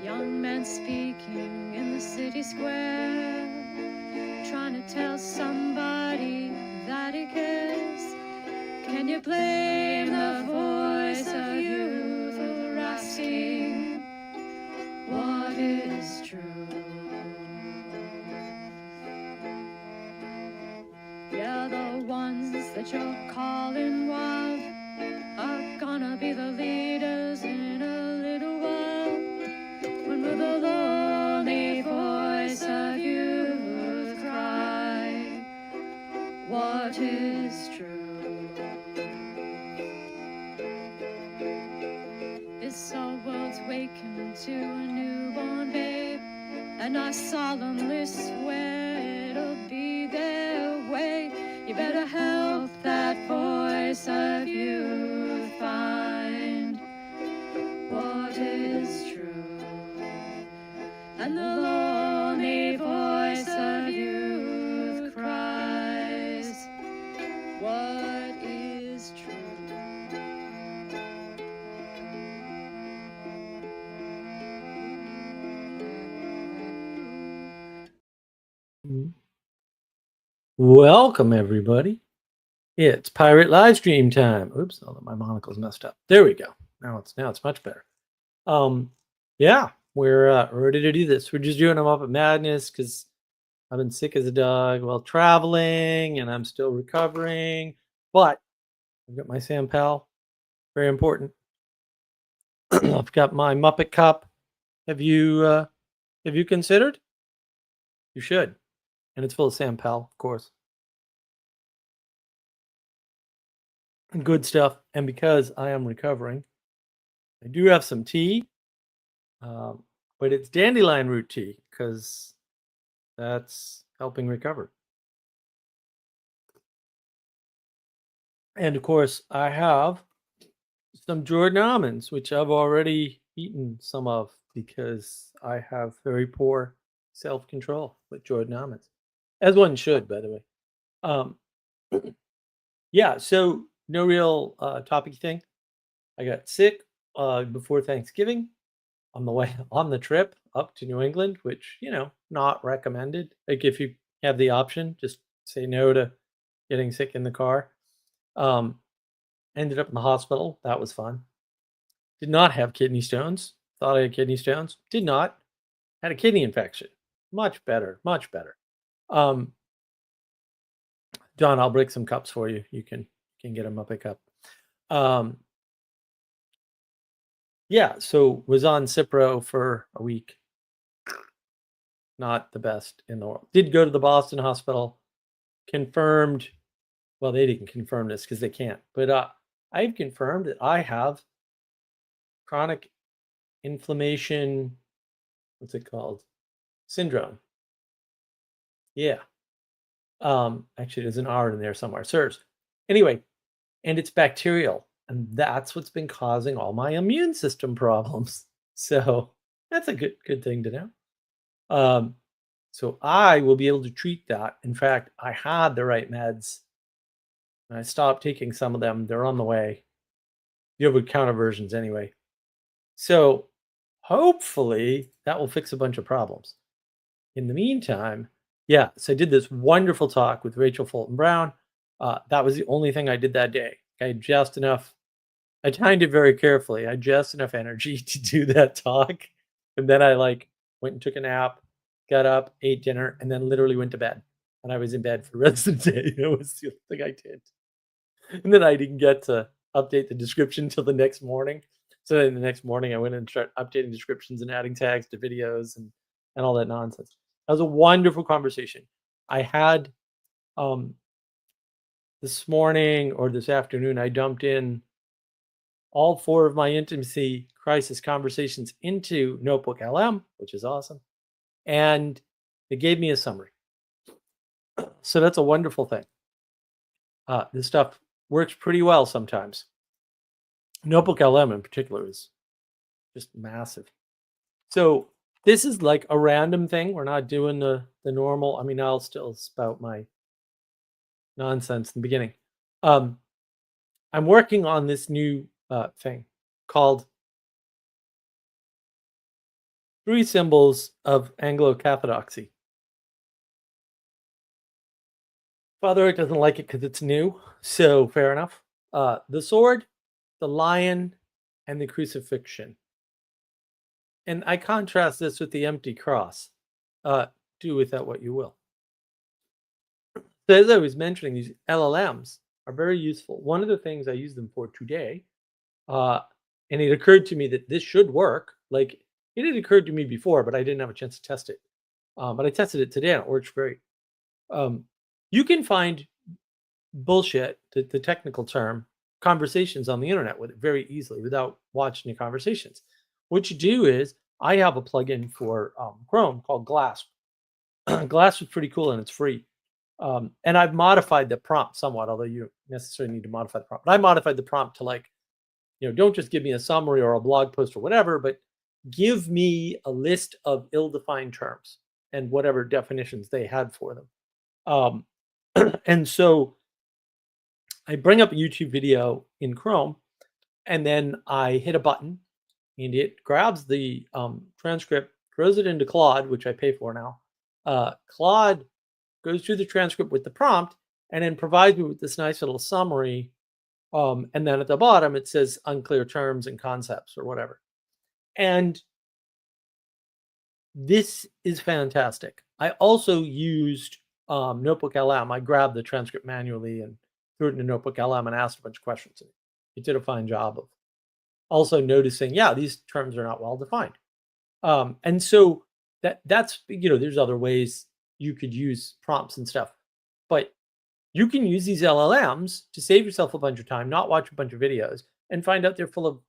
Young men speaking in the city square, trying to tell somebody that he cares. Can you blame the voice of youth for asking what is true? Yeah, the ones that you're calling wild are gonna be the leaders in a little while. When will the lonely voice of youth cry, what is true? This our world's waking to a newborn babe, and I solemnly swear it'll be their way. You better help that voice of youth find what is true. And the lonely voice of youth cries, what is true? Welcome, everybody. It's Pirate Livestream time. Oops, my monocle's messed up. There we go. Now it's much better. Yeah, we're ready to do this. We're just doing them up at Madness because I've been sick as a dog while traveling, and I'm still recovering. But I've got my Sam Pal, very important. I've got my Muppet cup. Have you considered? You should, and it's full of Sam Pal, of course. Good stuff. And because I am recovering, I do have some tea, but it's dandelion root tea because that's helping recover. And of course, I have some Jordan almonds, which I've already eaten some of because I have very poor self control with Jordan almonds, as one should, by the way. Um, yeah, so no real topic thing. I got sick before Thanksgiving on the way on the trip up to New England, which, not recommended. Like if you have the option, just say no to getting sick in the car. Ended up in the hospital. That was fun. Did not have kidney stones. Thought I had kidney stones. Did not. Had a kidney infection. Much better. Much better. John, I'll break some cups for you. You can get them up a cup. Yeah, so was on Cipro for a week. Not the best in the world. Did go to the Boston hospital. Confirmed. Well, they didn't confirm this because they can't. But I've confirmed that I have chronic inflammation. What's it called? Syndrome. Yeah. Actually, there's an R in there somewhere. SIRS. Anyway, and it's bacterial, and that's what's been causing all my immune system problems. So that's a good thing to know. So I will be able to treat that. In fact, I had the right meds, and I stopped taking some of them. They're on the way. The over-the-counter versions, anyway. So hopefully that will fix a bunch of problems. In the meantime, yeah, so I did this wonderful talk with Rachel Fulton Brown. That was the only thing I did that day. I had just enough. I timed it very carefully. I had just enough energy to do that talk. And then I went and took a nap, got up, ate dinner, and then literally went to bed. And I was in bed for the rest of the day. That was the only thing I did. And then I didn't get to update the description till the next morning. So then the next morning I went and started updating descriptions and adding tags to videos and all that nonsense. That was a wonderful conversation. I had this morning or this afternoon, I dumped in all 4 of my intimacy crisis conversations into Notebook LM, which is awesome. And it gave me a summary. So that's a wonderful thing. This stuff works pretty well sometimes. Notebook LM in particular is just massive. So this is like a random thing. We're not doing the normal. I mean, I'll still spout my nonsense in the beginning. I'm working on this new thing called Three symbols of Anglo-Cathodoxy. Father Eric doesn't like it because it's new, so fair enough. The sword, the lion, and the crucifixion. And I contrast this with the empty cross. Uh, do with that what you will. So as I was mentioning, these LLMs are very useful. One of the things I use them for today, uh, and it occurred to me that this should work. Like it had occurred to me before, but I didn't have a chance to test it. But I tested it today, and it works great. Um, you can find bullshit, the technical term, conversations on the internet with it very easily without watching the conversations. What you do is, I have a plugin for Chrome called Glass. Glass is pretty cool and it's free. And I've modified the prompt somewhat, although you don't necessarily need to modify the prompt. But I modified the prompt to like, don't just give me a summary or a blog post or whatever, but give me a list of ill-defined terms and whatever definitions they had for them. And so I bring up a YouTube video in Chrome, and then I hit a button, and it grabs the transcript, throws it into Claude, which I pay for now. Claude goes through the transcript with the prompt, and then provides me with this nice little summary. And then at the bottom, it says unclear terms and concepts or whatever. And this is fantastic. I also used Notebook LM. I grabbed the transcript manually and threw it into Notebook LM and asked a bunch of questions. It did a fine job of also noticing, yeah, these terms are not well defined. And so that's there's other ways you could use prompts and stuff, but you can use these LLMs to save yourself a bunch of time, not watch a bunch of videos, and find out they're full of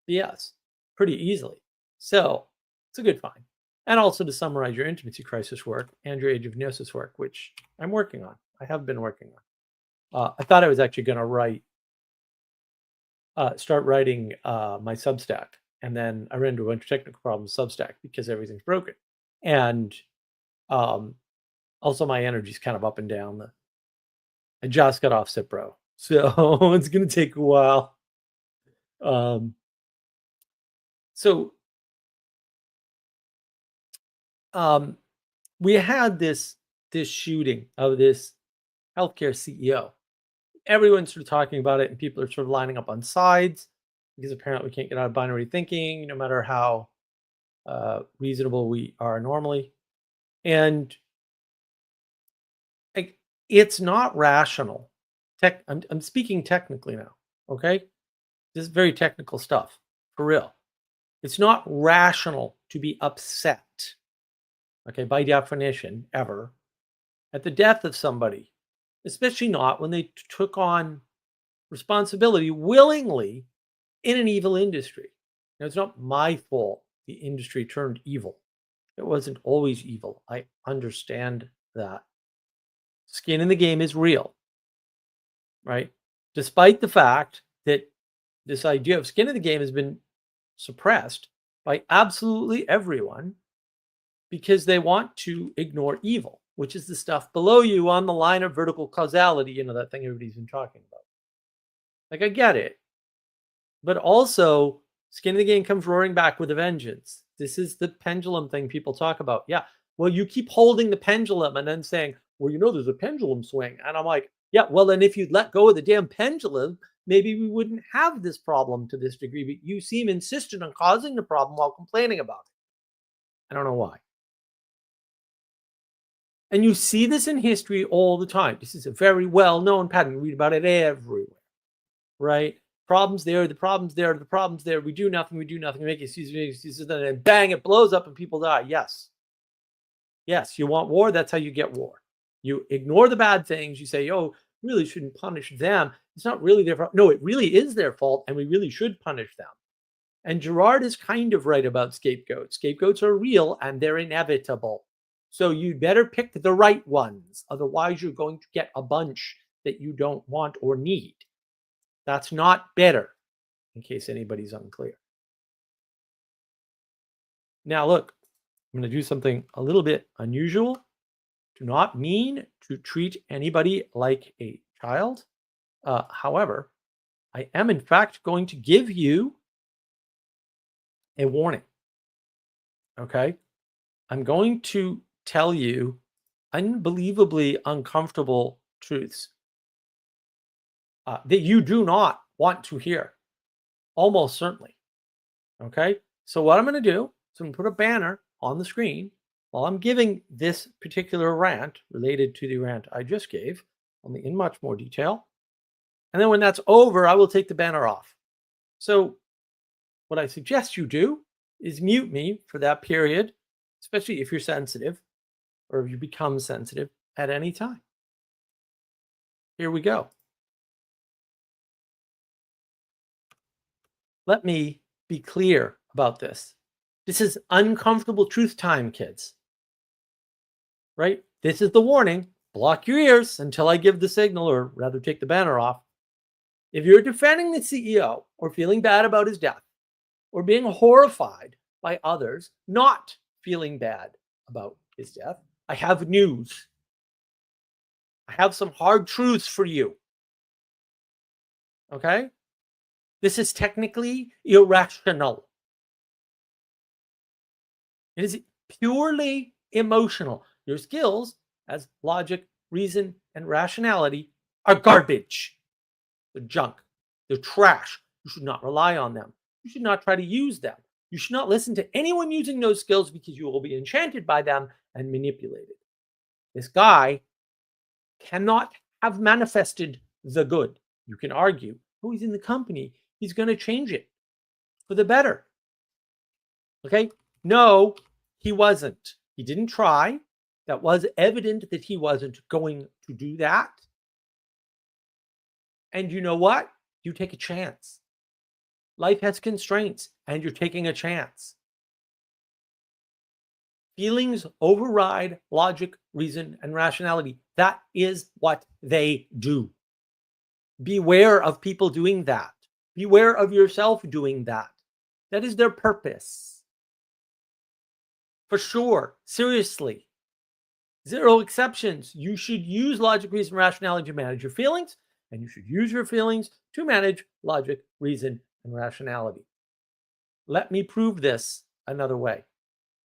BS pretty easily. So it's a good find. And also to summarize your intimacy crisis work and your age of gnosis work, which I'm working on. I have been working on. I thought I was actually going to start writing my Substack, and then I ran into a bunch of technical problems with Substack because everything's broken, and um, also my energy's kind of up and down. I just got off Cipro, so it's going to take a while. Um, so um, we had this shooting of this healthcare CEO. Everyone's sort of talking about it, and people are sort of lining up on sides because apparently we can't get out of binary thinking, no matter how reasonable we are normally. And like, it's not rational. I'm speaking technically now. Okay, this is very technical stuff for real. It's not rational to be upset. Okay, by definition, ever at the death of somebody, especially not when they took on responsibility willingly in an evil industry. Now, it's not my fault the industry turned evil. It wasn't always evil. I understand that. Skin in the game is real, right? Despite the fact that this idea of skin in the game has been suppressed by absolutely everyone because they want to ignore evil, which is the stuff below you on the line of vertical causality, that thing everybody's been talking about. Like, I get it. But also, skin in the game comes roaring back with a vengeance. This is the pendulum thing people talk about. Yeah. Well, you keep holding the pendulum and then saying, well, there's a pendulum swing. And I'm like, yeah, well, then if you'd let go of the damn pendulum, maybe we wouldn't have this problem to this degree. But you seem insistent on causing the problem while complaining about it. I don't know why. And you see this in history all the time. This is a very well-known pattern. You read about it everywhere, right? Problems there, the problems there, the problems there. We do nothing, we make excuses, and then bang, it blows up and people die. Yes. Yes, you want war, that's how you get war. You ignore the bad things, you say, oh, really shouldn't punish them. It's not really their fault. No, it really is their fault, and we really should punish them. And Gerard is kind of right about scapegoats. Scapegoats are real and they're inevitable. So you'd better pick the right ones. Otherwise, you're going to get a bunch that you don't want or need. That's not better, in case anybody's unclear. Now, look, I'm going to do something a little bit unusual. Do not mean to treat anybody like a child. However, I am, in fact, going to give you a warning. Okay. I'm going to tell you unbelievably uncomfortable truths that you do not want to hear, almost certainly. Okay. So, what I'm going to do is I'm going to put a banner on the screen while I'm giving this particular rant related to the rant I just gave, only in much more detail. And then when that's over, I will take the banner off. So, what I suggest you do is mute me for that period, especially if you're sensitive or if you become sensitive at any time. Here we go. Let me be clear about this. This is uncomfortable truth time, kids. Right? This is the warning. Block your ears until I give the signal, or rather take the banner off. If you're defending the CEO or feeling bad about his death or being horrified by others not feeling bad about his death, I have news. I have some hard truths for you. Okay? This is technically irrational. It is purely emotional. Your skills as logic, reason, and rationality are garbage. They're junk. They're trash. You should not rely on them. You should not try to use them. You should not listen to anyone using those skills because you will be enchanted by them and manipulated. This guy cannot have manifested the good. You can argue, oh, he's in the company. He's going to change it for the better. Okay? No, he wasn't. He didn't try. That was evident that he wasn't going to do that. And you know what? You take a chance. Life has constraints, and you're taking a chance. Feelings override logic, reason, and rationality. That is what they do. Beware of people doing that. Beware of yourself doing that. That is their purpose. For sure. Seriously. Zero exceptions. You should use logic, reason, rationality to manage your feelings, and you should use your feelings to manage logic, reason, and rationality. Let me prove this another way.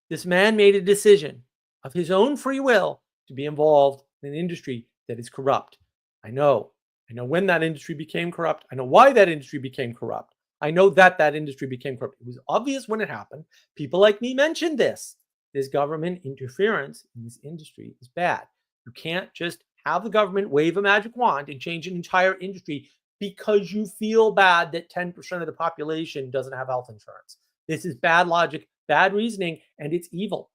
This man made a decision of his own free will to be involved in an industry that is corrupt. I know when that industry became corrupt. I know why that industry became corrupt. I know that industry became corrupt. It was obvious when it happened. People like me mentioned this. This government interference in this industry is bad. You can't just have the government wave a magic wand and change an entire industry because you feel bad that 10% of the population doesn't have health insurance. This is bad logic, bad reasoning, and it's evil.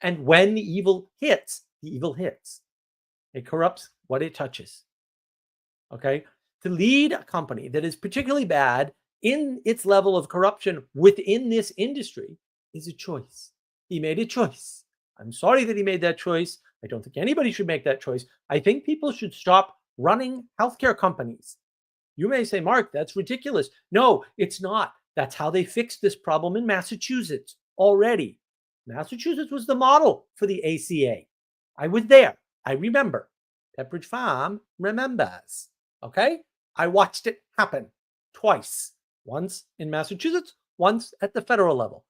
And when the evil hits, it corrupts what it touches. Okay? To lead a company that is particularly bad in its level of corruption within this industry is a choice. He made a choice. I'm sorry that he made that choice. I don't think anybody should make that choice. I think people should stop running healthcare companies. You may say, Mark, that's ridiculous. No, it's not. That's how they fixed this problem in Massachusetts already. Massachusetts was the model for the ACA. I was there. I remember. Pepperidge Farm remembers. Okay? I watched it happen twice. Once in Massachusetts, once at the federal level.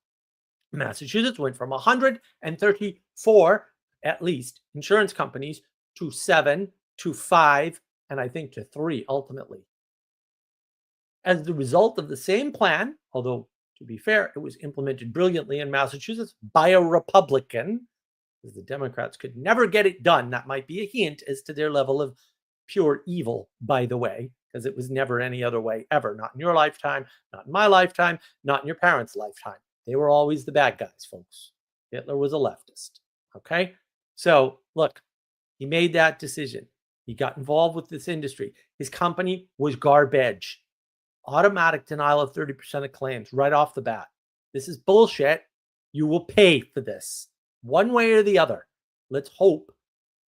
Massachusetts went from 134, at least, insurance companies to 7, to 5, and I think to 3 ultimately. As the result of the same plan, although to be fair, it was implemented brilliantly in Massachusetts by a Republican, because the Democrats could never get it done. That might be a hint as to their level of pure evil, by the way, because it was never any other way ever. Not in your lifetime, not in my lifetime, not in your parents' lifetime. They were always the bad guys, folks. Hitler was a leftist. Okay? So, look, he made that decision. He got involved with this industry. His company was garbage. Automatic denial of 30% of claims right off the bat. This is bullshit. You will pay for this one way or the other. Let's hope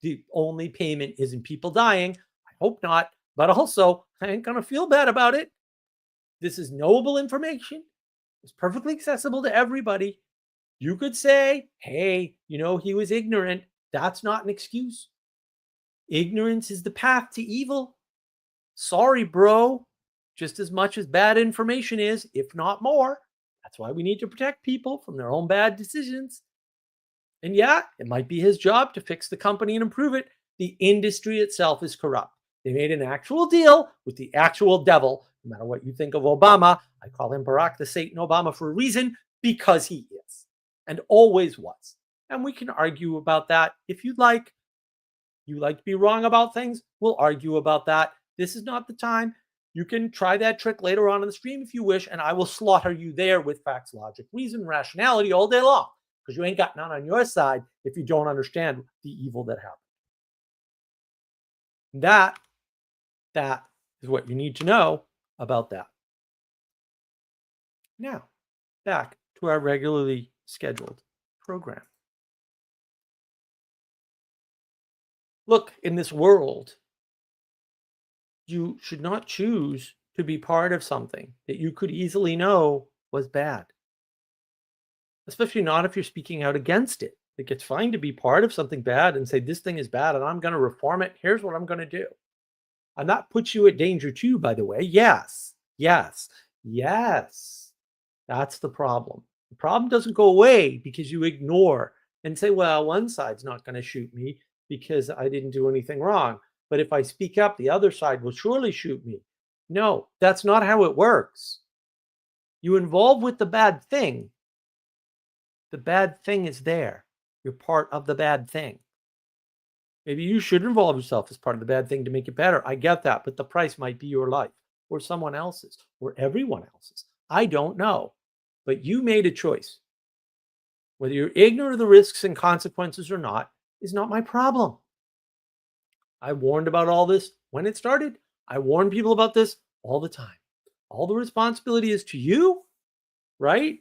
the only payment isn't people dying. I hope not. But also, I ain't going to feel bad about it. This is knowable information. It's perfectly accessible to everybody. You could say, hey, he was ignorant. That's not an excuse. Ignorance is the path to evil. Sorry, bro. Just as much as bad information is, if not more. That's why we need to protect people from their own bad decisions. And yeah, it might be his job to fix the company and improve it. The industry itself is corrupt. They made an actual deal with the actual devil. No matter what you think of Obama, I call him Barack the Satan Obama for a reason, because he is and always was. And we can argue about that if you'd like. You like to be wrong about things? We'll argue about that. This is not the time. You can try that trick later on in the stream if you wish, and I will slaughter you there with facts, logic, reason, rationality all day long, because you ain't got none on your side if you don't understand the evil that happened. That is what you need to know about that. Now, back to our regularly scheduled program. Look, in this world, you should not choose to be part of something that you could easily know was bad. Especially not if you're speaking out against it. Like, it's fine to be part of something bad and say, this thing is bad and I'm going to reform it. Here's what I'm going to do. And that puts you at danger too, by the way. Yes. That's the problem. The problem doesn't go away because you ignore and say, well, one side's not going to shoot me because I didn't do anything wrong. But if I speak up, the other side will surely shoot me. No, that's not how it works. You involve with the bad thing. The bad thing is there. You're part of the bad thing. Maybe you should involve yourself as part of the bad thing to make it better. I get that, but the price might be your life or someone else's or everyone else's. I don't know, but you made a choice. Whether you're ignorant of the risks and consequences or not is not my problem. I warned about all this when it started. I warn people about this all the time. All the responsibility is to you, right?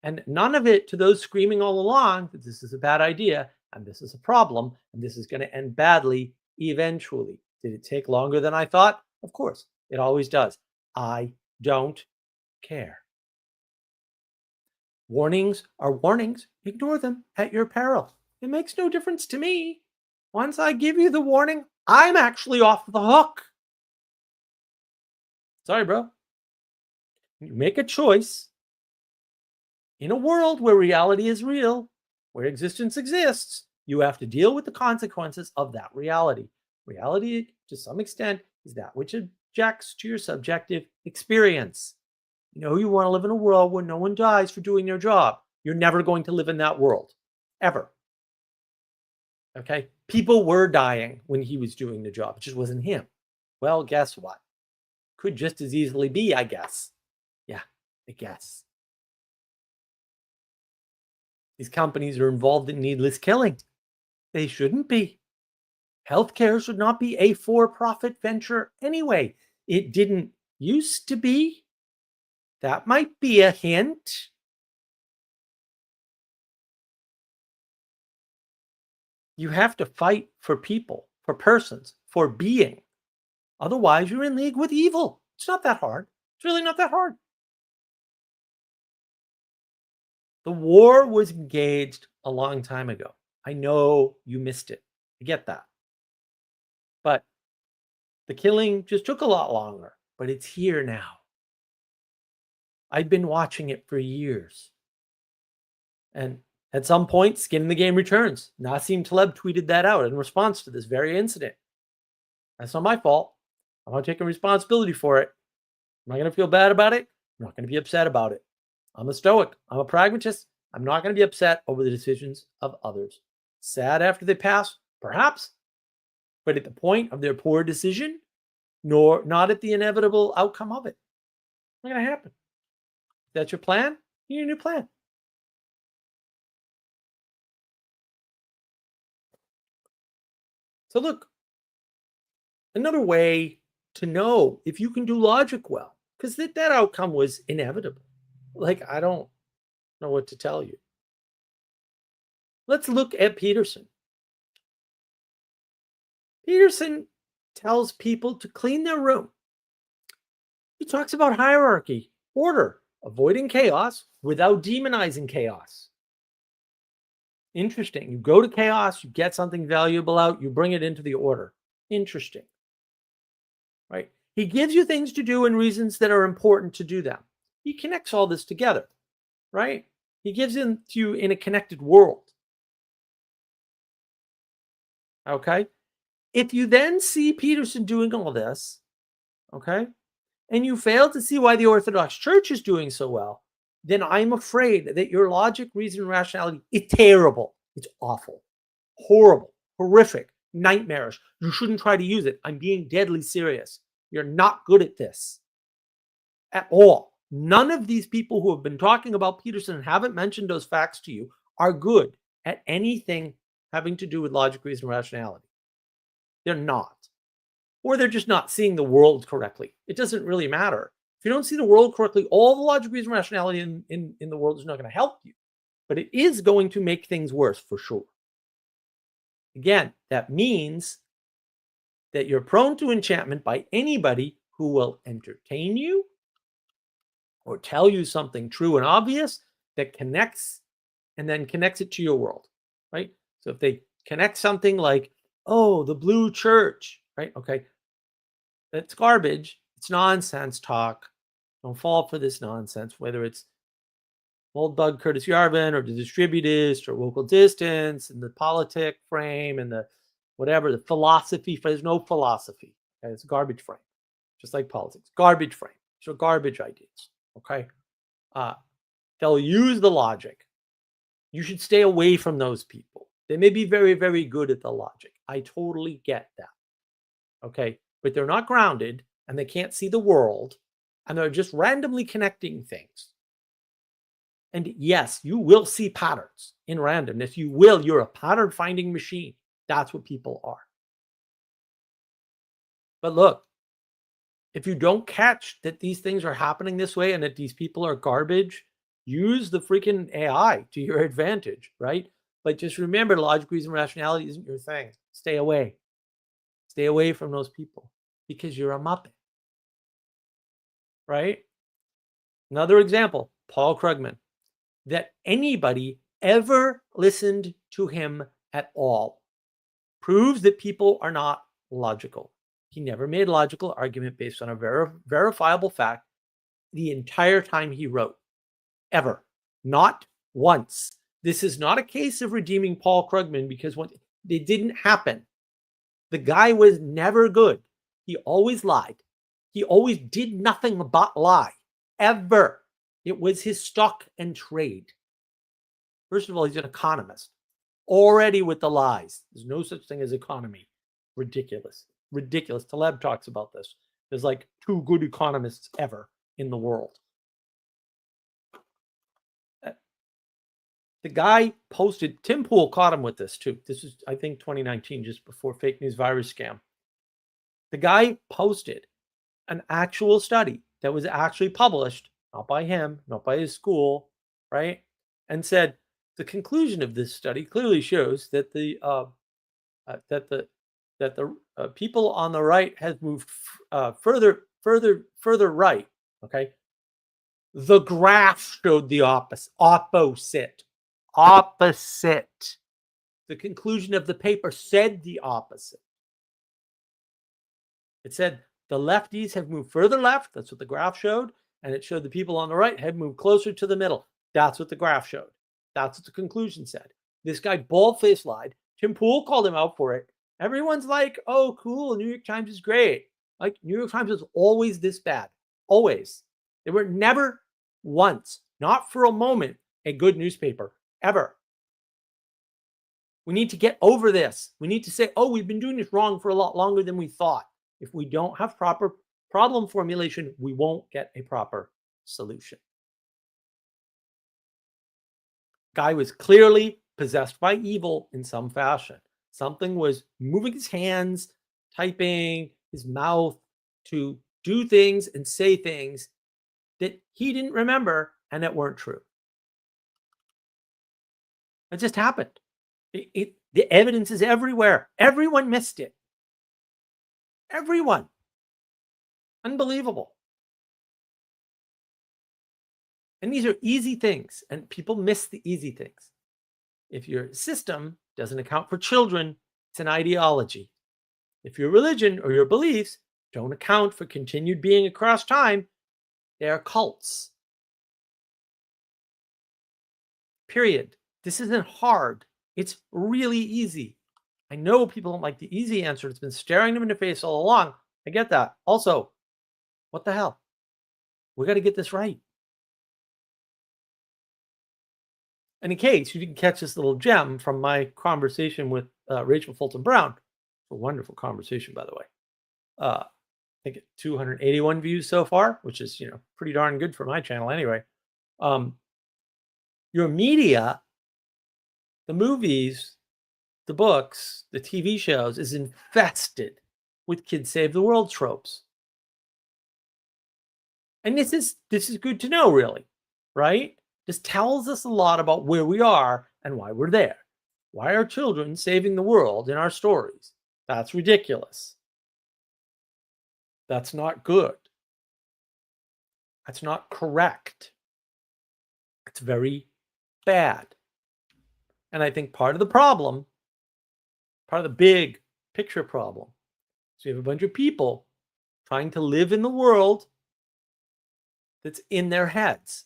And none of it to those screaming all along that this is a bad idea and this is a problem and this is going to end badly eventually. Did it take longer than I thought? Of course, it always does. I don't care. Warnings are warnings. Ignore them at your peril. It makes no difference to me. Once I give you the warning, I'm actually off the hook. Sorry, bro. You make a choice in a world where reality is real, where existence exists. You have to deal with the consequences of that reality. Reality, to some extent, is that which objects to your subjective experience. You want to live in a world where no one dies for doing their job. You're never going to live in that world, ever. Okay? People were dying when he was doing the job. It just wasn't him. Well, guess what? Could just as easily be, I guess. Yeah, I guess. These companies are involved in needless killing. They shouldn't be. Healthcare should not be a for-profit venture anyway. It didn't used to be. That might be a hint. You have to fight for people, for persons, for being. Otherwise, you're in league with evil. It's not that hard. It's really not that hard. The war was engaged a long time ago. I know you missed it. I get that. But the killing just took a lot longer, but it's here now. I've been watching it for years. And at some point, skin in the game returns. Nassim Taleb tweeted that out in response to this very incident. That's not my fault. I'm not taking responsibility for it. I'm not going to feel bad about it. I'm not going to be upset about it. I'm a stoic. I'm a pragmatist. I'm not going to be upset over the decisions of others. Sad after they pass, perhaps, but at the point of their poor decision, nor not at the inevitable outcome of it. Not going to happen. If that's your plan, you need a new plan. So look, another way to know if you can do logic well, because that outcome was inevitable. Like, I don't know what to tell you. Let's look at Peterson. Peterson tells people to clean their room. He talks about hierarchy, order, avoiding chaos without demonizing chaos. Interesting. You go to chaos, you get something valuable out, you bring it into the order. Interesting. Right? He gives you things to do and reasons that are important to do them. He connects all this together. right? He gives it to you in a connected world. Okay. If you then see Peterson doing all this, okay, and you fail to see why the Orthodox Church is doing so well, then I'm afraid that your logic, reason, and rationality is terrible. It's awful, horrible, horrific, nightmarish. You shouldn't try to use it. I'm being deadly serious. You're not good at this at all. None of these people who have been talking about Peterson and haven't mentioned those facts to you are good at anything having to do with logic, reason, and rationality. They're not. Or they're just not seeing the world correctly. It doesn't really matter. If you don't see the world correctly, all the logic, reason, rationality in the world is not going to help you. But it is going to make things worse for sure. Again, that means that you're prone to enchantment by anybody who will entertain you or tell you something true and obvious that connects and then connects it to your world, right? So if they connect something like, oh, the blue church, right? Okay, it's garbage. It's nonsense talk. Don't fall for this nonsense, whether it's old bug Curtis Yarvin or the distributist or local distance and the politic frame and the whatever, the philosophy. There's no philosophy. Okay? It's a garbage frame, just like politics. Garbage frame. So garbage ideas. Okay. They'll use the logic. You should stay away from those people. They may be very, very good at the logic. I totally get that. Okay. But they're not grounded and they can't see the world and they're just randomly connecting things. And yes, you will see patterns in randomness. You will. You're a pattern finding machine. That's what people are. But look, if you don't catch that these things are happening this way and that these people are garbage, use the freaking AI to your advantage, right? But just remember, logic, reason, rationality isn't your thing. Stay away. Stay away from those people because you're a Muppet, right? Another example, Paul Krugman. That anybody ever listened to him at all proves that people are not logical. He never made a logical argument based on a verifiable fact the entire time he wrote, ever. Not once. This is not a case of redeeming Paul Krugman because it didn't happen. The guy was never good. He always lied. He always did nothing but lie, ever. It was his stock and trade. First of all, he's an economist. Already with the lies. There's no such thing as economy. Ridiculous. Ridiculous. Taleb talks about this. There's like 2 good economists ever in the world. The guy posted, Tim Pool caught him with this too. This is, I think, 2019, just before fake news virus scam. The guy posted an actual study that was actually published, not by him, not by his school, right? And said, the conclusion of this study clearly shows that the people on the right have moved further right. Okay, the graph showed the opposite. The conclusion of the paper said the opposite. It said the lefties have moved further left. That's what the graph showed, and it showed the people on the right had moved closer to the middle. That's what the graph showed. That's what the conclusion said. This guy bald-faced lied. Tim Pool called him out for it. Everyone's like, oh, cool, New York Times is great. Like, New York Times was always this bad. Always. They were never once, not for a moment, a good newspaper, ever. We need to get over this. We need to say, oh, we've been doing this wrong for a lot longer than we thought. If we don't have proper problem formulation, we won't get a proper solution. Guy was clearly possessed by evil in some fashion. Something was moving his hands, typing, his mouth to do things and say things that he didn't remember and that weren't true. It just happened. The evidence is everywhere. Everyone missed it. Everyone. Unbelievable. And these are easy things, and people miss the easy things. If your system doesn't account for children, it's an ideology. If your religion or your beliefs don't account for continued being across time, they are cults. Period. This isn't hard. It's really easy. I know people don't like the easy answer. It's been staring them in the face all along. I get that. Also, what the hell? We got to get this right. And in case you didn't catch this little gem from my conversation with Rachel Fulton Brown, a wonderful conversation, by the way. I think 281 views so far, which is pretty darn good for my channel anyway. Your media, the movies, the books, the TV shows is infested with kids save the world tropes. And this is good to know, really, right? This tells us a lot about where we are and why we're there. Why are children saving the world in our stories? That's ridiculous. That's not good. That's not correct. It's very bad. And I think part of the problem, part of the big picture problem, is you have a bunch of people trying to live in the world that's in their heads.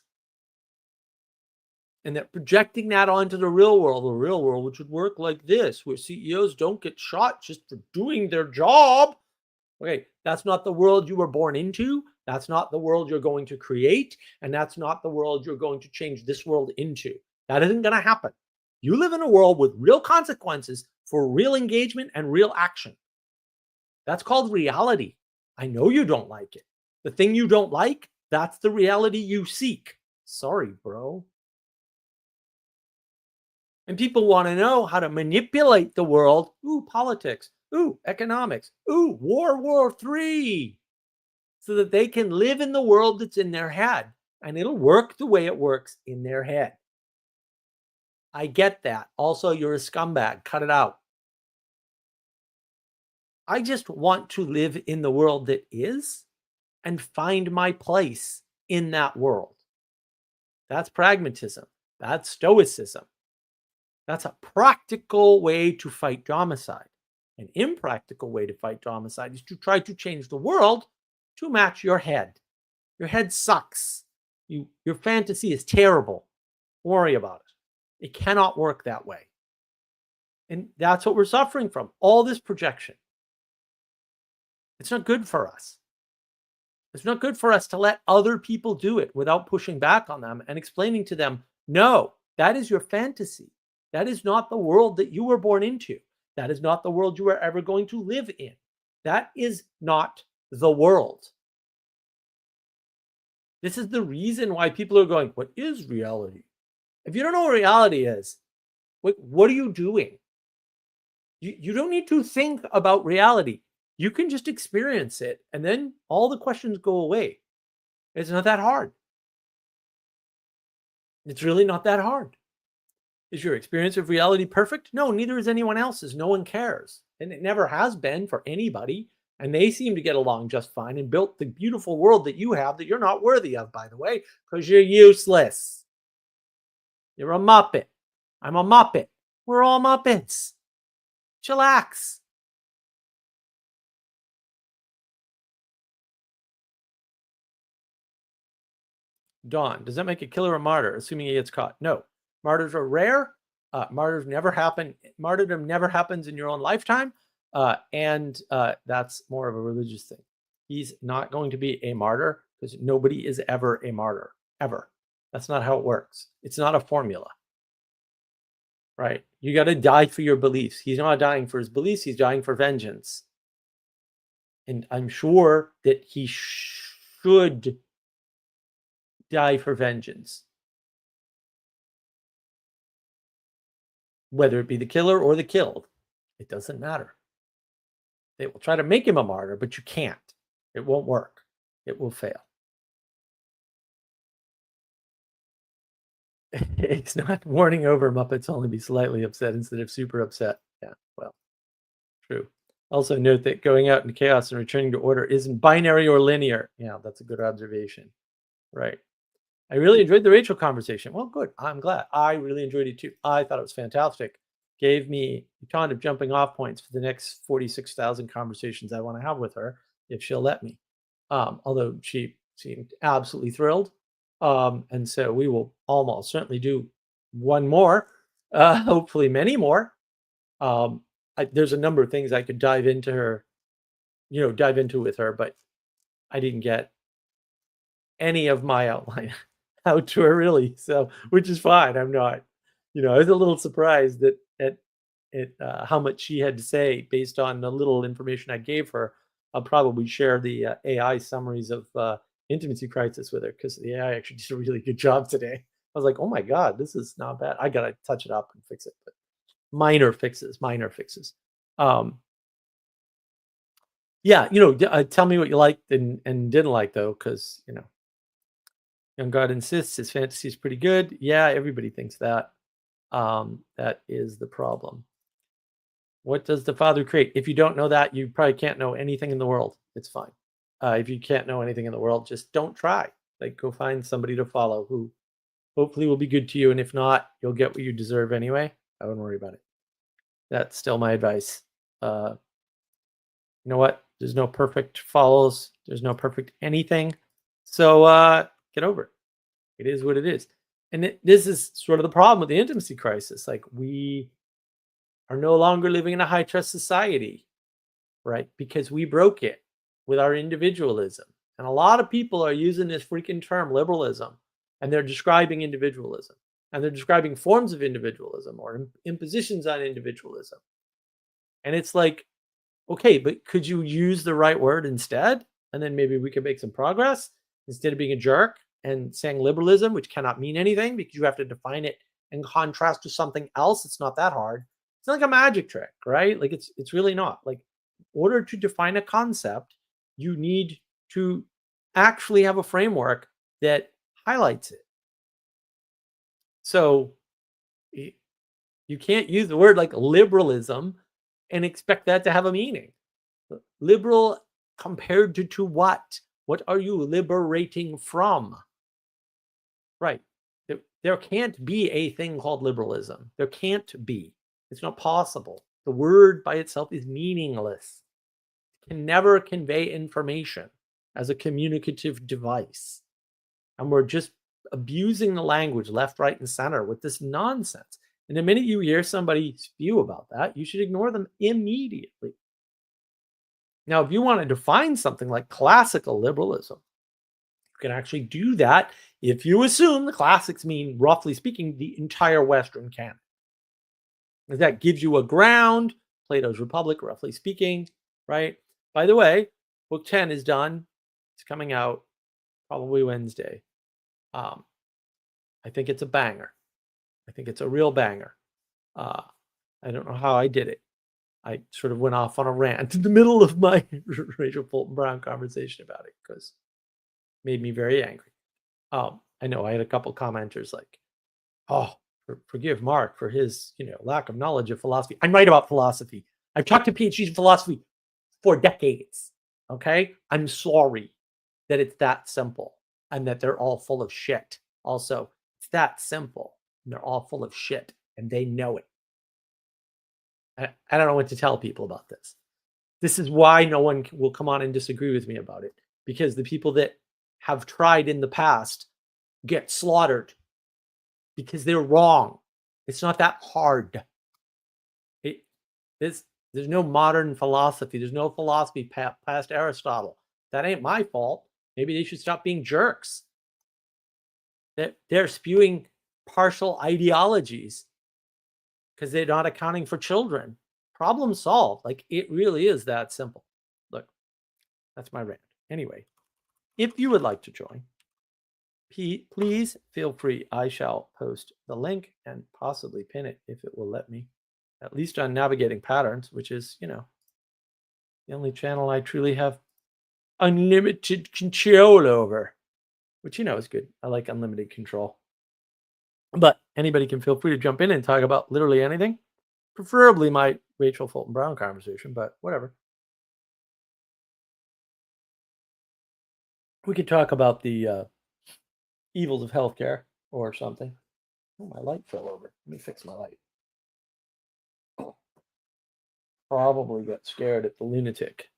And they're projecting that onto the real world, which would work like this, where CEOs don't get shot just for doing their job. Okay, that's not the world you were born into. That's not the world you're going to create. And that's not the world you're going to change this world into. That isn't going to happen. You live in a world with real consequences for real engagement and real action. That's called reality. I know you don't like it. The thing you don't like, that's the reality you seek. Sorry, bro. And people want to know how to manipulate the world. Ooh, politics. Ooh, economics. Ooh, World War III. So that they can live in the world that's in their head. And it'll work the way it works in their head. I get that. Also, you're a scumbag. Cut it out. I just want to live in the world that is and find my place in that world. That's pragmatism. That's stoicism. That's a practical way to fight homicide. An impractical way to fight homicide is to try to change the world to match your head. Your head sucks. Your fantasy is terrible. Don't worry about it. It cannot work that way. And that's what we're suffering from. All this projection. It's not good for us. It's not good for us to let other people do it without pushing back on them and explaining to them, no, that is your fantasy. That is not the world that you were born into. That is not the world you are ever going to live in. That is not the world. This is the reason why people are going, what is reality? If you don't know what reality is, what are you doing? You don't need to think about reality. You can just experience it, and then all the questions go away. It's not that hard. It's really not that hard. Is your experience of reality perfect? No, neither is anyone else's. No one cares. And it never has been for anybody. And they seem to get along just fine and built the beautiful world that you have that you're not worthy of, by the way, because you're useless. You're a Muppet. I'm a Muppet. We're all Muppets. Chillax. Dawn, does that make a killer a martyr, assuming he gets caught? No. Martyrs are rare. Martyrs never happen. Martyrdom never happens in your own lifetime. And that's more of a religious thing. He's not going to be a martyr because nobody is ever a martyr, ever. That's not how it works. It's not a formula, right? You got to die for your beliefs. He's not dying for his beliefs. He's dying for vengeance. And I'm sure that he should die for vengeance. Whether it be the killer or the killed, it doesn't matter. They will try to make him a martyr, but you can't. It won't work. It will fail. It's not warning over Muppets only be slightly upset instead of super upset. Yeah, well, true. Also note that going out into chaos and returning to order isn't binary or linear. Yeah, that's a good observation. Right. I really enjoyed the Rachel conversation. Well, good. I'm glad. I really enjoyed it too. I thought it was fantastic. Gave me a ton of jumping off points for the next 46,000 conversations I want to have with her, if she'll let me. Although she seemed absolutely thrilled. And so we will almost certainly do one more, hopefully many more. There's a number of things I could dive into with her, but I didn't get any of my outline out to her really. So, which is fine. I'm not, I was a little surprised at how much she had to say based on the little information I gave her. I'll probably share the AI summaries of intimacy crisis with her because the AI actually did a really good job today. I was like, oh my God, this is not bad. I got to touch it up and fix it, but minor fixes, minor fixes. Yeah, tell me what you liked and didn't like though, because young God insists his fantasy is pretty good. Yeah, everybody thinks that. That is the problem. What does the Father create? If you don't know that, you probably can't know anything in the world. It's fine. If you can't know anything in the world, just don't try. Like, go find somebody to follow who hopefully will be good to you. And if not, you'll get what you deserve anyway. I wouldn't worry about it. That's still my advice. You know what? There's no perfect follows. There's no perfect anything. So get over it. It is what it is. And this is sort of the problem with the intimacy crisis. Like, we are no longer living in a high trust society, right? Because we broke it with our individualism. And a lot of people are using this freaking term liberalism, and they're describing individualism, and they're describing forms of individualism or impositions on individualism. And it's like, okay, but could you use the right word instead? And then maybe we could make some progress instead of being a jerk and saying liberalism, which cannot mean anything because you have to define it in contrast to something else. It's not that hard. It's not like a magic trick, right? Like, it's really not. Like, in order to define a concept, you need to actually have a framework that highlights it. So you can't use the word like liberalism and expect that to have a meaning. Liberal compared to what? What are you liberating from? Right. There can't be a thing called liberalism. There can't be. It's not possible. The word by itself is meaningless. It can never convey information as a communicative device. And we're just abusing the language left, right, and center with this nonsense. And the minute you hear somebody spew about that, you should ignore them immediately. Now, if you want to define something like classical liberalism, you can actually do that if you assume the classics mean, roughly speaking, the entire Western canon. That gives you a ground, Plato's Republic, roughly speaking, right? By the way, book 10 is done. It's coming out probably Wednesday. I think it's a banger. I think it's a real banger. I don't know how I did it. I sort of went off on a rant in the middle of my Rachel Fulton Brown conversation about it because it made me very angry. I know I had a couple commenters like, "Oh, forgive Mark for his, lack of knowledge of philosophy." I'm right about philosophy. I've talked to PhDs in philosophy for decades. Okay, I'm sorry that it's that simple and that they're all full of shit. Also, it's that simple and they're all full of shit and they know it. I don't know what to tell people about this. This is why no one will come on and disagree with me about it, because the people that have tried in the past get slaughtered because they're wrong. It's not that hard. There's no modern philosophy. There's no philosophy past Aristotle. That ain't my fault. Maybe they should stop being jerks. They're spewing partial ideologies because they're not accounting for children. Problem solved. Like, it really is that simple. Look, that's my rant. Anyway, if you would like to join, please feel free. I shall post the link and possibly pin it if it will let me, at least on Navigating Patterns, which is, the only channel I truly have unlimited control over, which, is good. I like unlimited control. But anybody can feel free to jump in and talk about literally anything, preferably my Rachel Fulton Brown conversation, but whatever. We could talk about the evils of healthcare or something. Oh, my light fell over. Let me fix my light. Probably got scared at the lunatic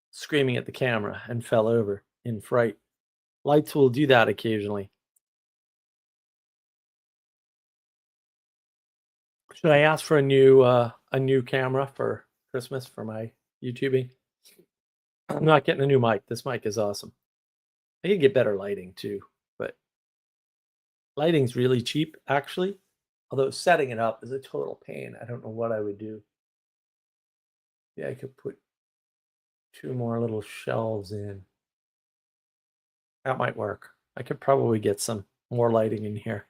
screaming at the camera and fell over in fright. Lights will do that occasionally. Should I ask for a new camera for Christmas for my YouTubing? I'm not getting a new mic. This mic is awesome. I could get better lighting too, but lighting's really cheap actually. Although setting it up is a total pain. I don't know what I would do. Yeah, I could put two more little shelves in. That might work. I could probably get some more lighting in here.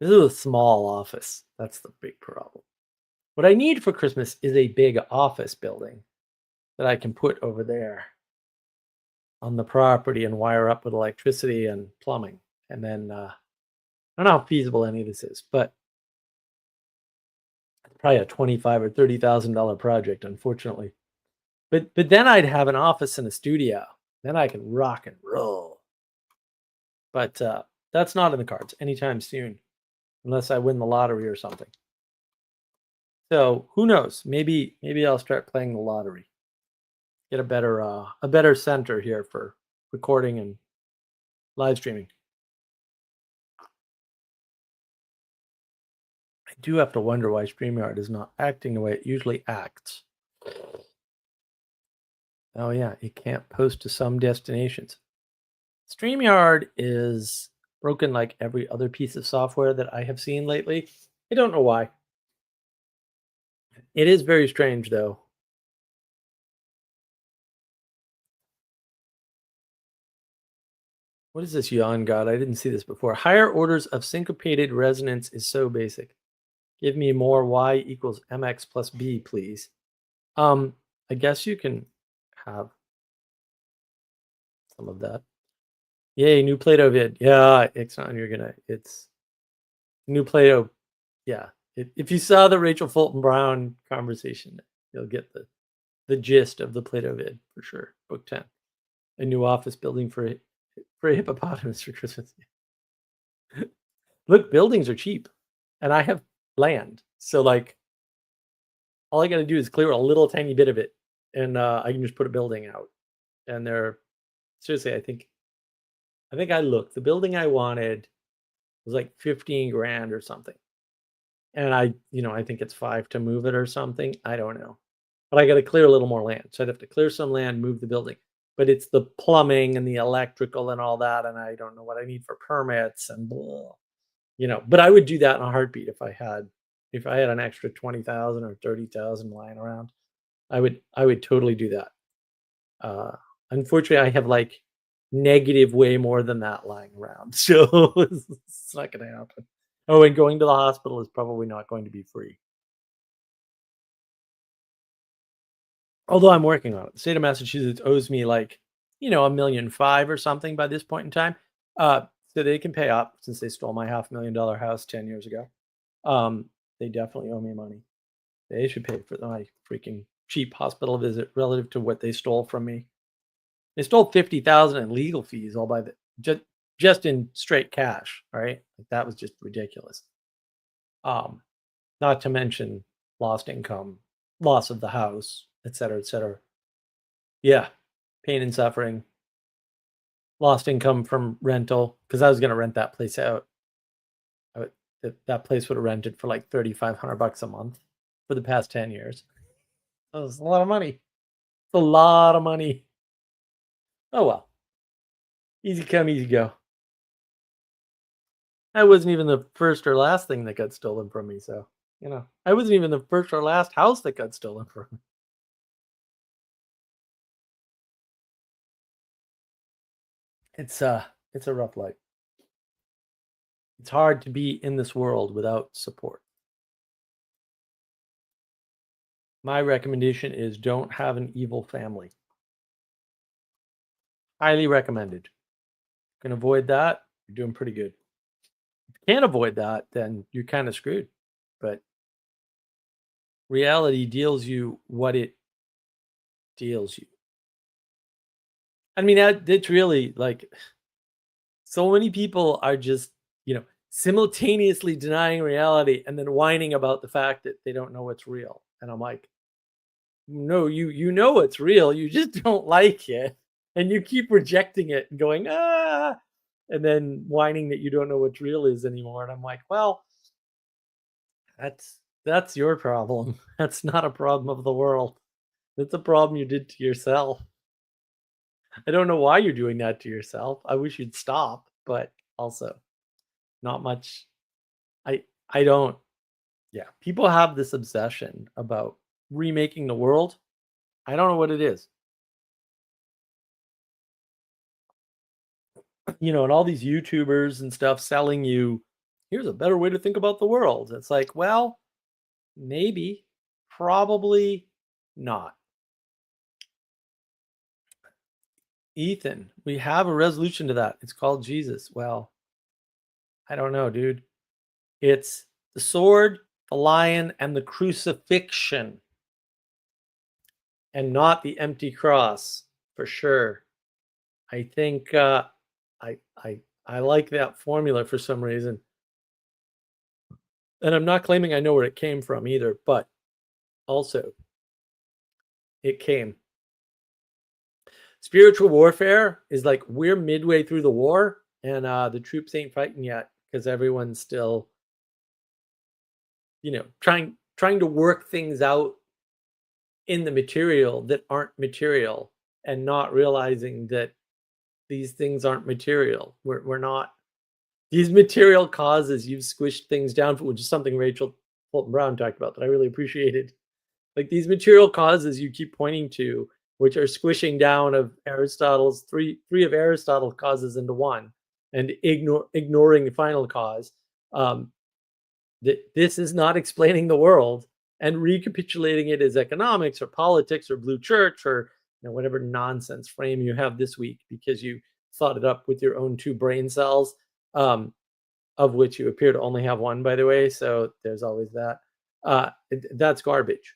This is a small office. That's the big problem. What I need for Christmas is a big office building that I can put over there on the property and wire up with electricity and plumbing. And then I don't know how feasible any of this is, but it's probably a $25,000 or $30,000 project, unfortunately. But then I'd have an office and a studio. Then I can rock and roll. But that's not in the cards anytime soon, unless I win the lottery or something. So who knows? Maybe I'll start playing the lottery. Get a better center here for recording and live streaming. I do have to wonder why StreamYard is not acting the way it usually acts. Oh yeah, it can't post to some destinations. StreamYard is broken like every other piece of software that I have seen lately. I don't know why. It is very strange though. What is this yawn god? I didn't see this before. Higher orders of syncopated resonance is so basic. Give me more y equals mx plus b, please. I guess you can have some of that. Yay, new Plato vid. Yeah, Ixon, it's new Plato. Yeah. If you saw the Rachel Fulton Brown conversation, you'll get the gist of the Plato vid for sure. Book 10. A new office building for a hippopotamus for Christmas. Look, buildings are cheap. And I have land. So like all I gotta do is clear a little tiny bit of it and I can just put a building out. And they're seriously, I think I looked. The building I wanted was like 15 grand or something. And I think it's 5 to move it or something. I don't know. But I got to clear a little more land. So I'd have to clear some land, move the building. But it's the plumbing and the electrical and all that. And I don't know what I need for permits and blah. But I would do that in a heartbeat if I had an extra 20,000 or 30,000 lying around. I would totally do that. Unfortunately, I have like negative way more than that lying around. So it's not going to happen. Oh, and going to the hospital is probably not going to be free. Although I'm working on it. The state of Massachusetts owes me like, $1.5 million or something by this point in time. So they can pay up since they stole my $500,000 house 10 years ago. They definitely owe me money. They should pay for my freaking cheap hospital visit relative to what they stole from me. They stole 50,000 in legal fees all by just in straight cash, right? Like that was just ridiculous. Not to mention lost income, loss of the house, et cetera, et cetera. Yeah, pain and suffering, lost income from rental because I was going to rent that place out. That place would have rented for like $3,500 a month for the past 10 years. That was a lot of money. It's a lot of money. Oh well. Easy come, easy go. That wasn't even the first or last thing that got stolen from me, so I wasn't even the first or last house that got stolen from me. It's a rough life. It's hard to be in this world without support. My recommendation is don't have an evil family. Highly recommended. Can avoid that, you're doing pretty good. If you can't avoid that, then you're kind of screwed. But reality deals you what it deals you. I mean, it's really like so many people are just, simultaneously denying reality and then whining about the fact that they don't know what's real. And I'm like, no, you know it's real. You just don't like it. And you keep rejecting it and going, and then whining that you don't know what real is anymore. And I'm like, well, That's your problem. That's not a problem of the world. That's a problem you did to yourself. I don't know why you're doing that to yourself. I wish you'd stop, but also not much. I don't. Yeah, people have this obsession about remaking the world. I don't know what it is. And all these YouTubers and stuff selling you, here's a better way to think about the world. It's like, well, maybe, probably not. Ethan, we have a resolution to that. It's called Jesus. Well, I don't know, dude. It's the sword, the lion, and the crucifixion, and not the empty cross, for sure. I think I like that formula for some reason. And I'm not claiming I know where it came from either, but also it came. Spiritual warfare is like we're midway through the war and the troops ain't fighting yet because everyone's still, trying to work things out in the material that aren't material and not realizing that these things aren't material. We're not these material causes you've squished things down for, which is something Rachel Fulton Brown talked about that I really appreciated. Like these material causes you keep pointing to, which are squishing down of Aristotle's three of Aristotle's causes into one, and ignoring the final cause. This is not explaining the world, and recapitulating it as economics or politics or blue church or whatever nonsense frame you have this week because you thought it up with your own two brain cells, of which you appear to only have one, by the way. So there's always that. That's garbage,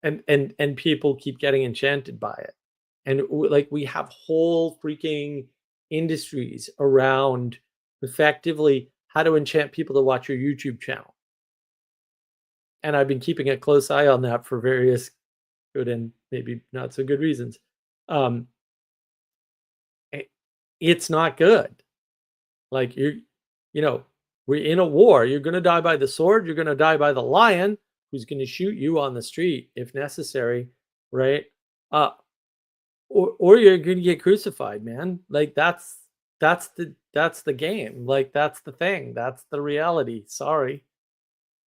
and people keep getting enchanted by it, and like we have whole freaking industries around effectively how to enchant people to watch your YouTube channel. And I've been keeping a close eye on that for various good and maybe not so good reasons. Um, it's not good. Like we're in a war. You're going to die by the sword. You're going to die by the lion, who's going to shoot you on the street if necessary, right? Uh, or you're going to get crucified, man. Like that's the game. Like that's the thing. That's the reality. Sorry.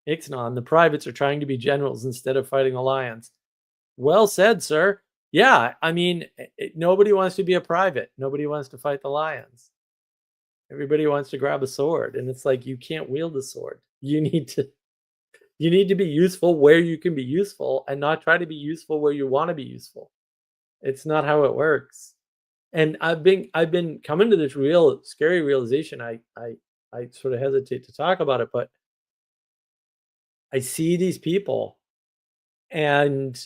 Ixnon, the privates are trying to be generals instead of fighting the lions. Well said, sir. Yeah, I mean, nobody wants to be a private. Nobody wants to fight the lions. Everybody wants to grab a sword, and it's like you can't wield a sword. You need to be useful where you can be useful, and not try to be useful where you want to be useful. It's not how it works. And I've been coming to this real scary realization. I sort of hesitate to talk about it, but I see these people, and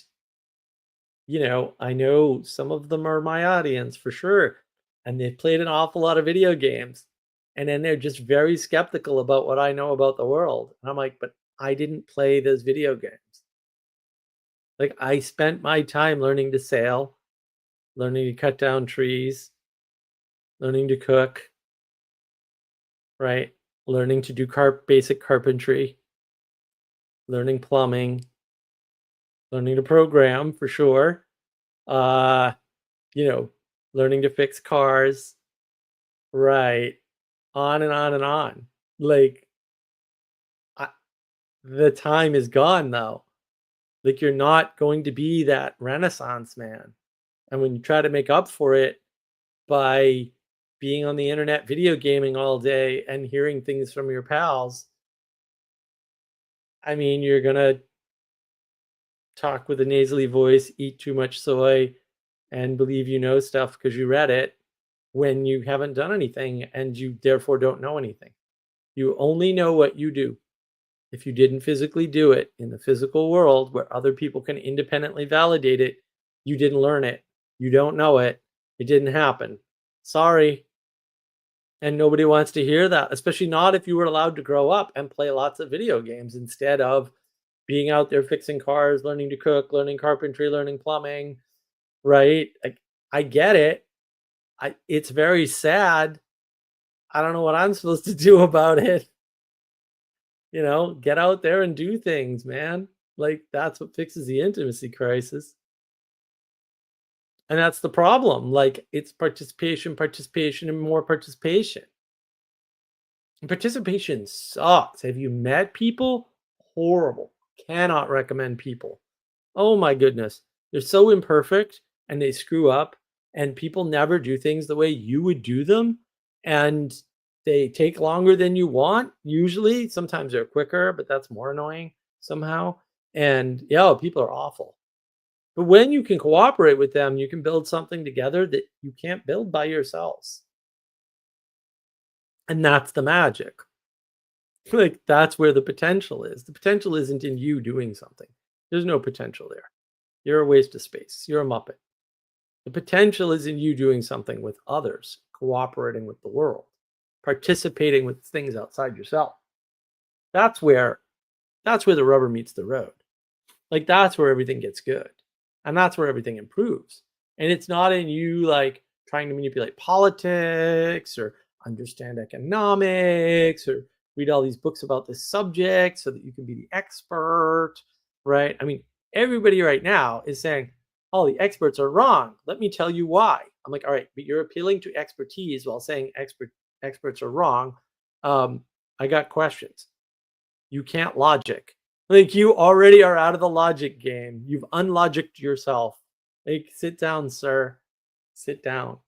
I know some of them are my audience for sure, and they've played an awful lot of video games, and then they're just very skeptical about what I know about the world. And I'm like, but I didn't play those video games. Like I spent my time learning to sail, learning to cut down trees, learning to cook, right? Learning to do basic carpentry, learning plumbing, learning to program for sure. Uh, learning to fix cars, right? On and on and on. Like I, the time is gone though. Like you're not going to be that Renaissance man. And when you try to make up for it by being on the internet video gaming all day and hearing things from your pals, I mean, you're going to talk with a nasally voice, eat too much soy, and believe you know stuff because you read it when you haven't done anything and you therefore don't know anything. You only know what you do. If you didn't physically do it in the physical world where other people can independently validate it, you didn't learn it. You don't know it. It didn't happen. Sorry. And nobody wants to hear that, especially not if you were allowed to grow up and play lots of video games instead of being out there fixing cars, learning to cook, learning carpentry, learning plumbing, right? I get it. It's very sad. I don't know what I'm supposed to do about it. Get out there and do things, man. Like, that's what fixes the intimacy crisis. And that's the problem. Like, it's participation, participation, and more participation. And participation sucks. Have you met people? Horrible. Cannot recommend people. Oh my goodness. They're so imperfect and they screw up, and people never do things the way you would do them. And they take longer than you want, usually. Sometimes they're quicker, but that's more annoying somehow. And yeah, people are awful. But when you can cooperate with them, you can build something together that you can't build by yourselves. And that's the magic. Like, that's where the potential is. The potential isn't in you doing something. There's no potential there. You're a waste of space. You're a Muppet. The potential is in you doing something with others, cooperating with the world, participating with things outside yourself. That's where the rubber meets the road. Like, that's where everything gets good. And that's where everything improves. And it's not in you like trying to manipulate politics or understand economics or read all these books about this subject so that you can be the expert, right? I mean, everybody right now is saying, "Oh, the experts are wrong. Let me tell you why." I'm like, "All right, but you're appealing to expertise while saying experts are wrong." I got questions. You can't logic. Like, you already are out of the logic game. You've unlogicked yourself. Like, sit down, sir. Sit down.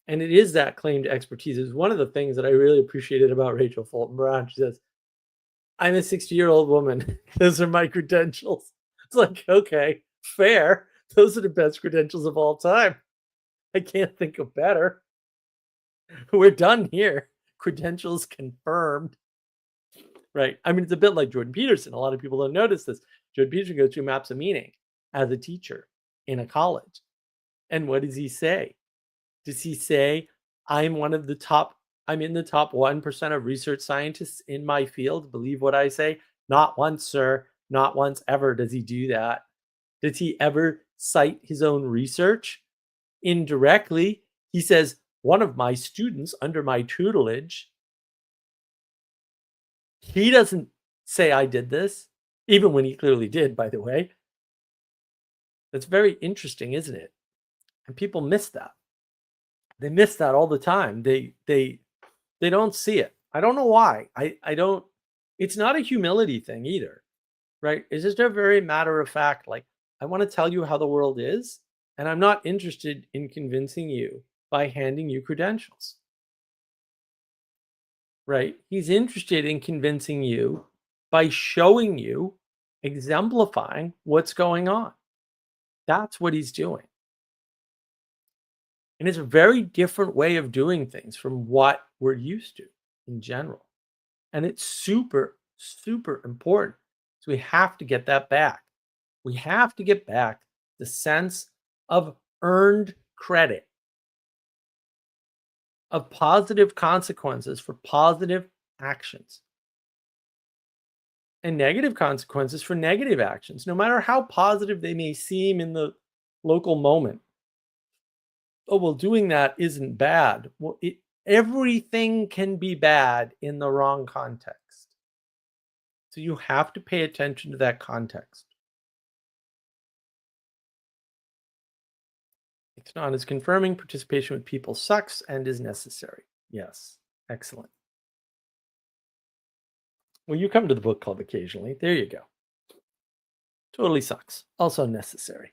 And it is that claimed expertise is one of the things that I really appreciated about Rachel Fulton Brown. She says, "I'm a 60-year-old woman. Those are my credentials." It's like, okay, fair. Those are the best credentials of all time. I can't think of better. We're done here. Credentials confirmed. Right. I mean, it's a bit like Jordan Peterson. A lot of people don't notice this. Jordan Peterson goes through maps of meaning as a teacher in a college. And what does he say? Does he say, I'm in the top 1% of research scientists in my field? Believe what I say? Not once, sir. Not once ever does he do that. Does he ever cite his own research? Indirectly, he says, one of my students under my tutelage. He doesn't say I did this, even when he clearly did, by the way. That's very interesting, isn't it? And people miss that. They miss that all the time. They don't see it. I don't know why. I don't. It's not a humility thing either, right? It's just a very matter of fact. Like, I want to tell you how the world is, and I'm not interested in convincing you by handing you credentials. Right? He's interested in convincing you by showing you, exemplifying what's going on. That's what he's doing. And it's a very different way of doing things from what we're used to in general. And it's super, super important. So we have to get that back. We have to get back the sense of earned credit, of positive consequences for positive actions, and negative consequences for negative actions, no matter how positive they may seem in the local moment. Oh, well, doing that isn't bad. Well, everything can be bad in the wrong context. So you have to pay attention to that context. It's not as confirming participation with people sucks and is necessary. Yes, excellent. Well, you come to the book club occasionally. There you go. Totally sucks. Also necessary.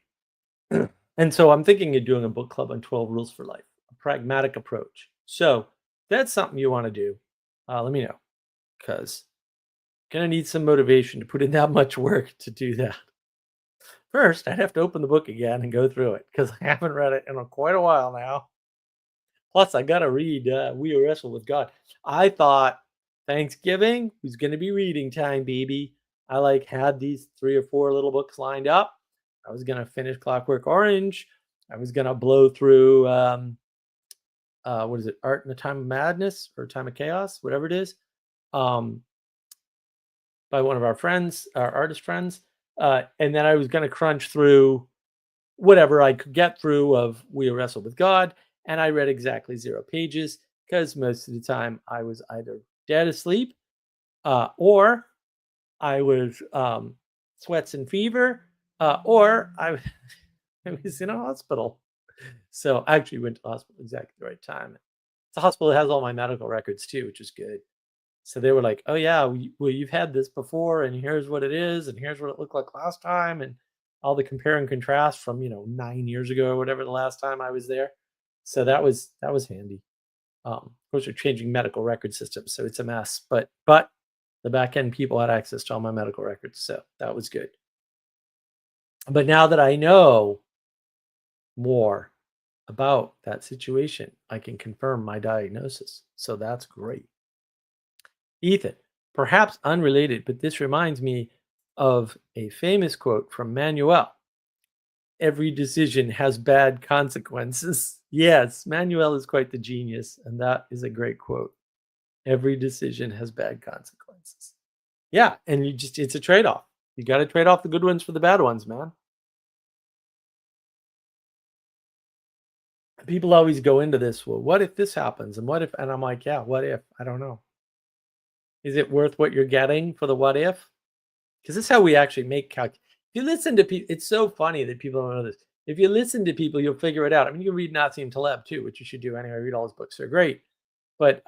And so I'm thinking of doing a book club on 12 rules for life, a pragmatic approach. So if that's something you want to do, let me know, because gonna need some motivation to put in that much work to do that. First, I'd have to open the book again and go through it because I haven't read it in quite a while now. Plus, I gotta read We Wrestle with God. I thought Thanksgiving was gonna be reading time, baby. I had these 3 or 4 little books lined up. I was gonna finish Clockwork Orange. I was gonna blow through what is it, Art in the Time of Madness or Time of Chaos, whatever it is, um, by one of our friends, our artist friends. And then I was gonna crunch through whatever I could get through of We Wrestle with God. And I read exactly 0 pages because most of the time I was either dead asleep or I was sweats and fever, or I was in a hospital. So I actually went to the hospital exactly the right time. It's a hospital that has all my medical records too, which is good. So they were like, "Oh yeah, well you've had this before, and here's what it is, and here's what it looked like last time, and all the compare and contrast from 9 years ago or whatever the last time I was there." So that was handy. Of course, we're changing medical record systems, so it's a mess. But the back end people had access to all my medical records, so that was good. But now that I know more about that situation, I can confirm my diagnosis. So that's great. Ethan, perhaps unrelated, but this reminds me of a famous quote from Manuel. Every decision has bad consequences. Yes, Manuel is quite the genius, and that is a great quote. Every decision has bad consequences. Yeah, and it's a trade-off. You got to trade off the good ones for the bad ones, man. People always go into this, well, what if this happens? And what if, and I'm like, yeah, what if? I don't know. Is it worth what you're getting for the what if? Because this is how we actually make calc. If you listen to people, it's so funny that people don't know this. If you listen to people, you'll figure it out. I mean, you can read Nassim Taleb too, which you should do anyway. Read all his books; they're great. But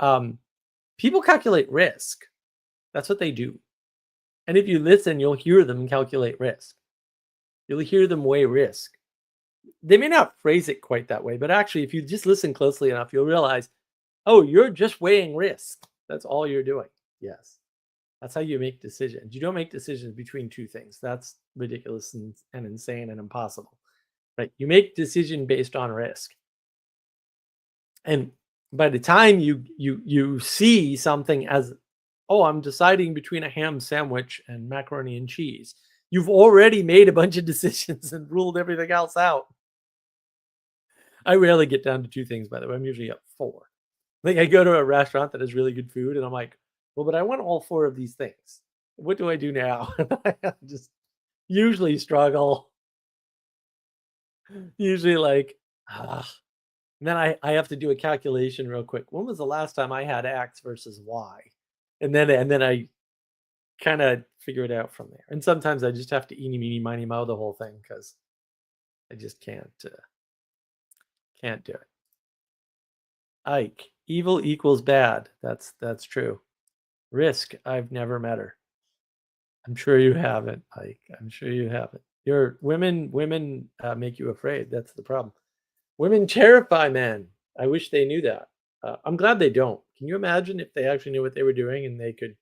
people calculate risk. That's what they do. And if you listen, you'll hear them calculate risk. You'll hear them weigh risk. They may not phrase it quite that way, but actually, if you just listen closely enough, you'll realize, oh, you're just weighing risk. That's all you're doing. Yes. That's how you make decisions. You don't make decisions between two things. That's ridiculous and insane and impossible. Right? You make decision based on risk. And by the time you see something as, oh, I'm deciding between a ham sandwich and macaroni and cheese, you've already made a bunch of decisions and ruled everything else out. I rarely get down to two things, by the way. I'm usually at four. Like I go to a restaurant that has really good food, and I'm like, well, but I want all four of these things. What do I do now? I just usually struggle. Usually, like, ah. And then I have to do a calculation real quick. When was the last time I had X versus Y? And then I kind of figure it out from there. And sometimes I just have to eeny meeny miny moe the whole thing because I just can't do it. Ike, evil equals bad. That's true. Risk, I've never met her. I'm sure you haven't, Ike. I'm sure you haven't. Your women make you afraid. That's the problem. Women terrify men. I wish they knew that. I'm glad they don't. Can you imagine if they actually knew what they were doing and they could?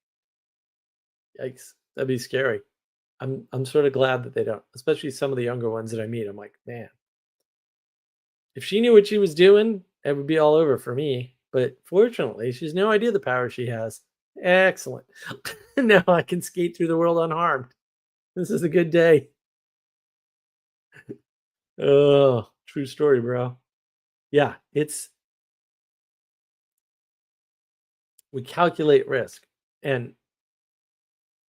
Yikes, that'd be scary. I'm sort of glad that they don't. Especially some of the younger ones that I meet. I'm like, man, if she knew what she was doing, it would be all over for me. But fortunately, she has no idea the power she has. Excellent. Now I can skate through the world unharmed. This is a good day. Oh, true story, bro. Yeah, we calculate risk. And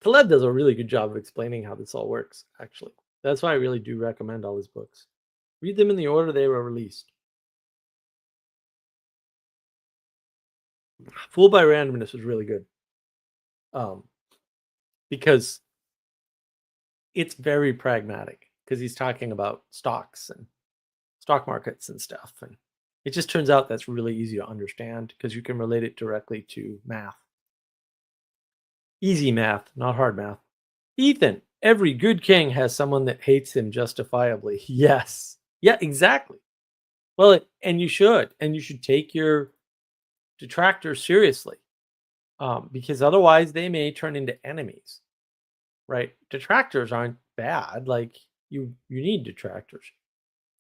Taleb does a really good job of explaining how this all works, actually. That's why I really do recommend all his books. Read them in the order they were released. Fooled by Randomness is really good. Um, because it's very pragmatic because he's talking about stocks and stock markets and stuff. And it just turns out that's really easy to understand because you can relate it directly to math. Easy math, not hard math. Ethan, every good king has someone that hates him justifiably. Yes. Yeah, exactly. Well, and you should. And you should take your detractors seriously because otherwise they may turn into enemies, right? Detractors aren't bad. Like you need detractors.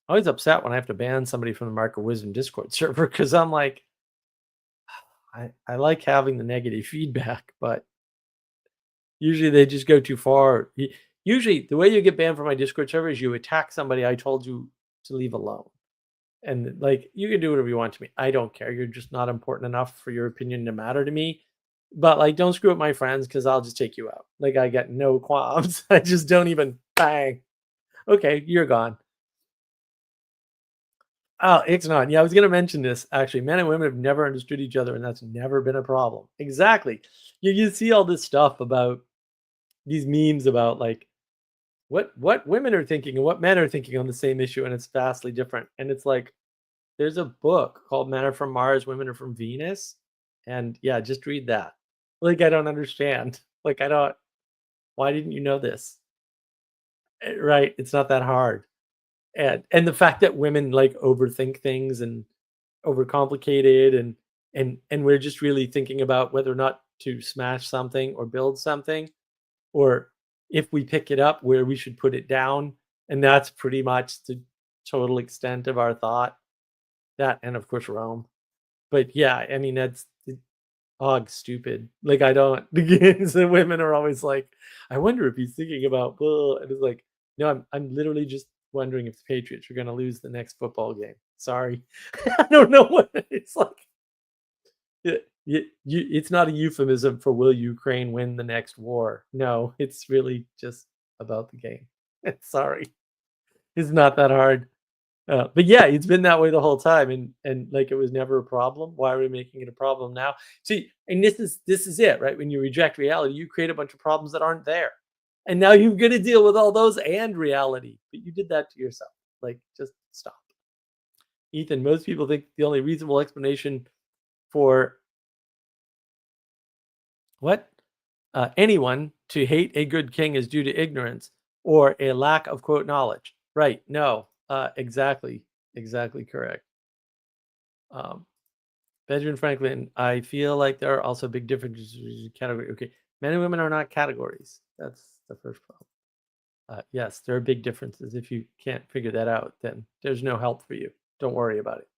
I'm always upset when I have to ban somebody from the Mark of Wisdom Discord server because I'm like, I like having the negative feedback, but usually they just go too far. Usually, the way you get banned from my Discord server is you attack somebody I told you to leave alone. And like, you can do whatever you want to me. I don't care. You're just not important enough for your opinion to matter to me. But like, don't screw up my friends because I'll just take you out. Like, I got no qualms. I just don't even bang. Okay, you're gone. Oh, Ixnay. Yeah, I was gonna mention this actually. Men and women have never understood each other, and that's never been a problem. Exactly. You see all this stuff about these memes about like what women are thinking and what men are thinking on the same issue, and it's vastly different. And it's like there's a book called Men Are From Mars, Women Are From Venus. And yeah, just read that. Like I don't understand. Like I don't why didn't you know this? Right. It's not that hard. And the fact that women like overthink things and overcomplicate it and we're just really thinking about whether or not to smash something or build something or if we pick it up where we should put it down, and that's pretty much the total extent of our thought. That and of course Rome. But yeah, I mean that's stupid. Like I don't the women are always like, I wonder if he's thinking about blah. And it's like, no, I'm literally just wondering if the Patriots are gonna lose the next football game. Sorry. I don't know what it's like. It's not a euphemism for will Ukraine win the next war. No, it's really just about the game. Sorry. It's not that hard. But yeah, it's been that way the whole time, and like it was never a problem. Why are we making it a problem now? See, and this is it, right? When you reject reality, you create a bunch of problems that aren't there, and now you're going to deal with all those and reality. But you did that to yourself. Like, just stop, Ethan. Most people think the only reasonable explanation for what anyone to hate a good king is due to ignorance or a lack of quote knowledge. Right? No, exactly correct. Um, Benjamin Franklin, I feel like there are also big differences in category. Okay, men and women are not categories. That's the first problem. Yes, there are big differences. If you can't figure that out, then there's no help for you. Don't worry about it.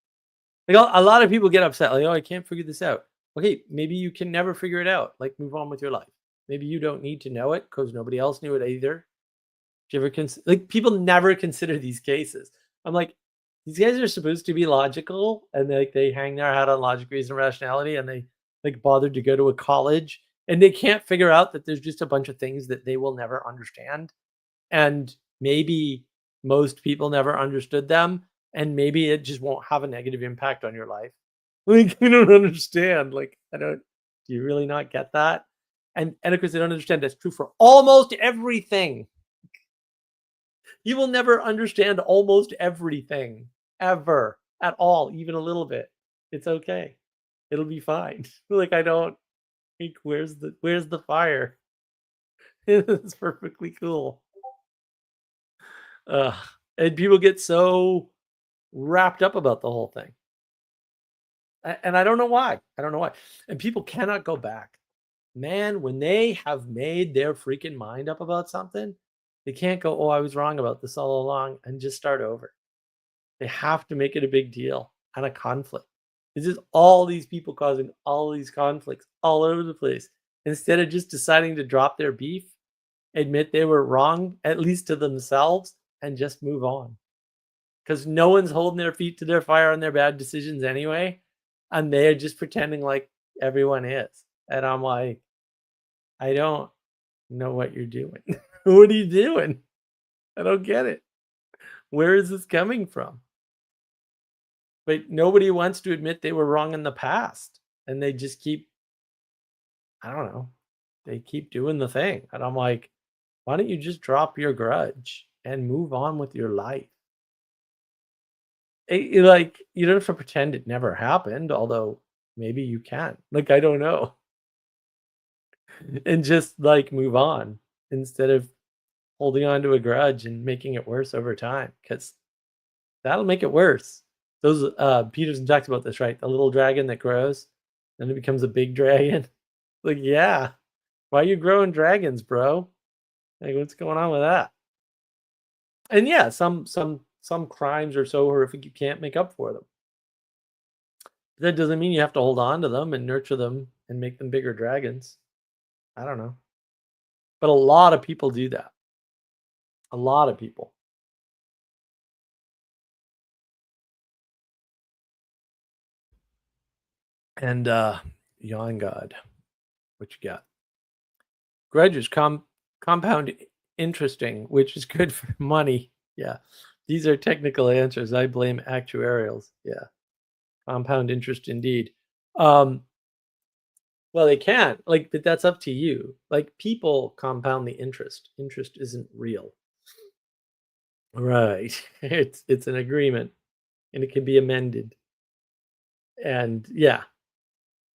Like a lot of people get upset, like, oh, I can't figure this out. Okay, maybe you can never figure it out. Like, move on with your life. Maybe you don't need to know it because nobody else knew it either. Do you ever like people never consider these cases? I'm like, these guys are supposed to be logical, and they hang their hat on logic, reason, rationality, and they like bothered to go to a college, and they can't figure out that there's just a bunch of things that they will never understand, and maybe most people never understood them, and maybe it just won't have a negative impact on your life. Like you don't understand. Like I don't. Do you really not get that? And of course, they don't understand that's true for almost everything. You will never understand almost everything ever at all, even a little bit. It's okay. It'll be fine. Like I don't think where's the fire? It's perfectly cool. Ugh. And people get so wrapped up about the whole thing. And I don't know why. I don't know why. And people cannot go back. Man, when they have made their freaking mind up about something, they can't go, "Oh, I was wrong about this all along," and just start over. They have to make it a big deal and a conflict. It's just all these people causing all these conflicts all over the place. Instead of just deciding to drop their beef, admit they were wrong, at least to themselves, and just move on. Because no one's holding their feet to their fire on their bad decisions anyway. And they're just pretending like everyone is. And I'm like, I don't know what you're doing. What are you doing? I don't get it. Where is this coming from? But nobody wants to admit they were wrong in the past, and they just keep I don't know, they keep doing the thing, and I'm like, "Why don't you just drop your grudge and move on with your life?" Like, you don't have to pretend it never happened, although maybe you can. Like, I don't know. And just, like, move on instead of holding on to a grudge and making it worse over time, because that'll make it worse. Those, Peterson talks about this, right? The little dragon that grows, then it becomes a big dragon. Like, yeah. Why are you growing dragons, bro? Like, what's going on with that? And yeah, some crimes are so horrific you can't make up for them. But that doesn't mean you have to hold on to them and nurture them and make them bigger dragons. I don't know. But a lot of people do that. A lot of people. And Yawn God, what you got? Grudges compound interesting, which is good for money. Yeah. These are technical answers. I blame actuarials. Yeah. Compound interest indeed. Well, they can. Like, but that's up to you. Like, people compound the interest. Interest isn't real. Right. It's an agreement and it can be amended. And yeah.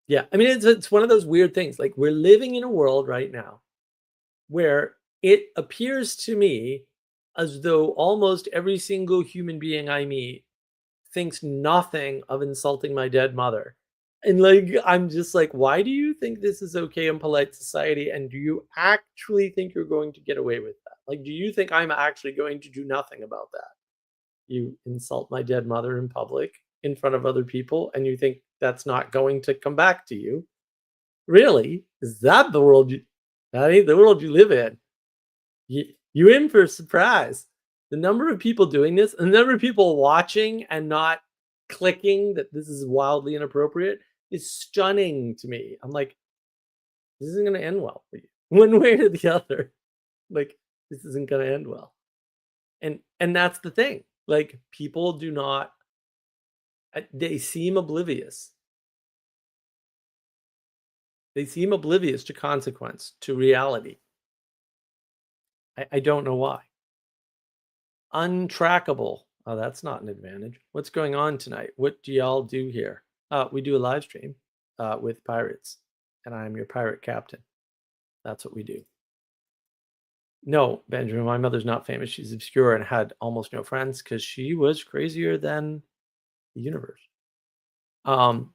Yeah. I mean, it's one of those weird things. Like, we're living in a world right now where it appears to me as though almost every single human being I meet thinks nothing of insulting my dead mother. And like, I'm just like, why do you think this is okay in polite society? And do you actually think you're going to get away with that? Like, do you think I'm actually going to do nothing about that? You insult my dead mother in public in front of other people, and you think that's not going to come back to you? Really? Is that the world that ain't the world you live in? You in for a surprise. The number of people doing this, and the number of people watching and not clicking that this is wildly inappropriate is stunning to me. I'm like, this isn't going to end well for you, one way or the other. Like, this isn't going to end well. And that's the thing. Like, people do not. They seem oblivious. They seem oblivious to consequence, to reality. I don't know why. Untrackable. Oh, that's not an advantage. What's going on tonight? What do y'all do here? We do a live stream with pirates, and I'm your pirate captain. That's what we do. No, Benjamin, my mother's not famous. She's obscure and had almost no friends because she was crazier than the universe. Young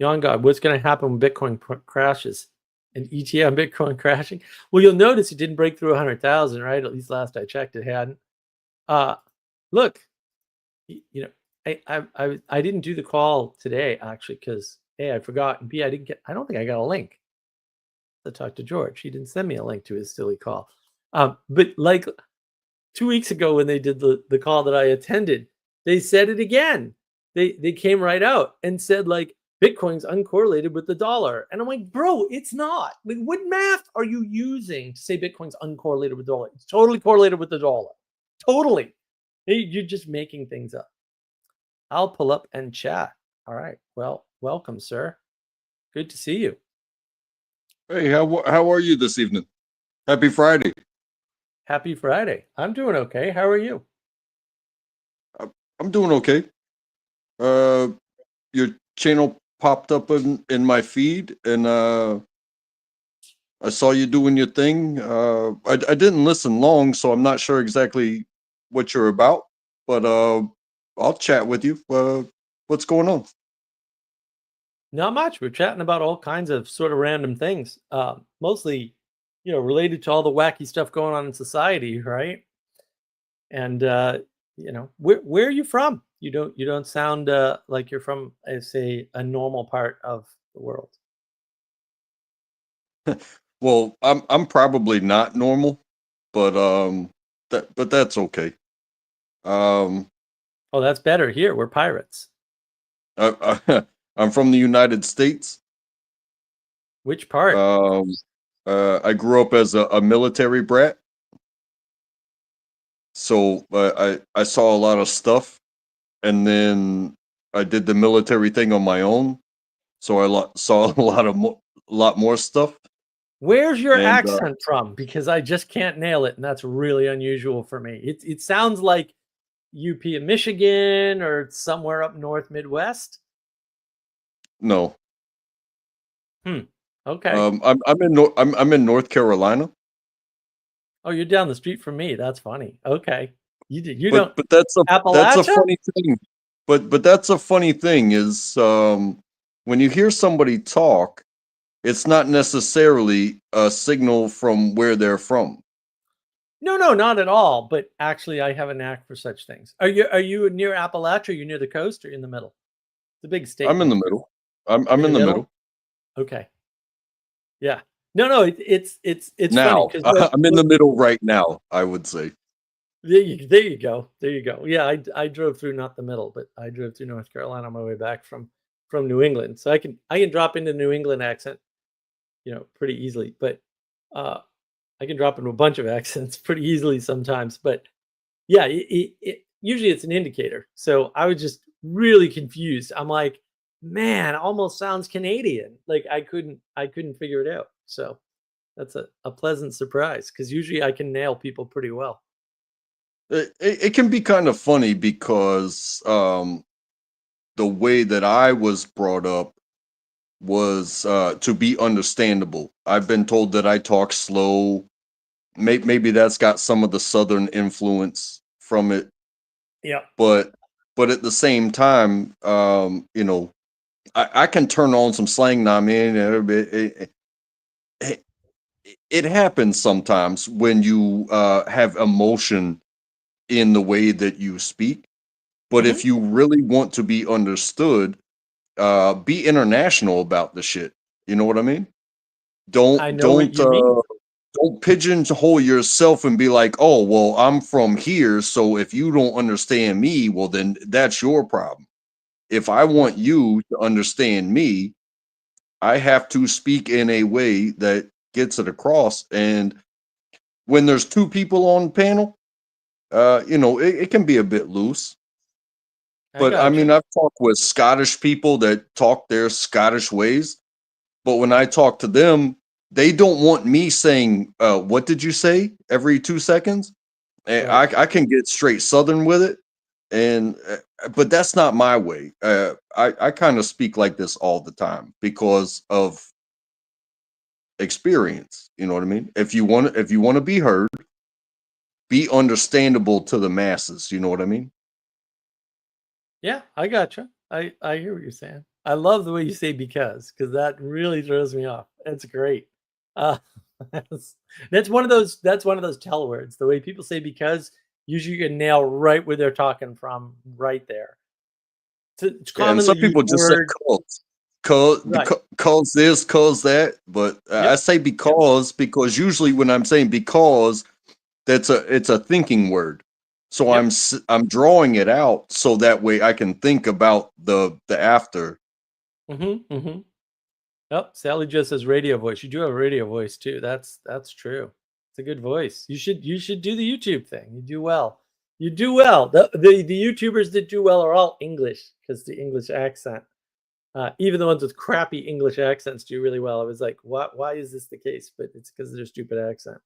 God, what's going to happen when Bitcoin crashes? And ETF Bitcoin crashing? Well, you'll notice it didn't break through 100,000, right? At least last I checked, it hadn't. Look, you know, I didn't do the call today actually because A, I forgot, and B, I don't think I got a link to talk to George. He didn't send me a link to his silly call. But like 2 weeks ago when they did the call that I attended, they said it again. They came right out and said like Bitcoin's uncorrelated with the dollar. And I'm like, bro, it's not. Like, what math are you using to say Bitcoin's uncorrelated with the dollar? It's totally correlated with the dollar. Totally. You're just making things up. I'll pull up and chat. All right. Well, welcome, sir. Good to see you. Hey, how are you this evening? Happy Friday. Happy Friday. I'm doing okay. How are you? I'm doing okay. Your channel popped up in my feed, and I saw you doing your thing. I didn't listen long, so I'm not sure exactly what you're about, but I'll chat with you. What's going on? Not much. We're chatting about all kinds of sort of random things, mostly, related to all the wacky stuff going on in society, right? And where are you from? You don't sound like you're from, say, a normal part of the world. Well, I'm probably not normal, but that's okay. Oh, that's better. Here, we're pirates. I'm from the United States. Which part? I grew up as a military brat, so I saw a lot of stuff, and then I did the military thing on my own, so I saw a lot more stuff. Where's your And accent from? Because I just can't nail it, and that's really unusual for me. It sounds like UP of Michigan or somewhere up north Midwest. no, Okay. I'm in North Carolina. Oh, you're down the street from me. That's funny. Okay. You don't But that's a Appalachia? funny thing. But that's a funny thing is when you hear somebody talk, it's not necessarily a signal from where they're from. No, not at all. But actually, I have a knack for such things. Are you near Appalachia? Are you near the coast or in the middle? It's a big state. I'm in the middle. I'm In in the the middle? middle. Okay. Yeah. No. It's funny Now. because I'm in the middle right now, I would say. there you go. There you go. Yeah, I drove through not the middle, but I drove through North Carolina on my way back from New England. So I can drop into New England accent, pretty easily. But I can drop into a bunch of accents pretty easily sometimes. But yeah, usually it's an indicator. So I was just really confused. I'm like, man, almost sounds Canadian. Like I couldn't figure it out. So that's a pleasant surprise because usually I can nail people pretty well. It can be kind of funny because the way that I was brought up was to be understandable. I've been told that I talk slow. Maybe that's got some of the southern influence from it, Yeah. but at the same time, I can turn on some slang now. I mean, it, it happens sometimes when you have emotion in the way that you speak. But Hmm. if you really want to be understood, be international about the shit. You know what I mean? I Don't know what don't you mean. don't pigeonhole yourself and be like, oh, well, I'm from here, so if you don't understand me, well, then that's your problem. If I Yeah. want you to understand me, I have to speak in a way that gets it across. And when there's two people on panel, it can be a bit loose. I But I gotcha. mean, I've talked with Scottish people that talk their Scottish ways. But when I talk to them, they don't want me saying, what did you say every 2 seconds? And Right. I can get straight Southern with it. And, but that's not my way. I kind of speak like this all the time because of experience. You know what I mean? If you want to be heard, be understandable to the masses. You know what I mean? Yeah, I gotcha. I hear what you're saying. I love the way you say because that really throws me off. That's great. Uh, that's, that's one of those tell words. The way people say because usually you can nail right where they're talking from right there. It's a Yeah, and commonly some people used just say word. Right. cause this, cause that. But I Yep. say Yep. because usually when I'm saying because, it's a thinking word. So Yep. I'm drawing it out so that way I can think about the after. Mm-hmm. Mm-hmm. Yep. Sally just says radio voice. You do have a radio voice too. That's true. It's a good voice. You should do the YouTube thing. You do well. You do well. The YouTubers that do well are all English because the English accent. Even the ones with crappy English accents do really well. I was like, why is this the case? But it's because of their stupid accent.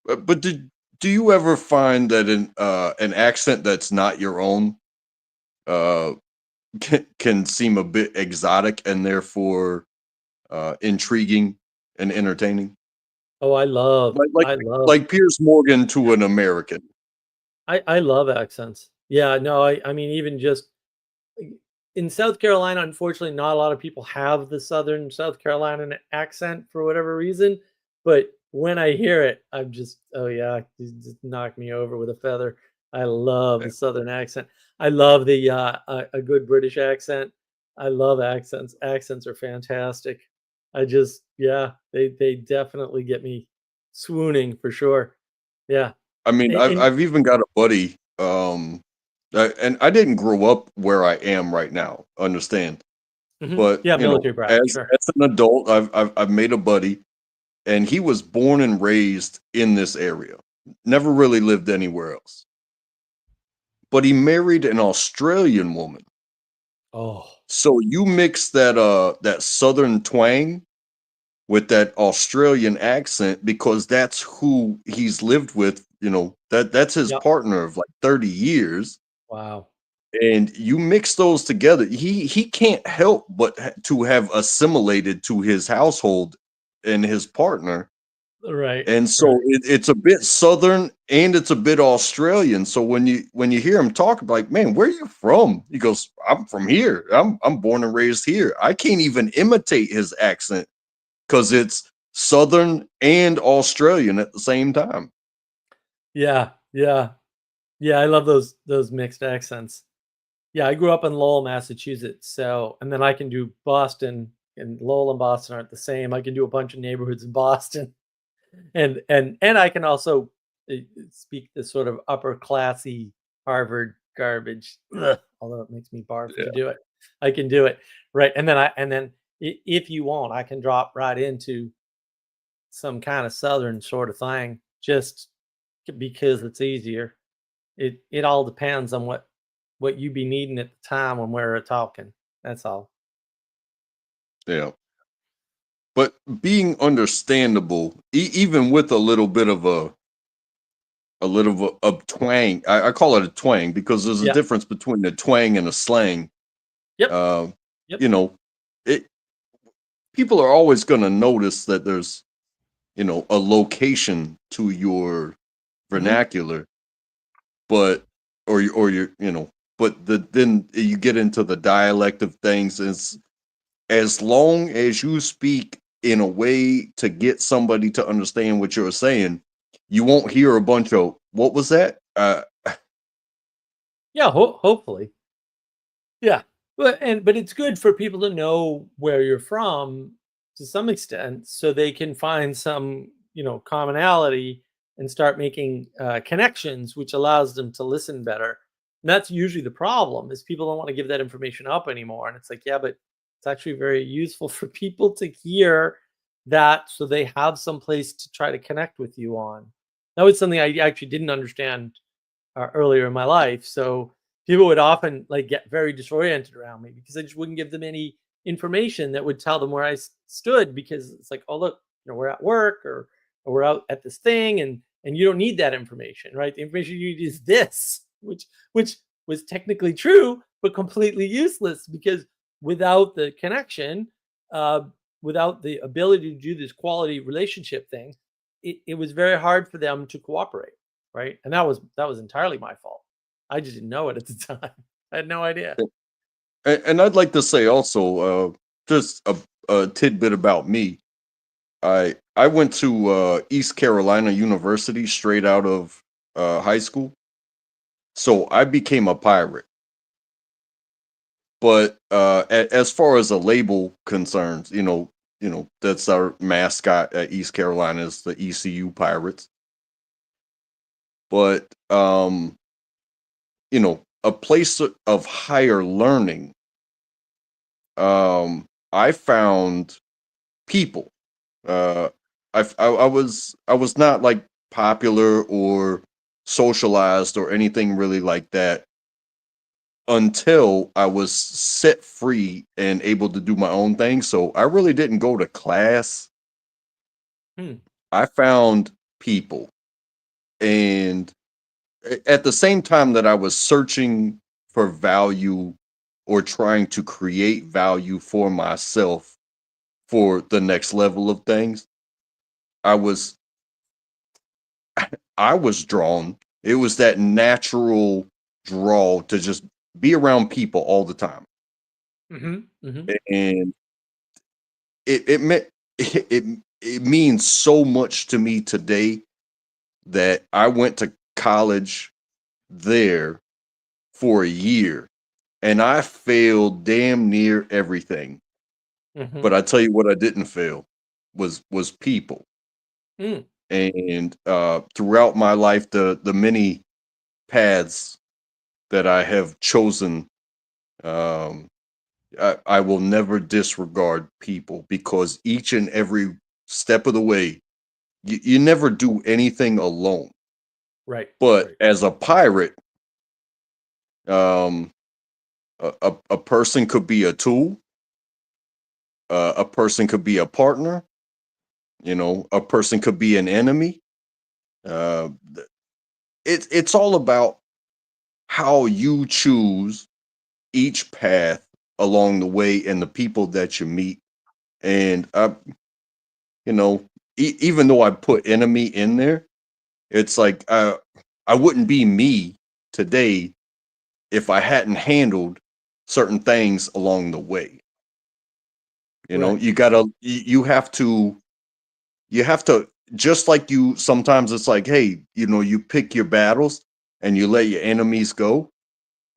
But do you ever find that an accent that's not your own uh can seem a bit exotic and therefore intriguing and entertaining? Oh, I love, Like like I love, like Piers Morgan to an American. I love accents. Yeah, no, I mean, even just in South Carolina, unfortunately, not a lot of people have the Southern South Carolina accent for whatever reason. But when I hear it, I'm just, oh yeah, just knock me over with a feather. I love the Southern accent. I love a good British accent. I love accents. Accents are fantastic. Yeah, they definitely get me swooning for sure. Yeah, I mean, and I've even got a buddy, and I didn't grow up where I am right now. Understand? mhm. But Yeah, military brat, sure. as an adult, I've made a buddy, and he was born and raised in this area. Never really lived anywhere else. But he married an Australian woman. Oh, So you mix that southern twang with that Australian accent because that's who he's lived with, that's his yep. partner of like 30 years. Wow. And you mix those together, he can't help but to have assimilated to his household and his partner. Right, And so right. it's a bit southern and it's a bit Australian. So when you hear him talk, like, man, where are you from? He goes, I'm from here. I'm born and raised here. I can't even imitate his accent because it's southern and Australian at the same time. Yeah, yeah. Yeah, I love those mixed accents. Yeah, I grew up in Lowell, Massachusetts, so and then I can do Boston, and Lowell and Boston aren't the same. I can do a bunch of neighborhoods in Boston, and I can also speak this sort of upper classy Harvard garbage, ugh, although it makes me barf to do it. I can do it, right, and then if you want, I can drop right into some kind of Southern sort of thing, just because it's easier. It all depends on what you be needing at the time when we're talking. That's all. Yeah. But being understandable, even with a little bit of a twang, I call it a twang because there's a Yeah. difference between a twang and a slang. Yep. Uh, Yep. you know, it people are always going to notice that there's, a location to your Mhm. vernacular, but or your, but then you get into the dialect of things. As long as you speak in a way to get somebody to understand what you're saying, you won't hear a bunch of what was that? Yeah, hopefully. Yeah. But it's good for people to know where you're from to some extent so they can find some, commonality and start making connections, which allows them to listen better. And that's usually the problem is people don't want to give that information up anymore. And it's like, yeah, but it's actually very useful for people to hear that so they have some place to try to connect with you on. That was something I actually didn't understand earlier in my life. So people would often like get very disoriented around me because I just wouldn't give them any information that would tell them where I stood because it's like, oh look, we're at work or we're out at this thing and you don't need that information, right? The information you need is this, which was technically true but completely useless because without the connection, uh, without the ability to do this quality relationship thing, it was very hard for them to cooperate, right? And that was entirely my fault. I just didn't know it at the time. I had no idea. And I'd like to say also, just a tidbit about me. I went to East Carolina University straight out of high school, so I became a pirate. But as far as a label concerns, that's our mascot at East Carolina is the ECU Pirates. But a place of higher learning. I found people. Uh, I was not like popular or socialized or anything really like that until I was set free and able to do my own thing. So I really didn't go to class. Hmm. I found people. And at the same time that I was searching for value or trying to create value for myself for the next level of things, I was I was drawn. It was that natural draw to just be around people all the time. Mm-hmm. Mm-hmm. And it meant it means so much to me today that I went to college there for a year and I failed damn near everything. Mm-hmm. But I tell you what I didn't fail was people. Mm. And throughout my life, the many paths that I have chosen, um, I will never disregard people because each and every step of the way, you never do anything alone. Right. But Right. as a pirate, um, a person could be a tool, a person could be a partner, a person could be an enemy. Uh, it's all about how you choose each path along the way and the people that you meet. And you know, even though I put enemy in there, it's like I wouldn't be me today if I hadn't handled certain things along the way. Right. You have to just like you sometimes it's like, hey, you pick your battles and you let your enemies go.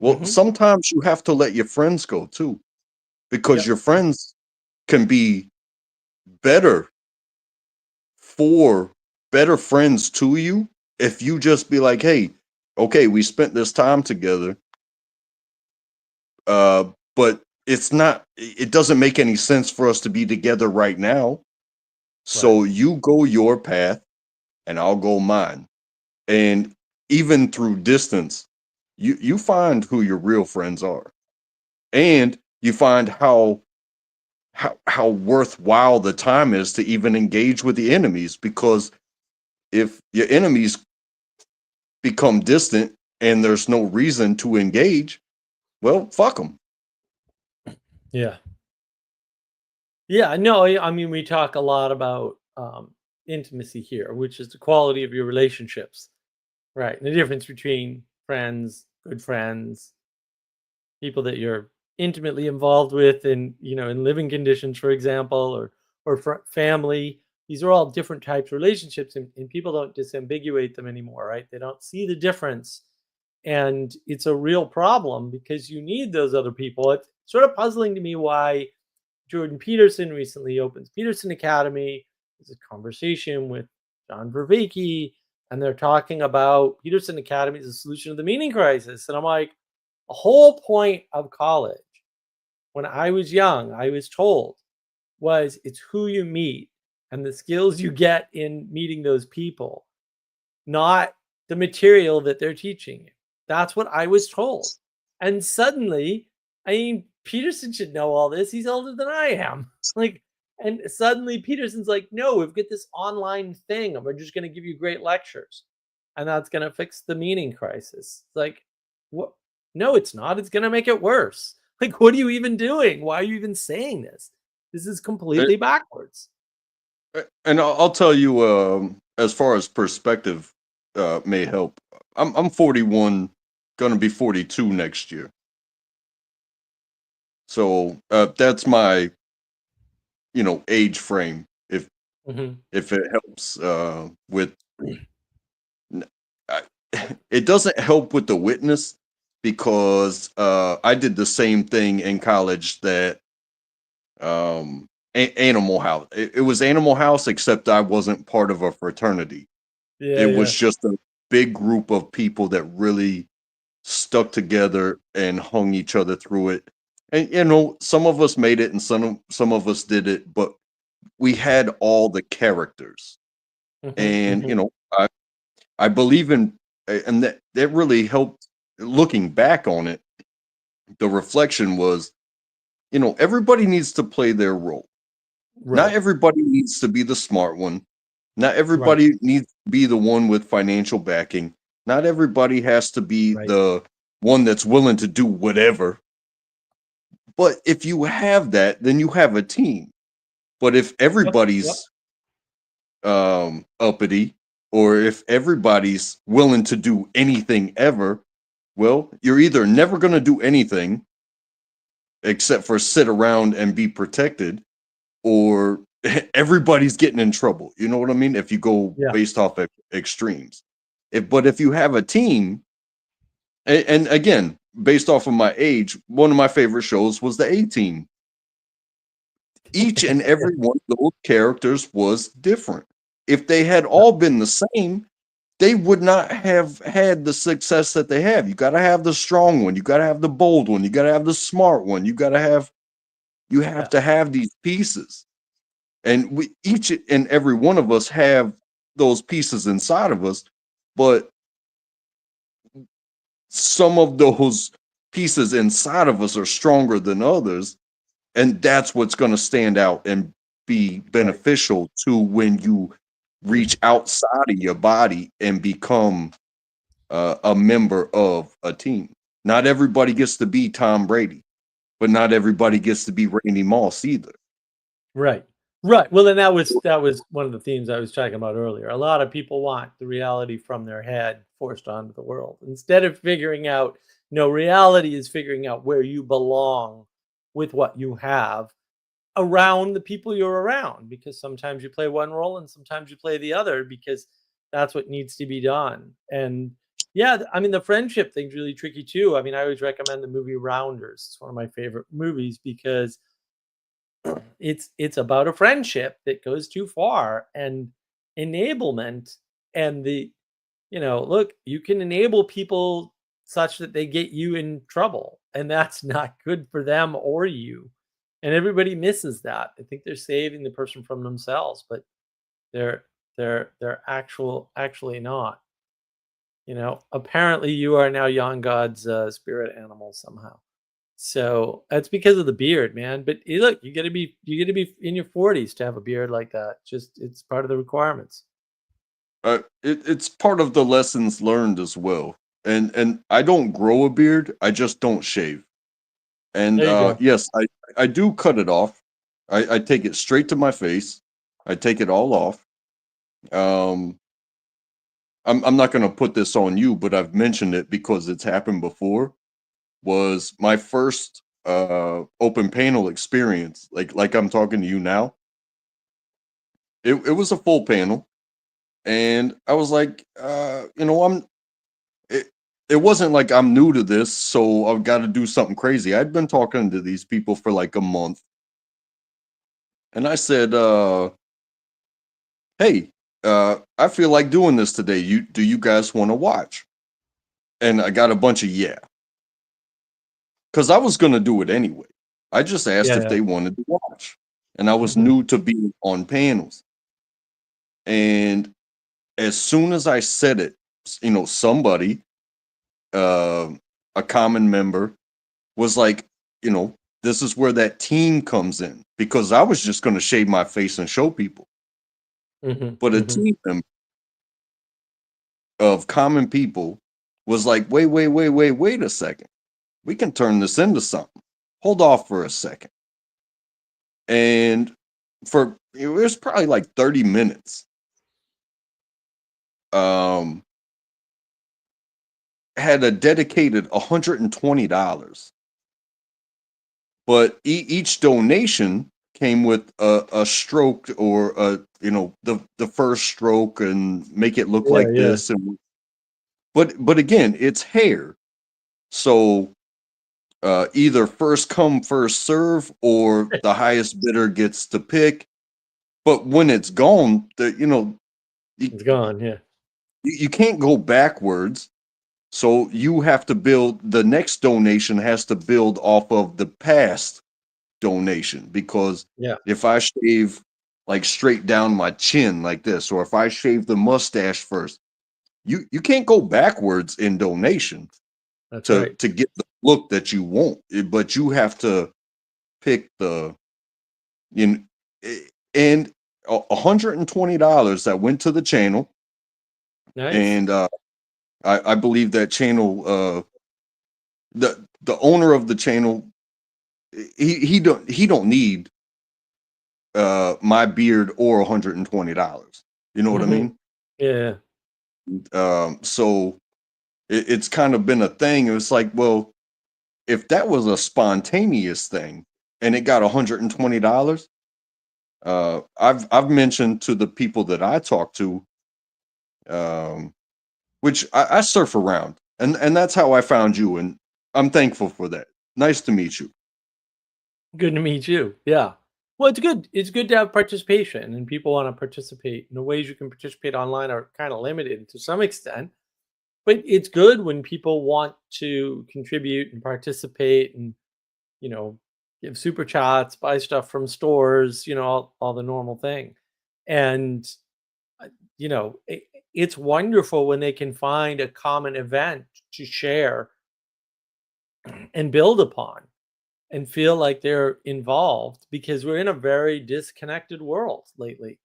Well, Mm-hmm. sometimes you have to let your friends go too, because Yep. your friends can be better for better friends to you if you just be like, hey, okay, we spent this time together, uh, but it doesn't make any sense for us to be together right now. Right. So you go your path and I'll go mine. And even through distance, you find who your real friends are. And you find how worthwhile the time is to even engage with the enemies, because if your enemies become distant and there's no reason to engage, well, fuck them. Yeah. Yeah, no, I mean, we talk a lot about intimacy here, which is the quality of your relationships, right? And the difference between friends, good friends, people that you're intimately involved with in, in living conditions, for example, or family. These are all different types of relationships, and people don't disambiguate them anymore, right? They don't see the difference, and it's a real problem because you need those other people. It's sort of puzzling to me why Jordan Peterson recently opens Peterson Academy. There's a conversation with John Vervaeke, and they're talking about Peterson Academy as a solution to the meaning crisis. And I'm like, the whole point of college, when I was young, I was told, was it's who you meet and the skills you get in meeting those people, not the material that they're teaching you. That's what I was told. And suddenly, I mean, Peterson should know all this. He's older than I am. Like, and suddenly Peterson's like, no, we've got this online thing and we're just going to give you great lectures. And that's going to fix the meaning crisis. It's like, what? No, it's not. It's going to make it worse. Like, what are you even doing? Why are you even saying this? This is completely backwards. And I'll tell you, as far as perspective may help. I'm 41, gonna be 42 next year. So that's my, age frame. If Mhm. if it helps with, I, it doesn't help with the witness, because I did the same thing in college that Animal House. It was Animal House, except I wasn't part of a fraternity. Yeah, It was yeah. just a big group of people that really stuck together and hung each other through it. And some of us made it and some of us did it, but we had all the characters. Mhm, And mhm. I believe in, and that really helped. Looking back on it, the reflection was, everybody needs to play their role. Not Right, everybody needs to be the smart one. Not right, everybody needs to be the one with financial backing. Not everybody has to be right. the one that's willing to do whatever. But if you have that, then you have a team. But if Yep, yep. everybody's uppity, or if everybody's willing to do anything ever, well, you're either never going to do anything except for sit around and be protected, or everybody's getting in trouble. You know what I mean? If you go Yeah. based off extremes. But if you have a team, and again, based off of my age, one of my favorite shows was the A Team. Each and every one of those characters was different. If they had Yeah, all been the same, they would not have had the success that they have. You got to have the strong one, you got to have the bold one, you got to have the smart one, you have yeah. to have these pieces. And we each and every one of us have those pieces inside of us, but some of those pieces inside of us are stronger than others, and that's what's going to stand out and be Right. beneficial to when you reach outside of your body and become a member of a team. Not everybody gets to be Tom Brady, but not everybody gets to be Randy Moss either. Right. Right. Well, then that was one of the themes I was talking about earlier. A lot of people want the reality from their head forced onto the world instead of figuring out, no, reality is figuring out where you belong with what you have around the people you're around, because sometimes you play one role and sometimes you play the other, because that's what needs to be done. And yeah, I mean, the friendship thing's really tricky too. I mean, I always recommend the movie Rounders. It's one of my favorite movies because it's about a friendship that goes too far, and enablement, and look, you can enable people such that they get you in trouble, and that's not good for them or you. And everybody misses that. I think they're saving the person from themselves, but they're actually not. Apparently you are now Yon God's spirit animal somehow. So that's because of the beard, man. But look, you gotta be in your 40s to have a beard like that. Just it's part of the requirements. It's part of the lessons learned as well. And I don't grow a beard. I just don't shave. And There you go. yes, I do cut it off. I take it straight to my face. I take it all off. Um, I'm not going to put this on you, but I've mentioned it because it's happened before. Was my first open panel experience, like I'm talking to you now. It was a full panel, and I was like, it, it wasn't like I'm new to this, so I've got to do something crazy. I'd been talking to these people for like a month, and I said, "Hey, I feel like doing this today. Do you guys want to watch?" And I got a bunch of yeah, because I was gonna do it anyway. I just asked Yeah, if yeah. they wanted to watch, and I was Mhm. new to being on panels. And as soon as I said it, somebody, uh, a common member, was like, this is where that team comes in because I was just going to shave my face and show people. Mhm. But a Mhm. team member of common people was like, wait a second. We can turn this into something. Hold off for a second. And it was probably like 30 minutes. Um, had a dedicated $120, but each donation came with a stroke or the first stroke and make it look Yeah, like yeah. this. And but again, it's hair, so either first come first serve or the highest bidder gets to pick. But when it's gone, you, It's gone. Yeah. you can't go backwards. So you have to build, the next donation has to build off of the past donation, because Yeah. if I shave like straight down my chin like this, or if I shave the mustache first, you can't go backwards in donation That's to right. get the look that you want. But you have to pick the you know, and $120 that went to the channel. Nice. And I believe that channel, the owner of the channel, he don't need my beard or $120. You know what I Mhm. mean? Yeah. So it's kind of been a thing. It was like, well, if that was a spontaneous thing and it got $120, I've mentioned to the people that I talk to, um, which I surf around, and that's how I found you, and I'm thankful for that. Nice to meet you. Good to meet you. Yeah. Well, it's good. It's good to have participation, and people want to participate. And the ways you can participate online are kind of limited to some extent, but it's good when people want to contribute and participate, and you know, give super chats, buy stuff from stores, all the normal thing. And uh, it's wonderful when they can find a common event to share and build upon and feel like they're involved, because we're in a very disconnected world lately.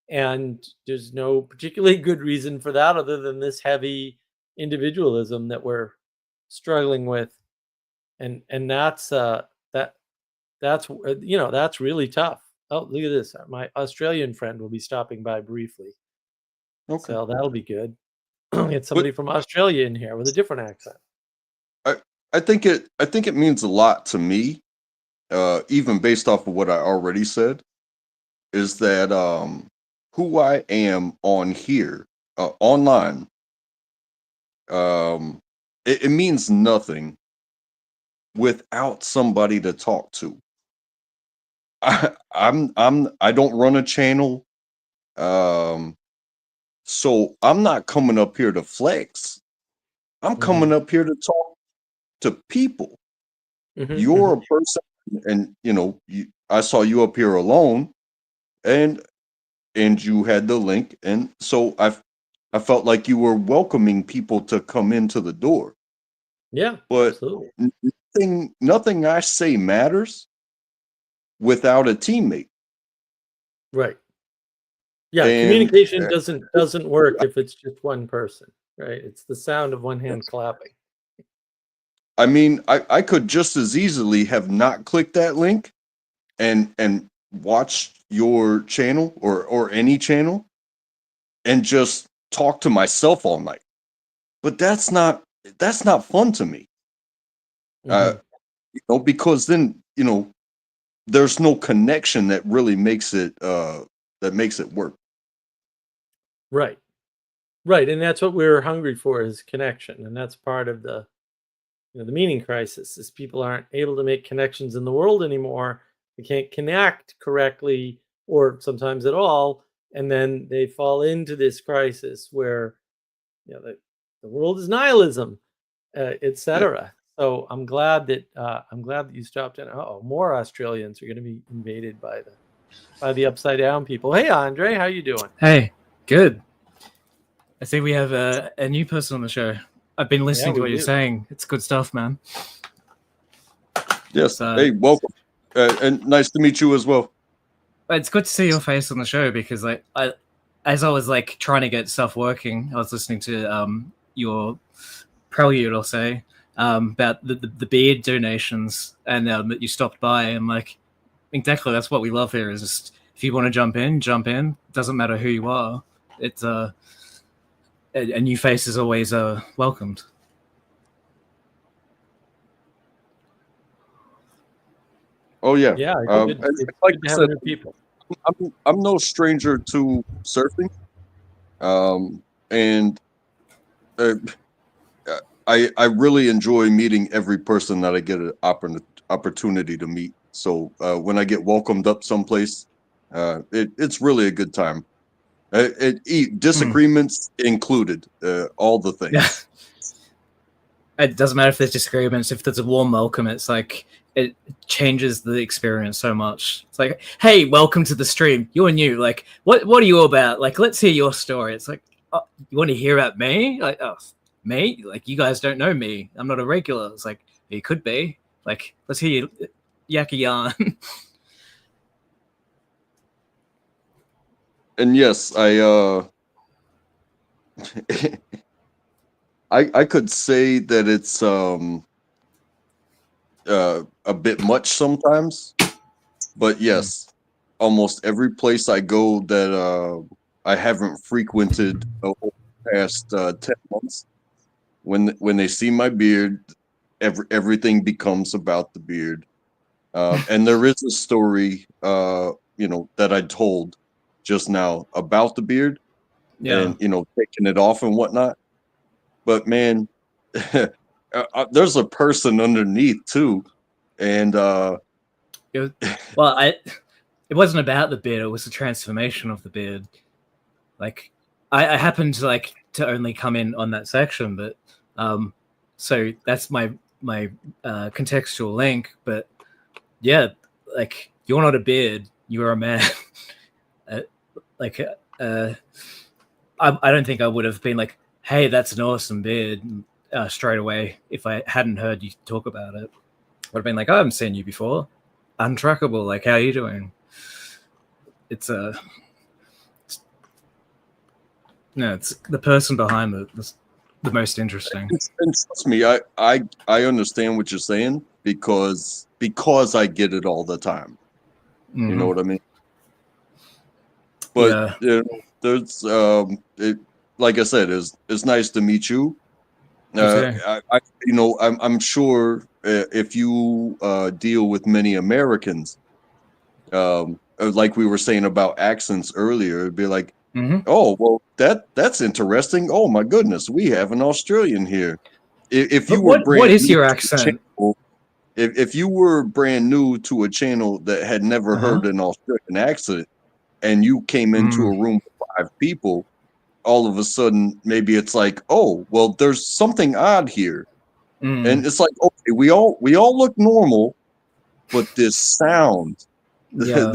And there's no particularly good reason for that other than this heavy individualism that we're struggling with. And that that's really tough. Oh, look at this. My Australian friend will be stopping by briefly. Okay, So that'll be good. Get but somebody from Australia in here with a different accent. I I think it means a lot to me, even based off of what I already said, is that who I am on here, online, um, it means nothing without somebody to talk to. I don't run a channel, um, so I'm not coming up here to flex. I'm coming Mhm. up here to talk to people. Mhm, You're mhm. a person, and I saw you up here alone, and you had the link, and so I felt like you were welcoming people to come into the door. Yeah, But absolutely. nothing I say matters without a teammate. Right. Yeah, And communication doesn't work if it's just one person, right? It's the sound of one hand clapping. I mean, I could just as easily have not clicked that link and watched your channel or any channel and just talk to myself all night. But that's not fun to me. Mhm. Because then, there's no connection that really makes it work. Right. Right, and that's what we're hungry for is connection, and that's part of the the meaning crisis is people aren't able to make connections in the world anymore. They can't connect correctly or sometimes at all, and then they fall into this crisis where the world is nihilism, Yeah. etc. So I'm glad that you stopped in. Oh, more Australians are going to be invaded by the upside down people. Hey, Andre, how you doing? Hey, good. I think we have a new person on the show. I've been listening to we what you're do. saying. It's good stuff, man. Yes. So, Hey, welcome. And nice to meet you as well. it's good to see your face on the show because, like, as I was like trying to get stuff working, I was listening to your prelude, I'll say, about the beard donations, and that you stopped by, and like exactly that's what we love here. Is just if you want to jump in, jump in. Doesn't matter who you are. It's a new face is always welcomed. Oh yeah. Yeah, And it's like good I to have said, new people. I'm no stranger to surfing. And uh, I really enjoy meeting every person that I get an opportunity to meet. So when I get welcomed up someplace, it's really a good time. Disagreements included, all the Yeah. things. It doesn't matter if there's disagreements. If there's a warm welcome, it's like it changes the experience so much. It's like, hey, welcome to the stream. You're new. Like, what are you about? Like, let's hear your story. It's like, oh, you want to hear about me? Like, oh, me? Like, you guys don't know me. I'm not a regular. It's like, you could be. Like, let's hear you yak a yarn. And yes, I could say that it's a bit much sometimes, but yes, almost every place I go that I haven't frequented over the past 10 months, when they see my beard, everything becomes about the beard. And there is a story, that I told just now about the beard Yeah. and taking it off and whatnot. But man, there's a person underneath too, and Well, it wasn't about the beard. It was the transformation of the beard. Like, I happened to only come in on that section, but so that's my contextual link. But yeah, like you're not a beard, you're a man. like I don't think I would have been like, hey, that's an awesome beard straight away if I hadn't heard you talk about it. I would have been like, I haven't seen you before. Untrackable. Like, how are you doing? It's no, it's the person behind that's the most interesting. and trust me, I understand what you're saying because I get it all the time. Mm-hmm. You know what I mean? But there's like I said, it's nice to meet you. I'm sure if you deal with many Americans, like we were saying about accents earlier, it'd be like, oh, well, that's interesting. Oh my goodness, we have an Australian here. If you were what is your accent? If you were brand new to a channel that had never heard an Australian accent, and you came into a room with 5 people, all of a sudden maybe it's like, oh, well, there's something odd here, and it's like, okay, we all look normal, but this sound, Yeah.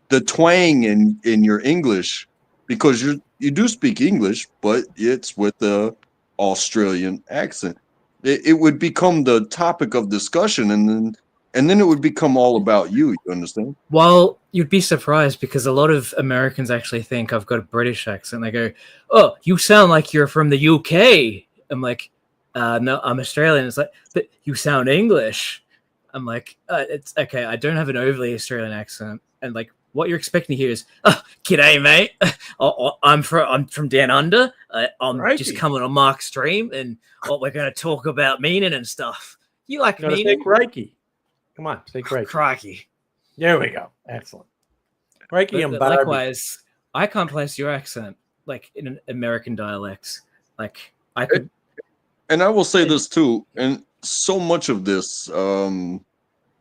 the twang in your English because you do speak English, but it's with the Australian accent. It would become the topic of discussion, and then it would become all about you. You understand? Well, you'd be surprised because a lot of Americans actually think I've got a British accent. They go, "Oh, you sound like you're from the UK." I'm like, "No, I'm Australian." It's like, "But you sound English." I'm like, "It's okay. I don't have an overly Australian accent." And like, what you're expecting to hear is, "Oh, g'day, mate. I'm from down under. I'm just Crikey. coming on Mark's stream, and we're going to talk about meaning and stuff. You like You gotta say meaning? crikey. Come on, say crikey. Crikey." There we go. Excellent. Crikey and But Barbie. likewise, I can't place your accent like in an American dialect. Like I could. And I will say this too, and so much of this,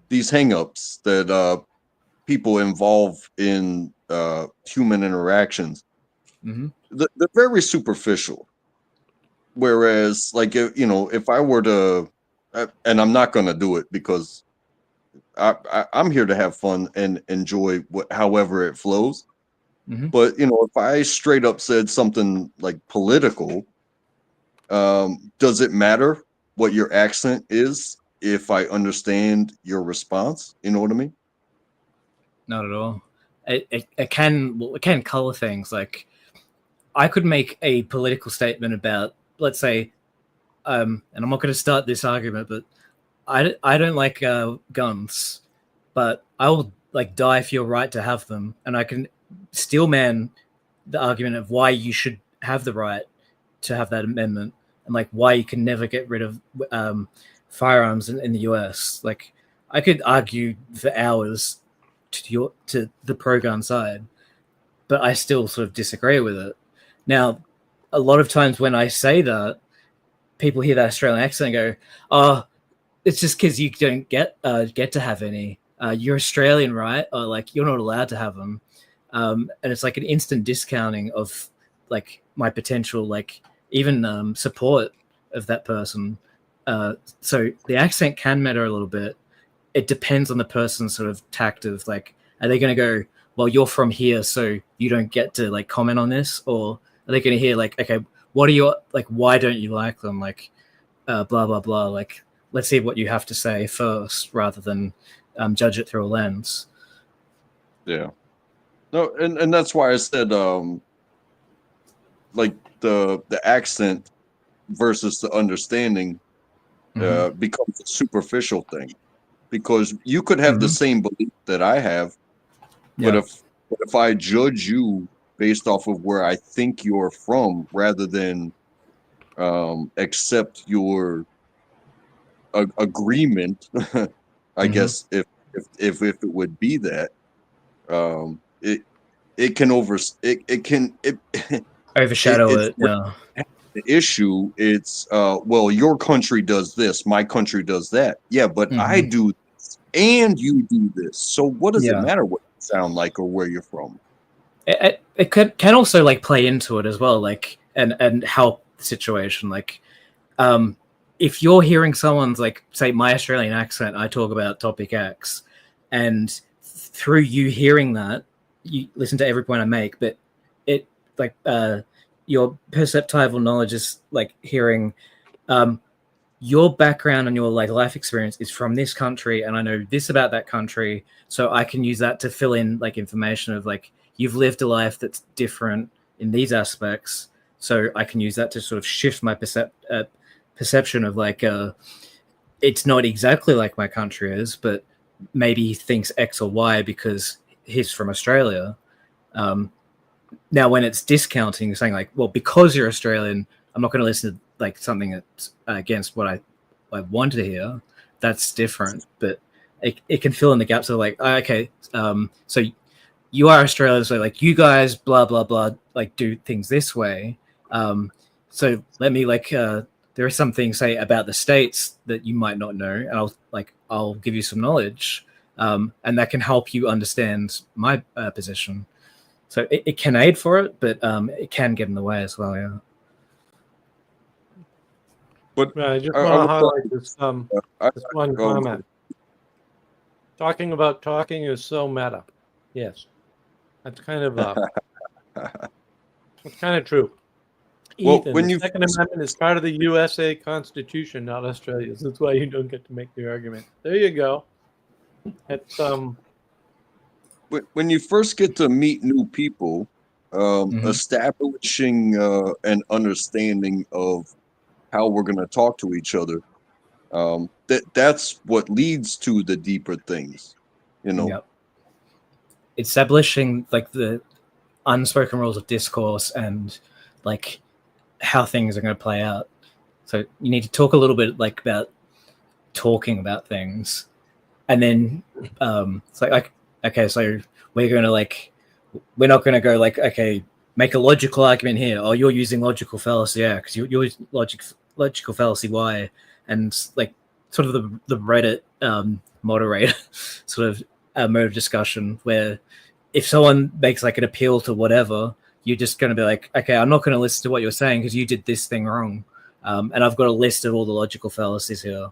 these hangups that people involve in human interactions, Mhm. they're very superficial. Whereas, like, if I were to, and I'm not going to do it because I'm here to have fun and enjoy however it flows. Mhm. But if I straight up said something like political, does it matter what your accent is if I understand your response? You know what I mean? Not at all. It can color things. Like I could make a political statement about, let's say, and I'm not going to start this argument, but I don't like guns, but I will like die for your right to have them, and I can steelman the argument of why you should have the right to have that amendment, and like why you can never get rid of firearms in the US. Like I could argue for hours to the pro gun side, but I still sort of disagree with it. Now, a lot of times when I say that, people hear that Australian accent and go, "Oh, it's just because you don't get to have any. You're Australian, right? Or like you're not allowed to have them." And it's like an instant discounting of like my potential, like even support of that person. So the accent can matter a little bit. It depends on the person's sort of tact of like, are they going to go, "Well, you're from here, so you don't get to like comment on this," or are they going to hear like, "Okay, what are your like? Why don't you like them?" Like, blah blah blah. Like, let's see what you have to say first, rather than judge it through a lens. Yeah. No, and that's why I said like the accent versus the understanding becomes a superficial thing, because you could have the same belief that I have, but Yeah. if I judge you based off of where I think you're from rather than accept your agreement, I guess if it would be that, it can Overshadow it's it. Yeah. the issue. It's well, your country does this, my country does that. Yeah, but I do this and you do this. So what does it Yeah. matter what you sound like or where you're from? It can also like play into it as well, like and help the situation. Like, if you're hearing someone's like say my Australian accent, I talk about topic X, and through you hearing that, you listen to every point I make, but it like your perceptival knowledge is like hearing your background and your like life experience is from this country, and I know this about that country, so I can use that to fill in like information of like you've lived a life that's different in these aspects, so I can use that to sort of shift my perception of like it's not exactly like my country is, but maybe he thinks X or Y because he's from Australia. Now, when it's discounting, saying like, well, because you're Australian, I'm not going to listen to like something that's against what I want to hear. That's different, but it can fill in the gaps of like, okay, so you are Australian, so like you guys, blah blah blah, like do things this way. So let me like, there are some things say about the States that you might not know, and I'll give you some knowledge, and that can help you understand my position. So it can aid for it, but it can get in the way as well. Yeah. But I just I want to will highlight this I- this one oh, comment. Talking about talking is so meta. Yes, that's kind of It's kind of true. Well, Ethan, when the you Second Amendment is part of the USA Constitution, not Australia's. That's why you don't get to make the argument. There you go. It's when you first get to meet new people, Mhm. establishing an understanding of how we're going to talk to each other, that's what leads to the deeper things, you know. Yep. Establishing like the unspoken rules of discourse and like how things are going to play out. So you need to talk a little bit like about talking about things, and then it's like okay, so we're going to like we're not going to go like okay, make a logical argument here. Oh, you're using logical fallacy, yeah, because you're using logical fallacy, why? And like sort of the Reddit moderator sort of mode of discussion where if someone makes like an appeal to whatever, you're just going to be like, okay, I'm not going to listen to what you're saying because you did this thing wrong. And I've got a list of all the logical fallacies here.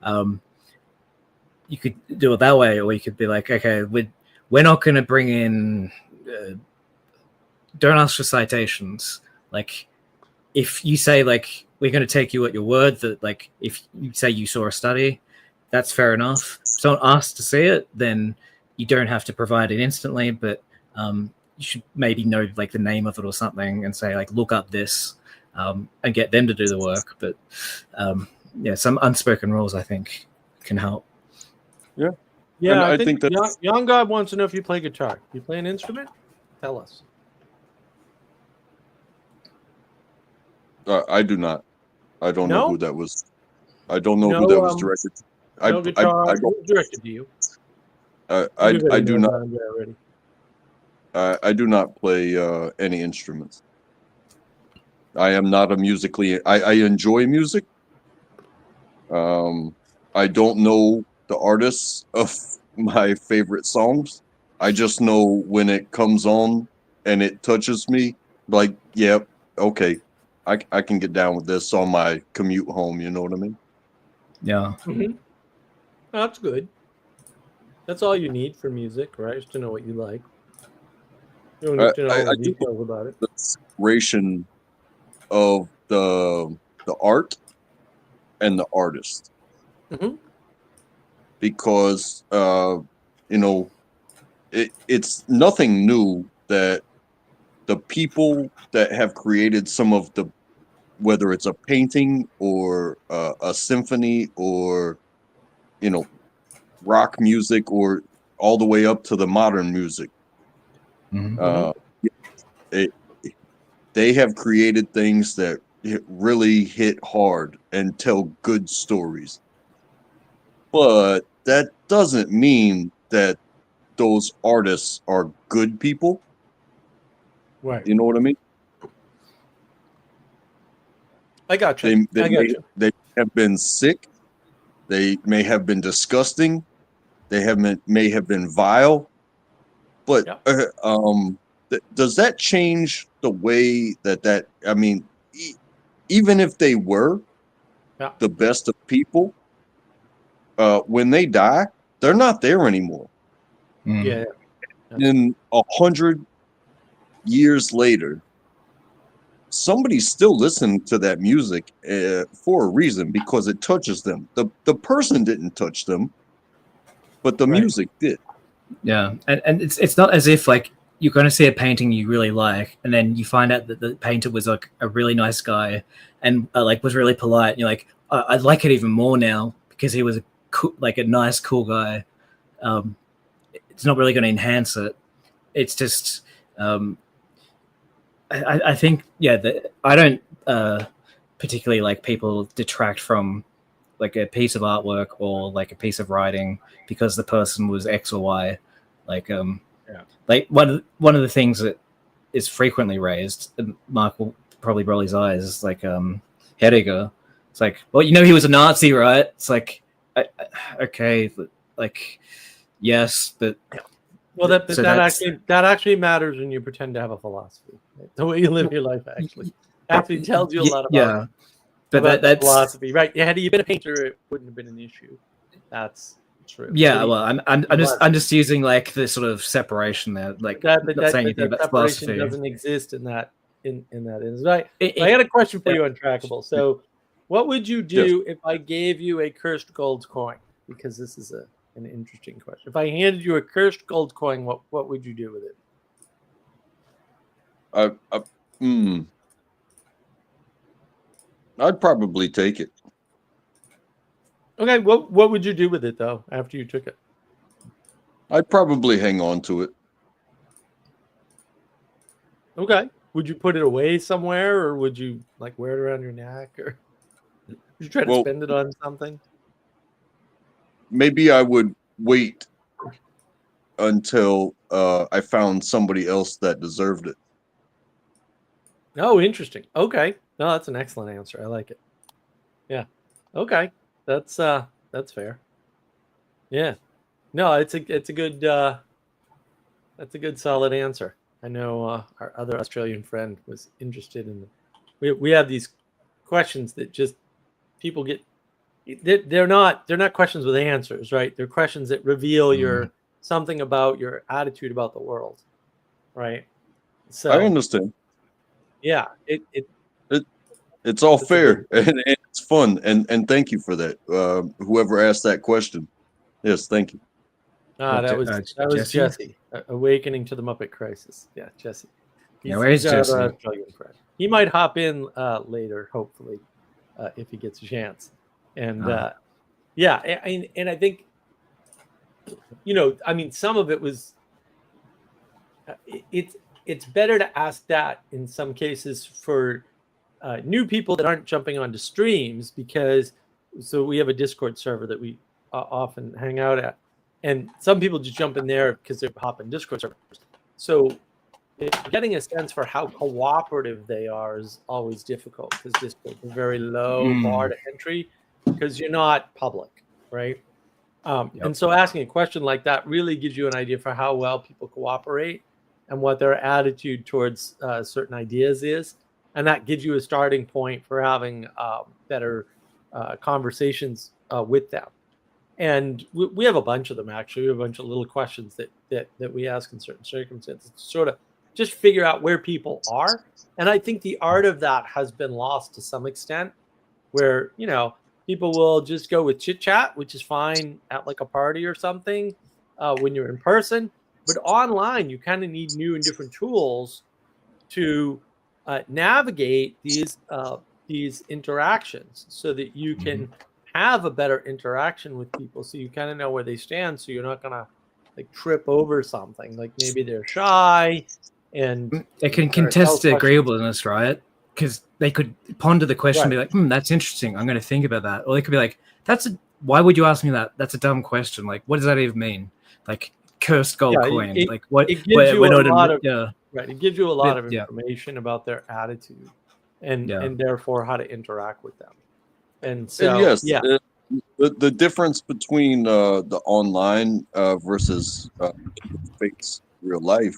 You could do it that way, or you could be like, okay, we're not going to bring in, don't ask for citations. Like, if you say, like, we're going to take you at your word that, like, if you say you saw a study, that's fair enough. If someone asks to see it, then you don't have to provide it instantly, but you should maybe know, like, the name of it or something and say, like, look up this and get them to do the work. But, yeah, some unspoken rules, I think, can help. Yeah. yeah. And I I think think that young God wants to know if you play guitar. You play an instrument? Tell us. I do not. I don't know No? who that was. I don't know who No, that was directed to. no guitar. I don't. Who's directed to you? I do not. Already. I do not play any instruments. I am not a musically. I enjoy music. I don't know the artists of my favorite songs. I just know when it comes on and it touches me, like, yep, okay, I can get down with this on my commute home. You know what I mean? Yeah. Mm-hmm. That's good. That's all you need for music, right? Is to know what you like. You don't need to know all I the do details about it. the separation of the art and the artist Mm-hmm. because you know it's nothing new that the people that have created some of the whether it's a painting or a symphony or you know rock music or all the way up to the modern music uh it, they have created things that really hit hard and tell good stories, but that doesn't mean that those artists are good people. Right. You know what I mean? I got you. They have been sick. They may have been disgusting. May have been vile. But Yeah. does that change the way that I mean, even if they were Yeah. the best of people, when they die, they're not there anymore. Yeah. In 100 years later, somebody's still listening to that music for a reason because it touches them. The person didn't touch them, but the Right. music did. Yeah, and it's not as if like you're going to see a painting you really like, and then you find out that the painter was like a really nice guy, and like was really polite. And you're like, I like it even more now because he was a cool, like a nice, cool guy. It's not really going to enhance it. It's just, I think, yeah, that I don't particularly like people detract from like a piece of artwork or like a piece of writing because the person was X or Y. Like like one of the things that is frequently raised, and Mark will probably roll his eyes, is like Heidegger. It's like, well, you know, he was a Nazi, right? It's like, okay, like yes, but Well, that so that actually matters when you pretend to have a philosophy. Right? The way you live your life actually tells you a lot about, yeah. But about that's philosophy, right? Yeah, had you been a painter, it wouldn't have been an issue. That's true. yeah. Well, I'm just using like the sort of separation there. Like, But not saying anything that about separation philosophy. doesn't exist in that in that is. Right. It- I got a question for yeah. you on Trackable. So, what would you do if I gave you a cursed gold coin? Because this is an interesting question. If I handed you a cursed gold coin, what would you do with it? I'd probably take it. Okay, what would you do with it though after you took it? I'd probably hang on to it. Okay. Would you put it away somewhere, or would you like wear it around your neck, or would you try to Well, spend it on something? maybe I would wait until I found somebody else that deserved it. Oh, interesting. Okay. No, that's an excellent answer. I like it. Yeah. Okay. That's fair. Yeah. No, it's a good that's a good solid answer. I know our other Australian friend was interested in we have these questions that just people get they're not questions with answers, right? They're questions that reveal your something about your attitude about the world, right? So I understand. yeah, It's all it's a good fair and it's fun. And thank you for that. Whoever asked that question. Yes, thank you. that was Jesse. Awakening to the Muppet Crisis. Yeah, Jesse. Where's Jesse? Our Australian friend. He might hop in later, hopefully, if he gets a chance. And yeah, and I think, I mean, some of it was. It's better to ask that in some cases for new people that aren't jumping onto streams, because so we have a Discord server that we often hang out at, and some people just jump in there because they're hopping Discord servers. So getting a sense for how cooperative they are is always difficult, because Discord is a very low bar to entry because you're not public, right? And so asking a question like that really gives you an idea for how well people cooperate and what their attitude towards certain ideas is. And that gives you a starting point for having better conversations with them. And we have a bunch of them, actually. We have a bunch of little questions that we ask in certain circumstances to sort of just figure out where people are. And I think the art of that has been lost to some extent, where, people will just go with chit chat, which is fine at like a party or something when you're in person. But online, you kind of need new and different tools to navigate these interactions, so that you can have a better interaction with people, so you kind of know where they stand, so you're not gonna like trip over something, like maybe they're shy and they can contest the agreeableness, right? Because they could ponder the question and be like, that's interesting, I'm going to think about that. Or they could be like, why would you ask me that? That's a dumb question. Like, what does that even mean? Like, cursed gold coin. Like, what? It gives you a lot of It gives you a lot of information about their attitude and therefore how to interact with them. And so, the difference between the online versus face real life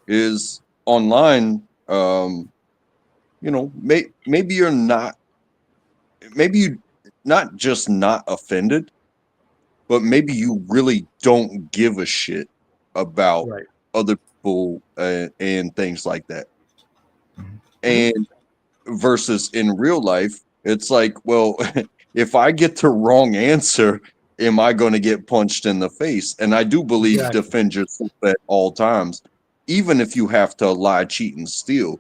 is online. Maybe you're not. Maybe you not just not offended, but maybe you really don't give a shit about other people and things like that. And versus in real life, it's like, well, if I get the wrong answer, am I going to get punched in the face? And I do believe defend yourself at all times, even if you have to lie, cheat, and steal.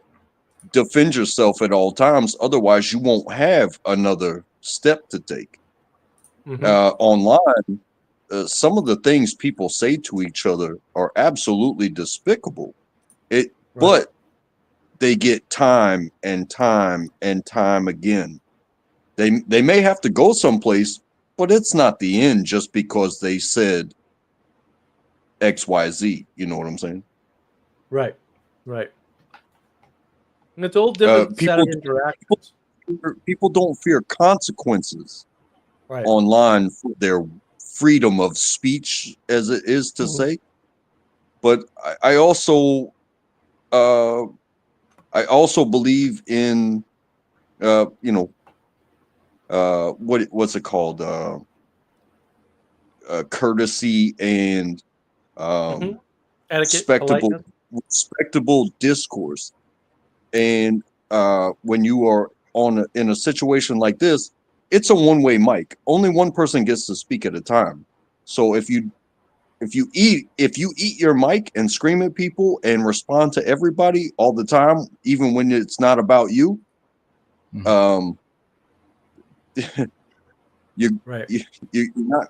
Defend yourself at all times. Otherwise, you won't have another step to take. Online, some of the things people say to each other are absolutely despicable. But they get time and time and time again. They may have to go someplace, but it's not the end just because they said XYZ. You know what I'm saying? Right. And it's all different set of interactions. People don't fear consequences online for their freedom of speech, as it is to say. But I also believe in what's it called? Courtesy and etiquette, respectable discourse. And when you are in a situation like this, it's a one-way mic. Only one person gets to speak at a time. So if you eat your mic and scream at people and respond to everybody all the time, even when it's not about you, Mhm. you Right.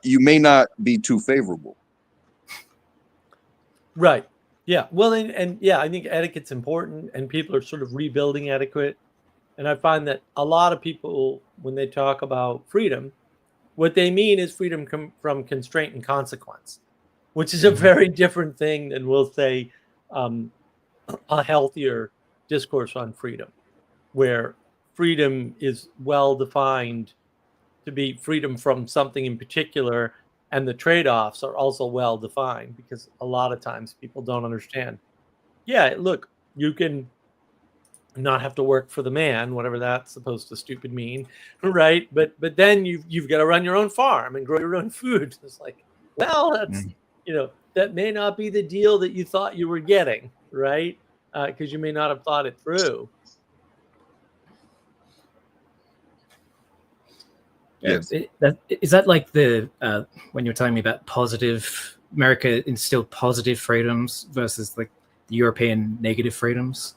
you may not be too favorable. Right. Yeah. Well, and yeah, I think etiquette's important, and people are sort of rebuilding etiquette. And I find that a lot of people, when they talk about freedom, what they mean is freedom from constraint and consequence, which is a Mhm. very different thing than, we'll say, um, a healthier discourse on freedom, where freedom is well defined to be freedom from something in particular, and the trade-offs are also well defined, because a lot of times people don't understand. Yeah, look, you can not have to work for the man, whatever that's supposed to stupid mean, right? But then you've got to run your own farm and grow your own food. It's like, well, that's, Mm. that may not be the deal that you thought you were getting, right? Because you may not have thought it through. Yeah, Yes. is that like the when you were telling me about positive America instilled positive freedoms versus like the European negative freedoms,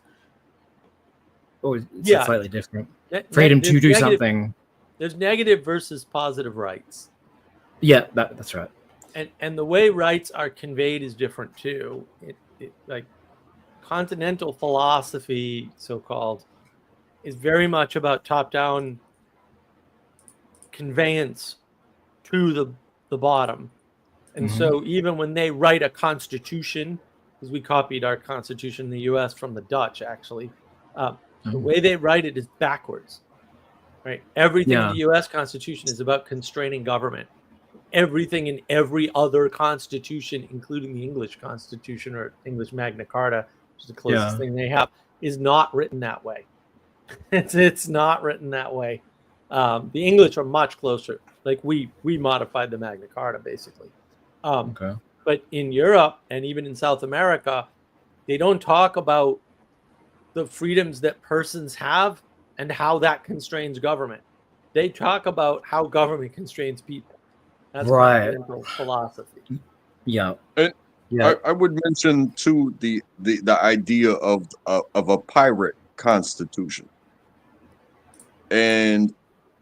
or is that Yeah, slightly different? Freedom to do something. there's negative versus positive rights, Yeah, that's right. and the way rights are conveyed is different too. Like continental philosophy, so called, is very much about top down conveyance to the bottom. And Hmm. so even when they write a constitution, because we copied our constitution in the US from the Dutch, actually, the way they write it is backwards, right? Everything in Yeah, the US Constitution is about constraining government. Everything in every other constitution, including the English Constitution or English Magna Carta, which is the closest yeah, thing they have, is not written that way. It's not written that way. The English are much closer. Like we modified the Magna Carta basically. Um, okay, but in Europe and even in South America, they don't talk about the freedoms that persons have and how that constrains government. They talk about how government constrains people. That's right. continental philosophy. Yeah, And yeah. I would mention too the idea of a pirate constitution. And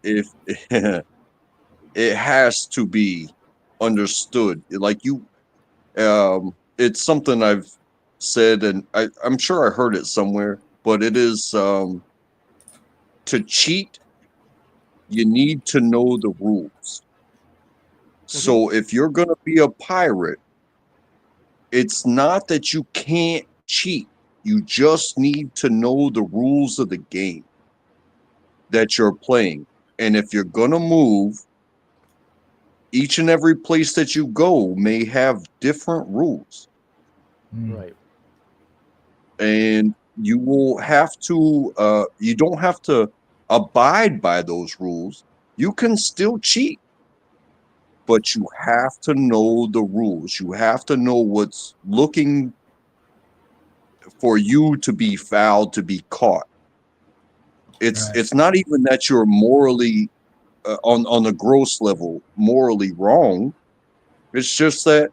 if it has to be understood, like it's something I've said, and I'm sure I heard it somewhere, but it is to cheat, you need to know the rules. Mhm. So if you're going to be a pirate, it's not that you can't cheat. You just need to know the rules of the game that you're playing. And if you're going to move, each and every place that you go may have different rules. Mm. Right. And you will have to, you don't have to abide by those rules. You can still cheat, but you have to know the rules. You have to know what's looking for you to be fouled, to be caught. Right. It's not even that you're morally on the gross level morally wrong. It's just that,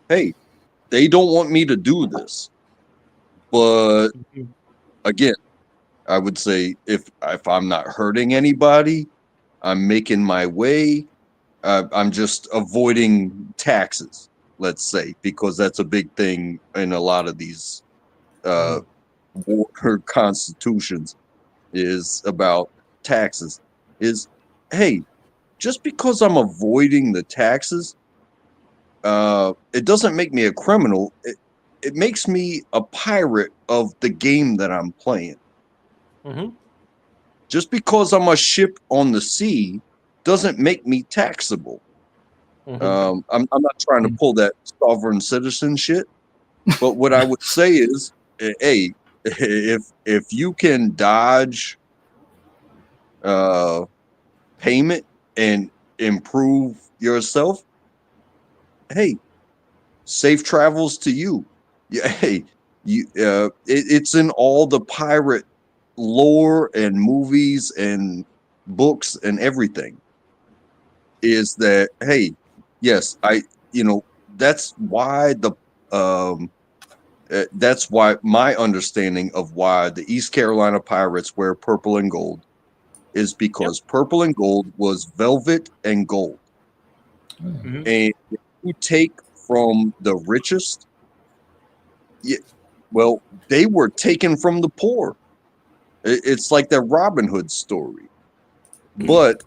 hey, they don't want me to do this. But Mhm. again, I would say if I'm not hurting anybody, I'm making my way. I'm just avoiding taxes, let's say, because that's a big thing in a lot of these uh, Mm. war constitutions is about taxes. Is hey, just because I'm avoiding the taxes, it doesn't make me a criminal. It makes me a pirate of the game that I'm playing. Mhm. Just because I'm a ship on the sea doesn't make me taxable. Mhm. I'm not trying to Mm. pull that sovereign citizen shit, but what I would say is, hey, if you can dodge uh, payment and improve yourself, hey, safe travels to you. Yeah, hey, It's in all the pirate lore and movies and books and everything. Is that, hey, yes, that's why that's why my understanding of why the East Carolina Pirates wear purple and gold is because purple and gold was velvet and gold. Mhm. And if you take from the richest, well, they were taken from the poor. It's like that Robin Hood story. But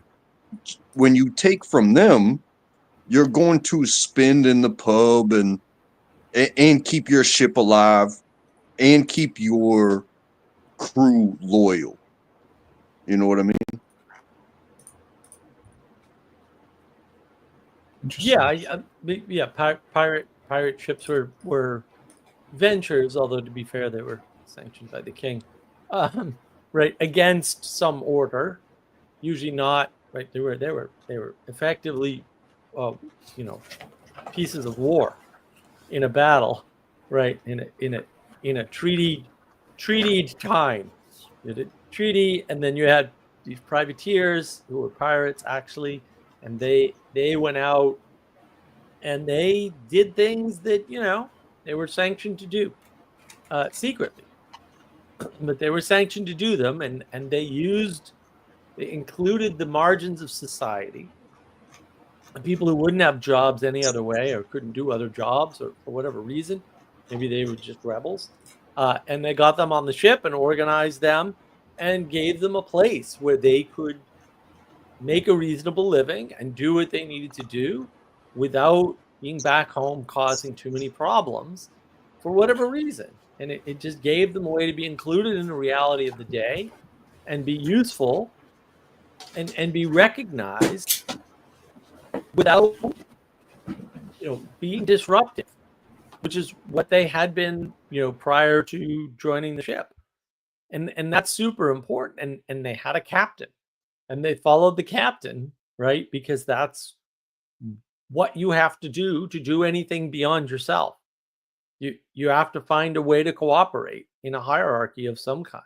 when you take from them, you're going to spend in the pub and keep your ship alive and keep your crew loyal. You know what I mean? Interesting. Yeah, pirate ships were ventures, although to be fair, they were sanctioned by the king, right, against some order. Usually not, right. They were effectively, uh, you know, pieces of war in a battle, right? In a treaty time. You had a treaty, and then you had these privateers who were pirates actually, and they went out and they did things that they were sanctioned to do secretly, but they were sanctioned to do them, and they included the margins of society, people who wouldn't have jobs any other way or couldn't do other jobs or for whatever reason. Maybe they were just rebels. And they got them on the ship and organized them and gave them a place where they could make a reasonable living and do what they needed to do without being back home causing too many problems for whatever reason. And it just gave them a way to be included in the reality of the day and be useful and be recognized without being disruptive, which is what they had been prior to joining the ship. And that's super important. And they had a captain, and they followed the captain, right? Because that's what you have to do anything beyond yourself. You have to find a way to cooperate in a hierarchy of some kind.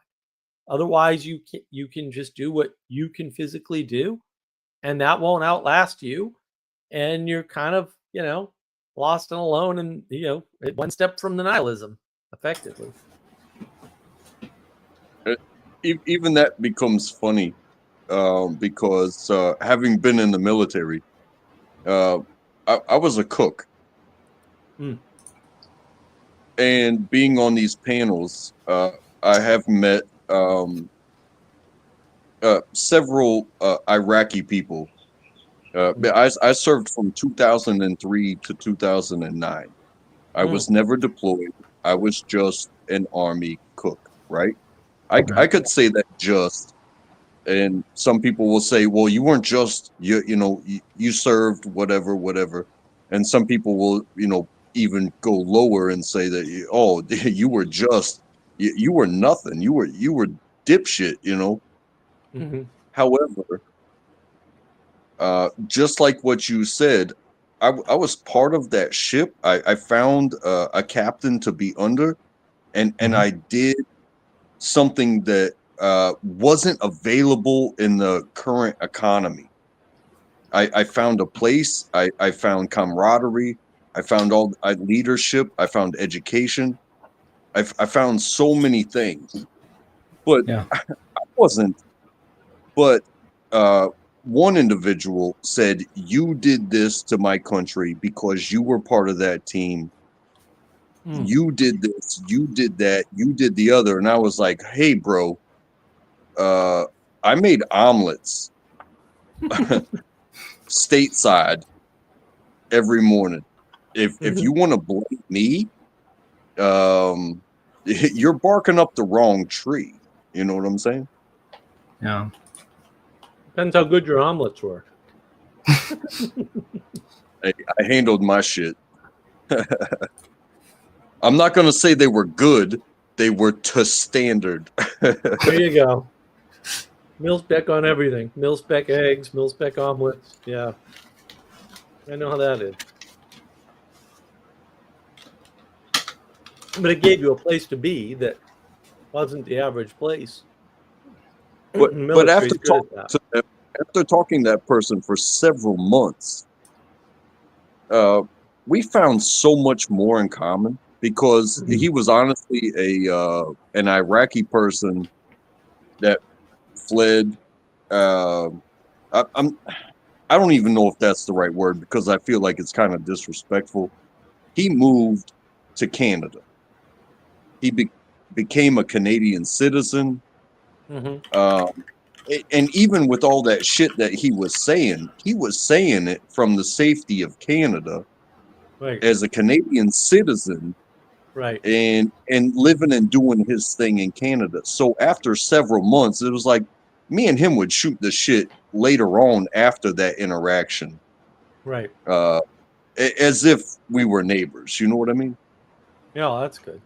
Otherwise, you can just do what you can physically do, and that won't outlast you. And you're kind of, lost and alone, and one step from the nihilism, effectively. Even that becomes funny because having been in the military, I was a cook. Mm. And being on these panels, I have met several Iraqi people. I served from 2003 to 2009. I was never deployed. I was just an Army cook, right? I could say that just, and some people will say, well, you weren't just, you served whatever. And some people will, even go lower and say that, you were just, you were nothing. You were dipshit, Mm-hmm. However, just like what you said, I was part of that ship. I found a captain to be under, and I did something that wasn't available in the current economy. I found a place. I found camaraderie. I found leadership. I found education. I found so many things, but Yeah. I wasn't. But one individual said, "You did this to my country because you were part of that team. You did this. You did that. You did the other." And I was like, "Hey, bro, I made omelets stateside every morning. If you want to blame me, you're barking up the wrong tree. You know what I'm saying?" Yeah. Depends how good your omelets were. I handled my shit. I'm not going to say they were good. They were to standard. There you go. Mil-spec on everything. Mil-spec eggs, mil-spec omelets. Yeah. I know how that is. but it gave you a place to be that wasn't the average place. But Military's good at that. after talking to that person for several months, we found so much more in common because he was honestly an Iraqi person that fled. I don't even know if that's the right word because I feel like it's kind of disrespectful. He moved to Canada. He became a Canadian citizen. And even with all that shit that he was saying it from the safety of Canada, Right. as a Canadian citizen, Right. and living and doing his thing in Canada. So after several months, it was like me and him would shoot the shit later on after that interaction, Right. as if we were neighbors. You know what I mean? Yeah, that's good.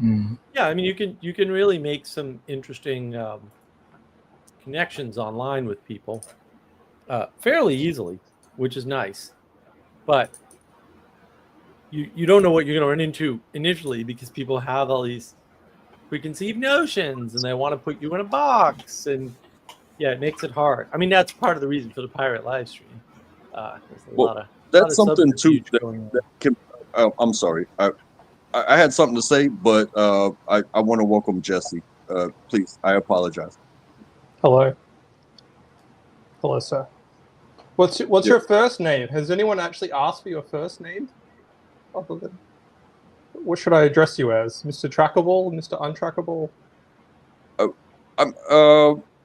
Mm. Yeah, I mean, you can really make some interesting connections online with people fairly easily, which is nice. But you don't know what you're going to run into initially because people have all these preconceived notions and they want to put you in a box, and yeah, it makes it hard. I mean, that's part of the reason for the pirate live stream. There's a Well, lot of that's something too subterfuge going on. that can. I'm sorry. I had something to say, but I want to welcome Jesse. Please, I apologize. Hello. Hello, sir. What's Yeah. your first name? Has anyone actually asked for your first name? Other than, what should I address you as? Mr. Trackable? Mr. Untrackable?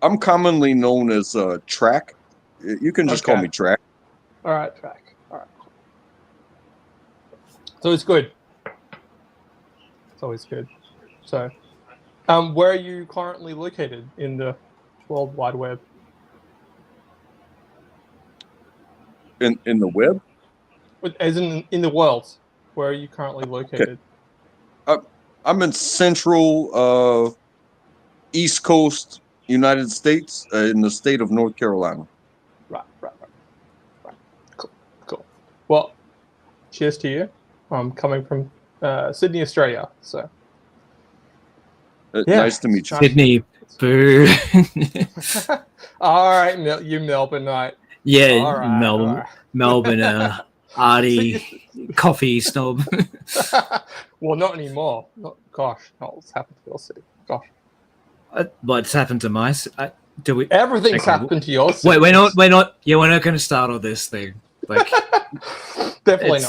I'm commonly known as Track. You can just call Okay. me Track. All right, Track. All right. So it's good. It's always good. So, where are you currently located in the World Wide Web? In the web? As in the world, where are you currently located? I'm in central East Coast United States, in the state of North Carolina. Right. Cool. Well, cheers to you. I'm coming from Sydney, Australia. So, yeah, Nice to meet you. Sydney, boo. All right, you Melbourneite. Yeah, All right. Melbourne, arty, coffee snob. Well, not anymore. Gosh, what's happened to your city? Gosh, What's happened to my? Do we? everything's Okay, happened to your city. Wait, we're not. Yeah, we're not going to start all this thing. Like, Definitely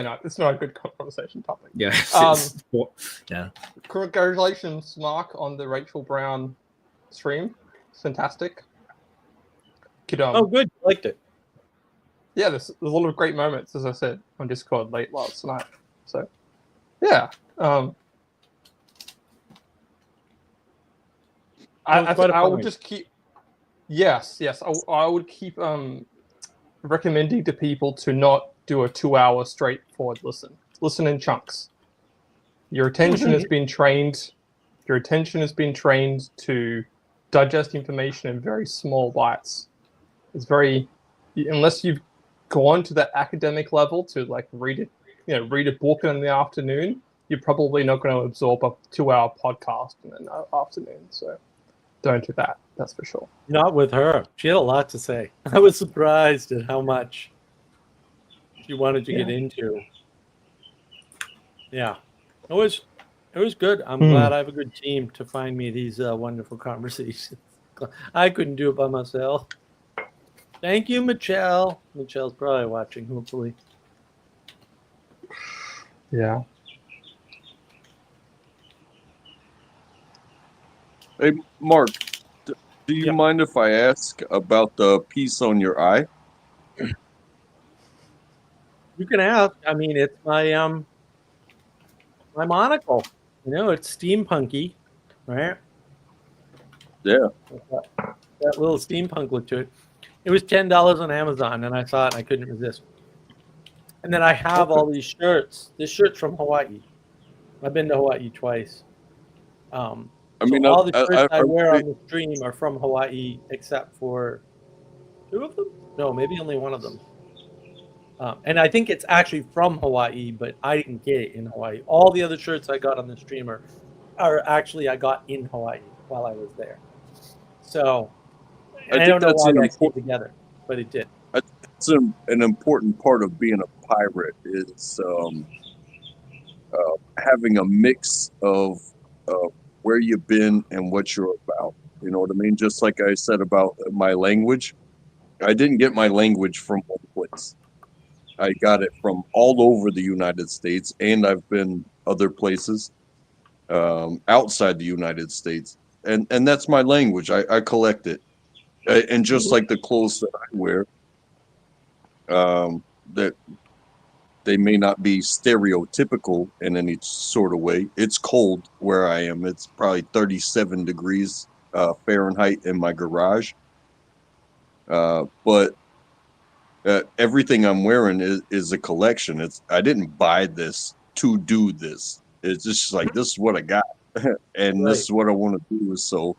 not. It's not a good conversation topic. yeah, yeah. Congratulations, Mark, on the Rachel Brown stream. It's fantastic. Oh, good. You liked it. Yeah, there's a lot of great moments, as I said, on Discord late last night. So, yeah. I would just keep... Yes. I would keep recommending to people to not do a 2-hour straightforward listen. Listen in chunks. Your attention has been trained. Your attention has been trained to digest information in very small bites. It's very... Unless you've gone to that academic level to like read a book in the afternoon, you're probably not going to absorb a 2-hour podcast in an afternoon. So don't do that. That's for sure. Not with her. She had a lot to say. I was surprised at how much she wanted to get into. Yeah, it was good. I'm glad I have a good team to find me these wonderful conversations. I couldn't do it by myself. Thank you, Michelle. Michelle's probably watching, hopefully. Yeah. Hey, Mark, do you mind if I ask about the piece on your eye? You can ask. I mean, it's my my monocle. It's steampunky, right? Yeah. That little steampunk look to it. It was $10 on Amazon, and I saw it and I couldn't resist. And then I have all these shirts. This shirt's from Hawaii. I've been to Hawaii twice. All the shirts I wear on the stream are from Hawaii, except for 2 of them. No, maybe only one of them. And I think it's actually from Hawaii, but I didn't get it in Hawaii. All the other shirts I got on the streamer are actually I got in Hawaii while I was there. So I I think don't know that's why an that came important. together, but it did. It's an important part of being a pirate is having a mix of where you've been and what you're about. You know what I mean? Just like I said about my language, I didn't get my language from one place. I got it from all over the United States, and I've been other places outside the United States, and that's my language. I collect it, and just like the clothes that I wear, that they may not be stereotypical in any sort of way. It's cold where I am. It's probably 37 degrees Fahrenheit in my garage. But everything I'm wearing is a collection. I didn't buy this to do this. It's just like this is what I got, and this Right. is what I want to do. So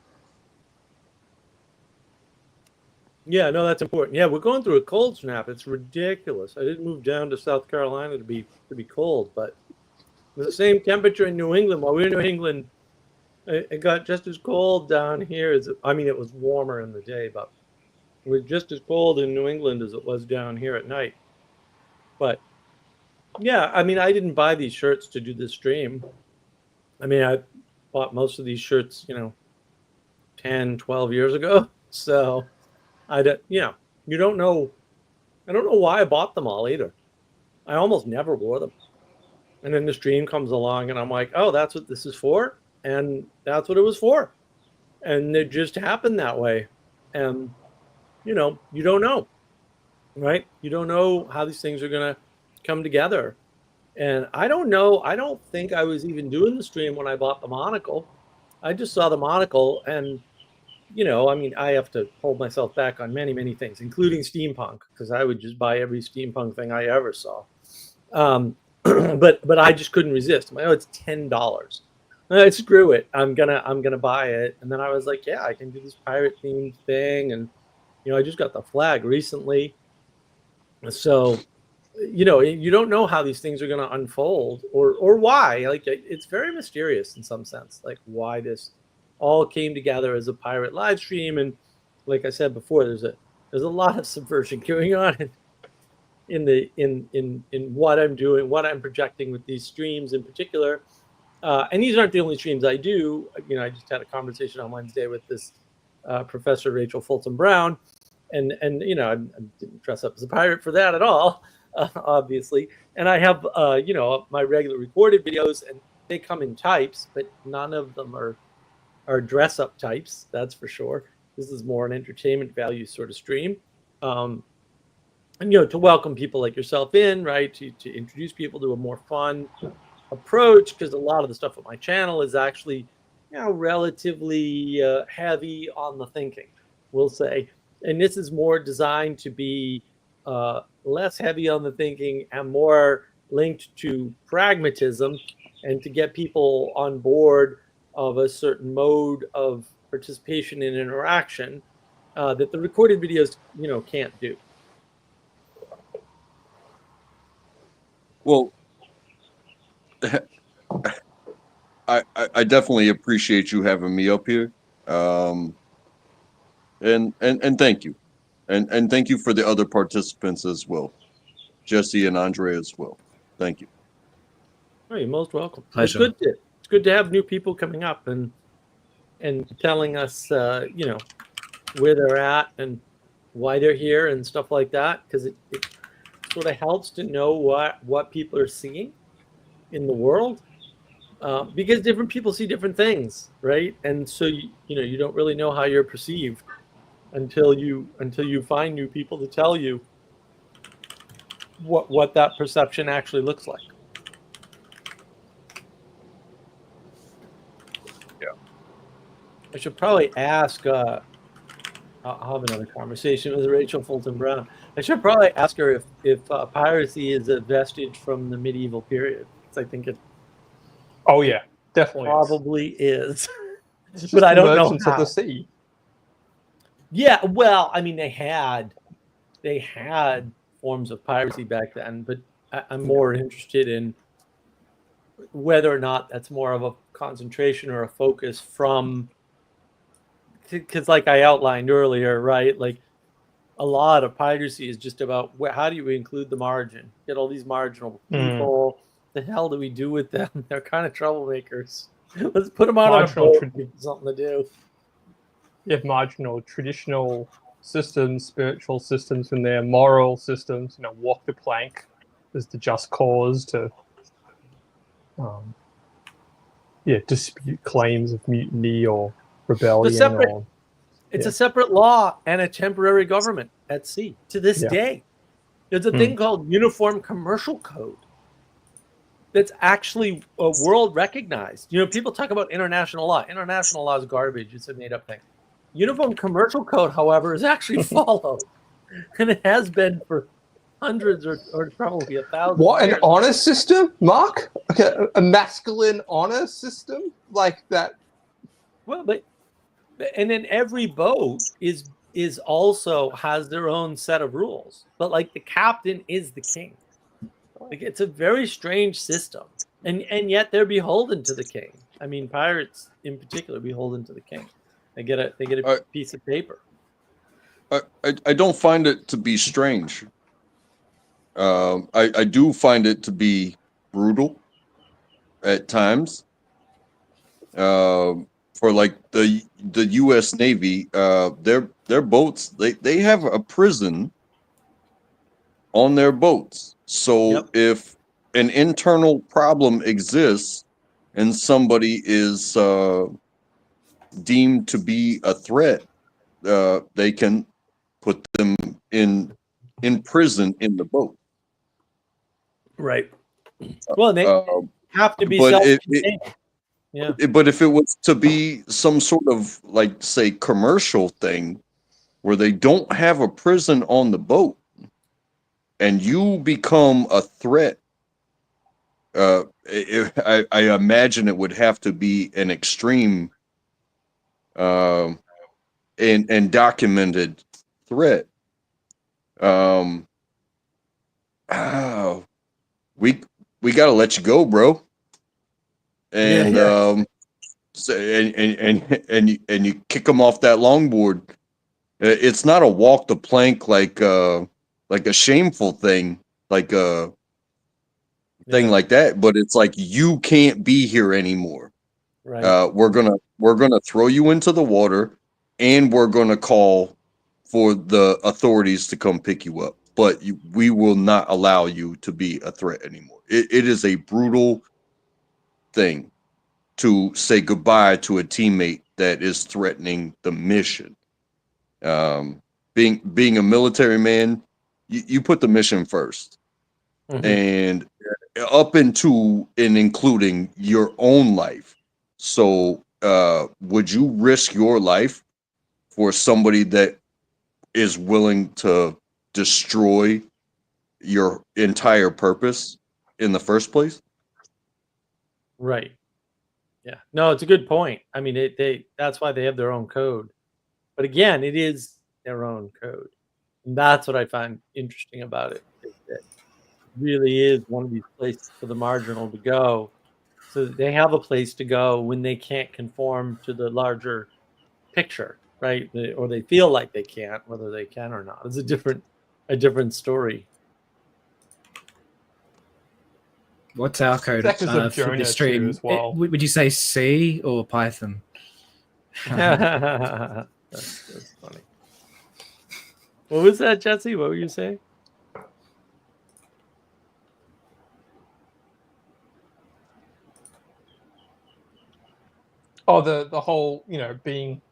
Yeah, no, that's important. Yeah, we're going through a cold snap. It's ridiculous. I didn't move down to South Carolina to be cold, but the same temperature in New England. While we were in New England, it got just as cold down here as I mean, it was warmer in the day, but it was just as cold in New England as it was down here at night. But yeah, I mean, I didn't buy these shirts to do this stream. I mean, I bought most of these shirts, 10, 12 years ago. So I don't, you don't know. I don't know why I bought them all either. I almost never wore them. And then the stream comes along and I'm like, oh, that's what this is for. And that's what it was for. And it just happened that way. And, you don't know, right? You don't know how these things are going to come together. And I don't know. I don't think I was even doing the stream when I bought the monocle. I just saw the monocle and, I mean, I have to hold myself back on many, many things, including steampunk, because I would just buy every steampunk thing I ever saw. But I just couldn't resist. I'm like, oh, it's $10. Screw it. I'm gonna buy it. And then I was like, yeah, I can do this pirate themed thing. And I just got the flag recently. So, you don't know how these things are gonna unfold or why. Like it's very mysterious in some sense, like why this all came together as a pirate live stream. And like I said before, there's a lot of subversion going on in what I'm doing, what I'm projecting with these streams in particular. And these aren't the only streams I do. I just had a conversation on Wednesday with this Professor Rachel Fulton Brown, and I didn't dress up as a pirate for that at all, obviously. And I have my regular recorded videos, and they come in types, but none of them are dress up types. That's for sure. This is more an entertainment value sort of stream. And to welcome people like yourself in, right? To introduce people to a more fun approach, because a lot of the stuff on my channel is actually, relatively heavy on the thinking, we'll say. And this is more designed to be less heavy on the thinking and more linked to pragmatism, and to get people on board of a certain mode of participation and interaction that the recorded videos, can't do. well, I definitely appreciate you having me up here, and thank you, and thank you for the other participants as well, Jesse and Andre as well. Thank you. Oh, you're most welcome. Pleasure. It's good to have new people coming up and telling us, where they're at and why they're here and stuff like that, because it sort of helps to know what people are seeing in the world, because different people see different things, right? And so you don't really know how you're perceived until you find new people to tell you what that perception actually looks like. Yeah. I should probably ask. I'll have another conversation with Rachel Fulton Brown. I should probably ask her if piracy is a vestige from the medieval period. Because I think it Oh yeah, definitely. probably is. It's just But I don't know merchants of how. the sea. Yeah, well, I mean, they had forms of piracy back then, but I'm more interested in whether or not that's more of a concentration or a focus from, because like I outlined earlier, right? Like a lot of piracy is just about how do you include the margin? Get all these marginal people. The hell do we do with them? They're kind of troublemakers. Let's put them out on a boat and give them something to do. You have marginal traditional systems, spiritual systems in there, moral systems, walk the plank as the just cause to dispute claims of mutiny or rebellion. It's a separate law and a temporary government at sea to this day. There's a thing called Uniform Commercial Code that's actually world recognized. People talk about international law. International law is garbage. It's a made-up thing. Uniform Commercial Code, however, is actually followed, and it has been for hundreds or probably 1,000 What, years. an honor system, Mark? Okay, a masculine honor system like that? Well, and then every boat is also has their own set of rules, but like the captain is the king. Like it's a very strange system, and yet they're beholden to the king. I mean, pirates in particular beholden to the king. They get a piece of paper. I don't find it to be strange. I do find it to be brutal at times. For like the U.S. Navy, their boats, they have a prison on their boats. So if an internal problem exists and somebody is deemed to be a threat, they can put them in prison in the boat. Right. Well, they have to be self-contained. Yeah. But if it was to be some sort of, like, say, commercial thing where they don't have a prison on the boat and you become a threat, I imagine it would have to be an extreme and documented threat. We got to let you go, bro. And so, and you kick them off that longboard. It's not a walk the plank like a shameful thing, like a thing like that, but it's like, you can't be here anymore. Right. We're gonna throw you into the water, and we're gonna call for the authorities to come pick you up. But we will not allow you to be a threat anymore. It is a brutal thing to say goodbye to a teammate that is threatening the mission. Being a military man, you put the mission first, and up into and including your own life. So would you risk your life for somebody that is willing to destroy your entire purpose in the first place? Right. Yeah. No, it's a good point. I mean, that's why they have their own code. But again, it is their own code. And that's what I find interesting about it. It really is one of these places for the marginal to go. So that they have a place to go when they can't conform to the larger picture, right? Or they feel like they can't, whether they can or not. It's a different story. What's our code for the stream? As well. Would you say C or Python? That's funny. What was that, Jesse? What were you saying? Oh, the whole, being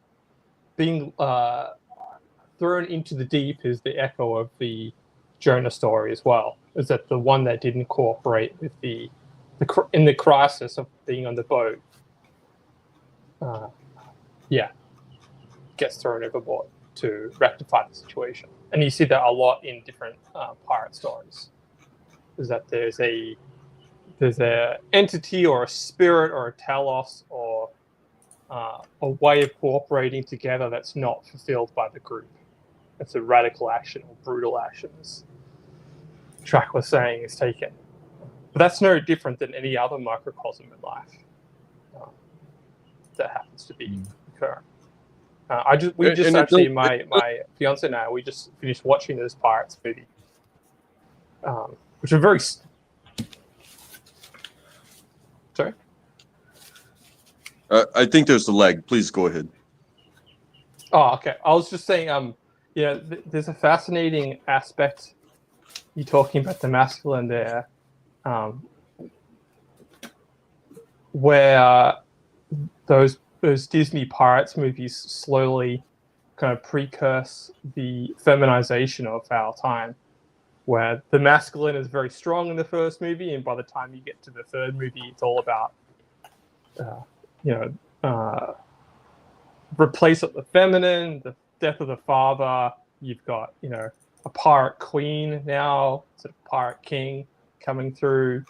thrown into the deep is the echo of the Jonah story as well. Is that the one that didn't cooperate with in the crisis of being on the boat? Gets thrown overboard to rectify the situation, and you see that a lot in different pirate stories. Is that there's a entity or a spirit or a telos or a way of cooperating together that's not fulfilled by the group. It's a radical action or brutal actions. Track was saying is taken. But that's no different than any other microcosm in life that happens to be occurring. My fiance and I, we just finished watching this Pirates movie, which are very. Sorry. I think there's a lag. Please go ahead. Oh, okay. I was just saying, there's a fascinating aspect. You're talking about the masculine there, where those Disney Pirates movies slowly kind of precurse the feminization of our time, where the masculine is very strong in the first movie, and by the time you get to the third movie, it's all about, replace the feminine, the death of the father. You've got, a pirate queen now, sort of pirate king coming through.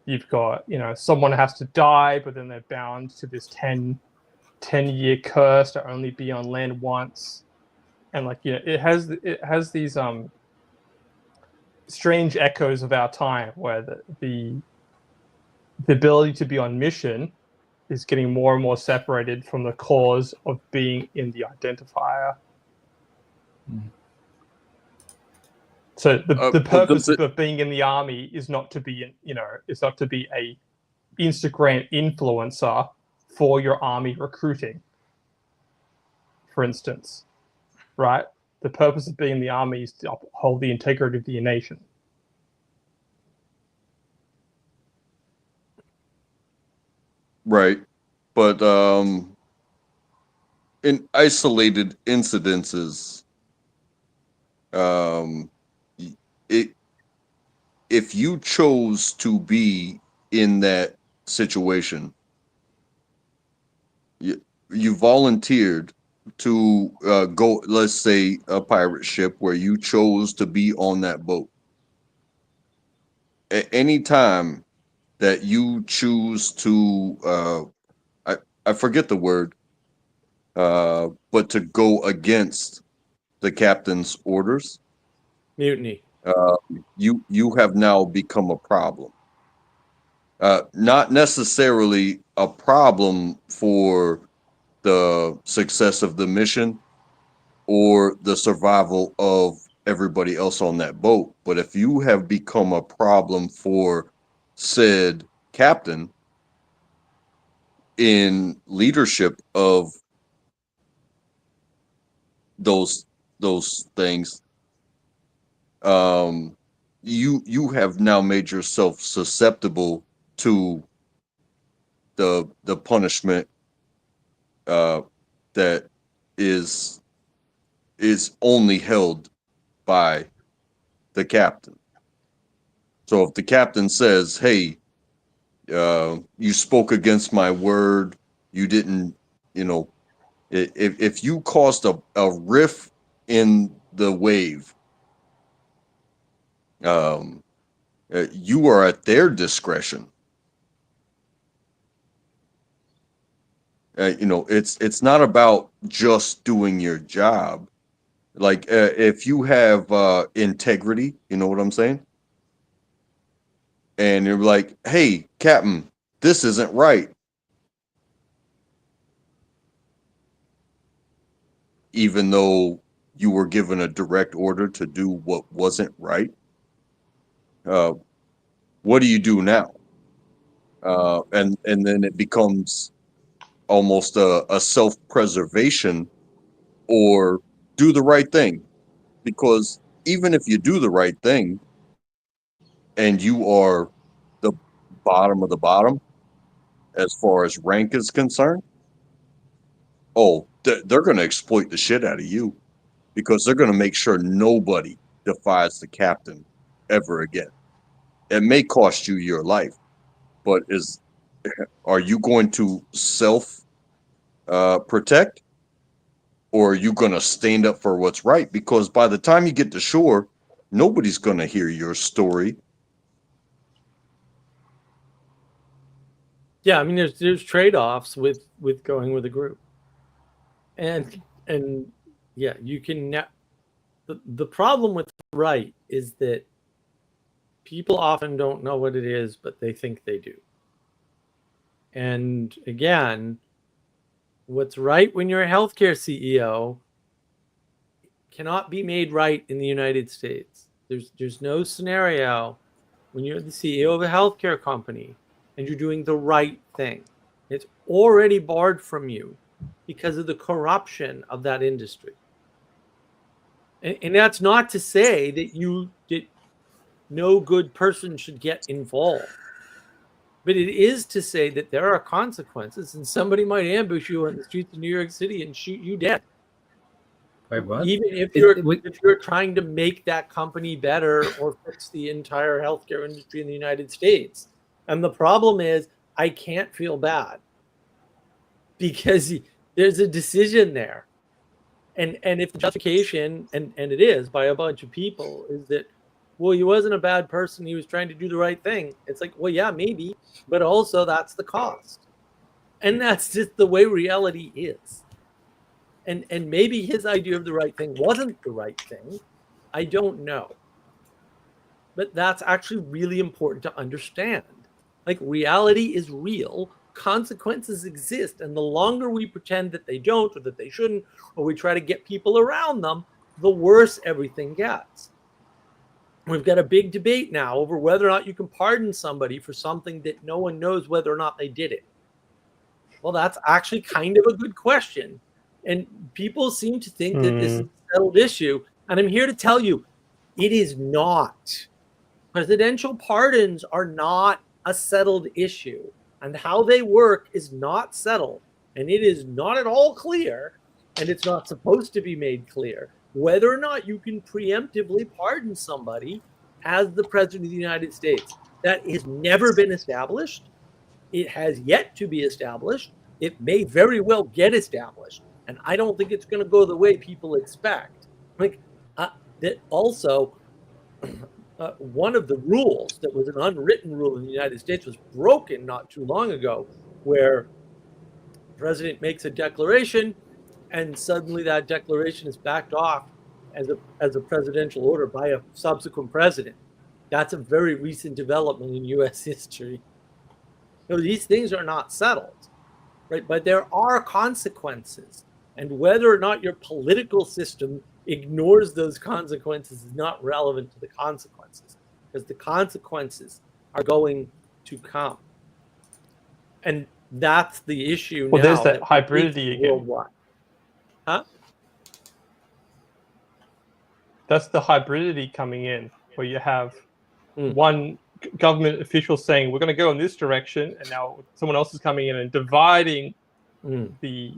You've got, someone has to die, but then they're bound to this 10-year curse to only be on land once. And it has these strange echoes of our time where the ability to be on mission is getting more and more separated from the cause of being in the identifier. So the purpose of being in the army is not to be a Instagram influencer for your army recruiting, for instance, right? The purpose of being in the army is to uphold the integrity of the nation. Right. But in isolated incidences, if you chose to be in that situation, you volunteered to go, let's say, a pirate ship where you chose to be on that boat. At any time that you choose to, I forget the word, but to go against the captain's orders, Mutiny. You have now become a problem. Not necessarily a problem for the success of the mission or the survival of everybody else on that boat, but if you have become a problem for said captain in leadership of those things, you have now made yourself susceptible to the punishment that is only held by the captain. So if the captain says, "Hey, you spoke against my word, you didn't," if you caused a rift in the wave, you are at their discretion. It's not about just doing your job. Like if you have integrity, you know what I'm saying? And you're like, "Hey, Captain, this isn't right." Even though you were given a direct order to do what wasn't right. What do you do now? And then it becomes almost a self-preservation, or do the right thing. Because even if you do the right thing and you are the bottom of the bottom as far as rank is concerned, they're going to exploit the shit out of you, because they're going to make sure nobody defies the captain ever again. It may cost you your life, but are you going to self protect, or are you going to stand up for what's right? Because by the time you get to shore, nobody's going to hear your story. Yeah, I mean, there's trade-offs with going with a group, and yeah, you can. The problem with right is that people often don't know what it is, but they think they do. And again, what's right when you're a healthcare CEO cannot be made right in the United States. There's no scenario when you're the CEO of a healthcare company and you're doing the right thing. It's already barred from you because of the corruption of that industry. And that's not to say that no good person should get involved. But it is to say that there are consequences, and somebody might ambush you on the streets of New York City and shoot you dead. Wait, what? Even if you're trying to make that company better or fix the entire healthcare industry in the United States. And the problem is, I can't feel bad because there's a decision there. And if the justification, and it is by a bunch of people, is that, well, he wasn't a bad person, he was trying to do the right thing. It's like, well, yeah, maybe, but also that's the cost. And that's just the way reality is. And maybe his idea of the right thing wasn't the right thing. I don't know. But that's actually really important to understand. Like, reality is real. Consequences exist. And the longer we pretend that they don't or that they shouldn't, or we try to get people around them, the worse everything gets. We've got a big debate now over whether or not you can pardon somebody for something that no one knows whether or not they did it. Well, that's actually kind of a good question. And people seem to think that this is a settled issue. And I'm here to tell you, it is not. Presidential pardons are not a settled issue. And how they work is not settled. And it is not at all clear, and it's not supposed to be made clear, whether or not you can preemptively pardon somebody as the President of the United States. That has never been established. It has yet to be established. It may very well get established. And I don't think it's going to go the way people expect. Like, that also, one of the rules that was an unwritten rule in the United States was broken not too long ago, where the president makes a declaration and suddenly that declaration is backed off as a presidential order by a subsequent president. That's a very recent development in U.S. history. So these things are not settled, right? But there are consequences. And whether or not your political system ignores those consequences is not relevant to the consequences, because the consequences are going to come. And that's the issue now. Well, there's that hybridity again. Worldwide. Huh? That's the hybridity coming in, where you have one government official saying, we're going to go in this direction, and now someone else is coming in and dividing the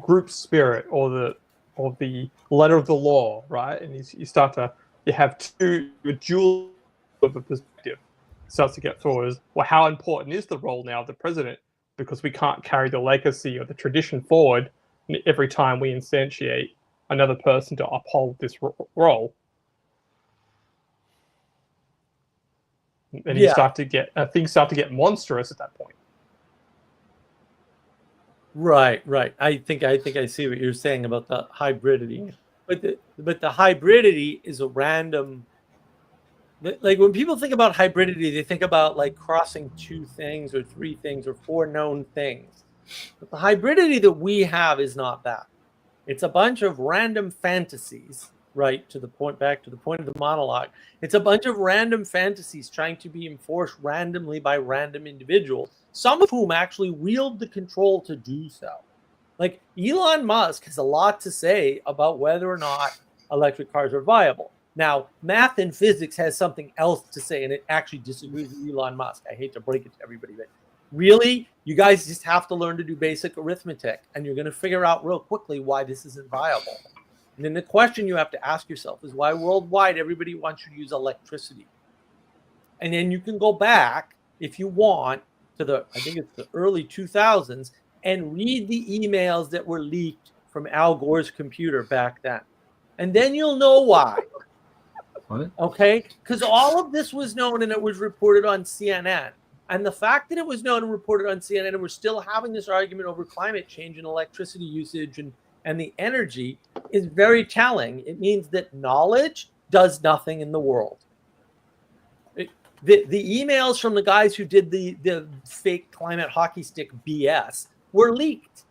group spirit or the letter of the law, right? And you have a dual of a perspective starts to get through as, well, how important is the role now of the president? Because we can't carry the legacy or the tradition forward every time we instantiate another person to uphold this role. And you start to get things start to get monstrous at that point. Right. I think I see what you're saying about the hybridity, but the hybridity is a random. Like, when people think about hybridity, they think about like crossing two things or three things or four known things. But the hybridity that we have is not that. It's a bunch of random fantasies, right? Back to the point of the monologue. It's a bunch of random fantasies trying to be enforced randomly by random individuals, some of whom actually wield the control to do so. Like, Elon Musk has a lot to say about whether or not electric cars are viable. Now, math and physics has something else to say, and it actually disagrees with Elon Musk. I hate to break it to everybody, but really, you guys just have to learn to do basic arithmetic, and you're going to figure out real quickly why this isn't viable. And then the question you have to ask yourself is why worldwide everybody wants you to use electricity. And then you can go back, if you want, to I think it's the early 2000s, and read the emails that were leaked from Al Gore's computer back then. And then you'll know why. What? Okay? Because all of this was known and it was reported on CNN. And the fact that it was known and reported on CNN, and we're still having this argument over climate change and electricity usage and the energy, is very telling. It means that knowledge does nothing in the world. The emails from the guys who did the fake climate hockey stick BS were leaked.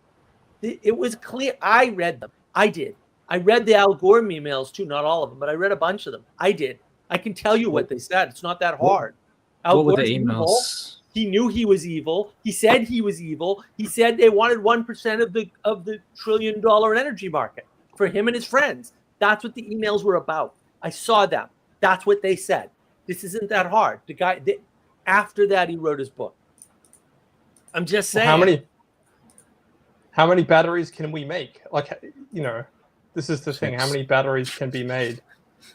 It was clear. I read them. I did. I read the Al Gore emails too, not all of them, but I read a bunch of them. I did. I can tell you what they said. It's not that hard. What were the emails? He knew he was evil. He said he was evil. He said they wanted 1% of the $1 trillion energy market for him and his friends. That's what the emails were about. I saw them. That's what they said. This isn't that hard. The guy, after that, he wrote his book. I'm just saying. How many batteries can we make? Like, you know, this is the thing. How many batteries can be made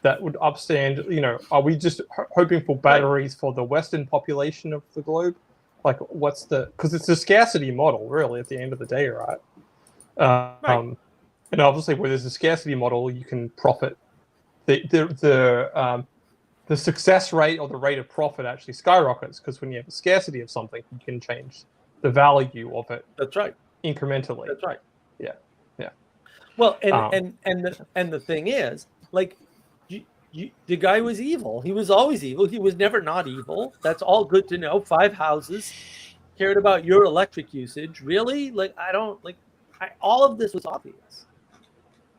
that would upstand, you know, are we just hoping for batteries for the Western population of the globe? Like, what's because it's a scarcity model, really, at the end of the day, right? And obviously, where there's a scarcity model, you can profit. The success rate or the rate of profit actually skyrockets, because when you have a scarcity of something, you can change the value of it. That's right. Incrementally. That's right. Yeah. Well, and the thing is, like, the guy was evil. He was always evil. He was never not evil. That's all good to know. 5 houses, cared about your electric usage. Really? Like, all of this was obvious.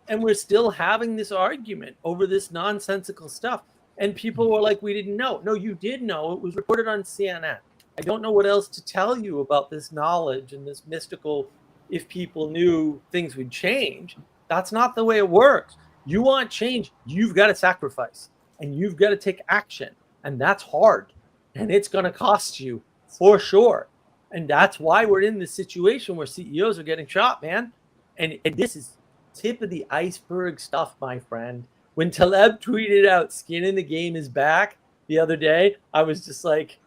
And we're still having this argument over this nonsensical stuff. And people were like, we didn't know. No, you did know. It was reported on CNN. I don't know what else to tell you about this knowledge and this mystical, if people knew things would change. That's not the way it works. You want change, you've got to sacrifice and you've got to take action. And that's hard. And it's going to cost you for sure. And that's why we're in this situation where CEOs are getting shot, man. And this is tip of the iceberg stuff, my friend. When Taleb tweeted out skin in the game is back the other day, I was just like,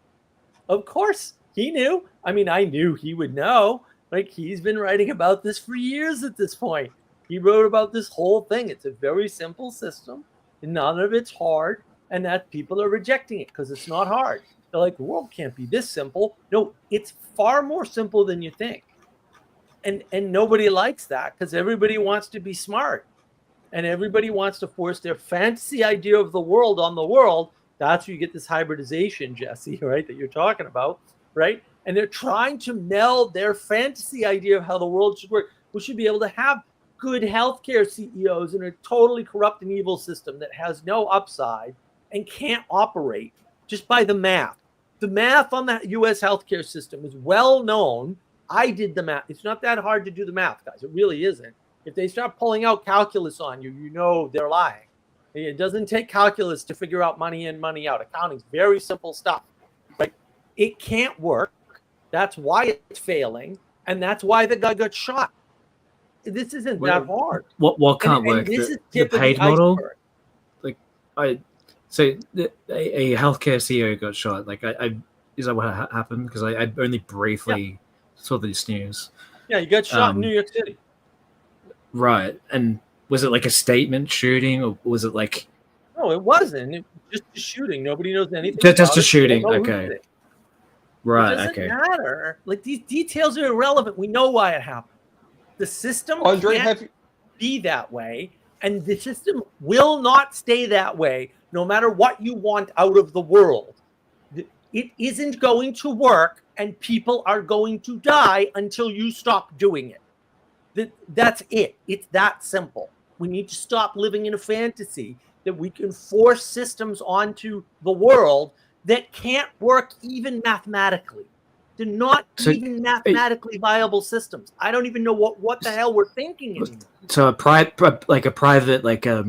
of course he knew. I mean, I knew he would know. Like, he's been writing about this for years at this point. He wrote about this whole thing. It's a very simple system. And none of it's hard. And that people are rejecting it because it's not hard. They're like, the world can't be this simple. No, it's far more simple than you think. And nobody likes that because everybody wants to be smart. And everybody wants to force their fantasy idea of the world on the world. That's where you get this hybridization, Jesse, right, that you're talking about, right? And they're trying to meld their fantasy idea of how the world should work. We should be able to have good healthcare CEOs in a totally corrupt and evil system that has no upside and can't operate just by the math. The math on the U.S. healthcare system is well known. I did the math. It's not that hard to do the math, guys. It really isn't. If they start pulling out calculus on you, you know they're lying. It doesn't take calculus to figure out money in, money out. Accounting's very simple stuff. But it can't work. That's why it's failing. And that's why the guy got shot. This isn't that hard. What can't work? The paid model? Like, so a healthcare CEO got shot. Like, is that what happened? Because I only briefly saw this news. Yeah, you got shot in New York City. Right. And was it like a statement shooting, or was it like... No, it wasn't. It was just a shooting. Nobody knows anything just a shooting. Okay. Right, it doesn't matter. Like, these details are irrelevant. We know why it happened. The system can't be that way, and the system will not stay that way no matter what you want out of the world. It isn't going to work, and people are going to die until you stop doing it. That's it. It's that simple. We need to stop living in a fantasy that we can force systems onto the world that can't work even mathematically. They're not even mathematically viable systems. I don't even know what the hell we're thinking anymore. So a private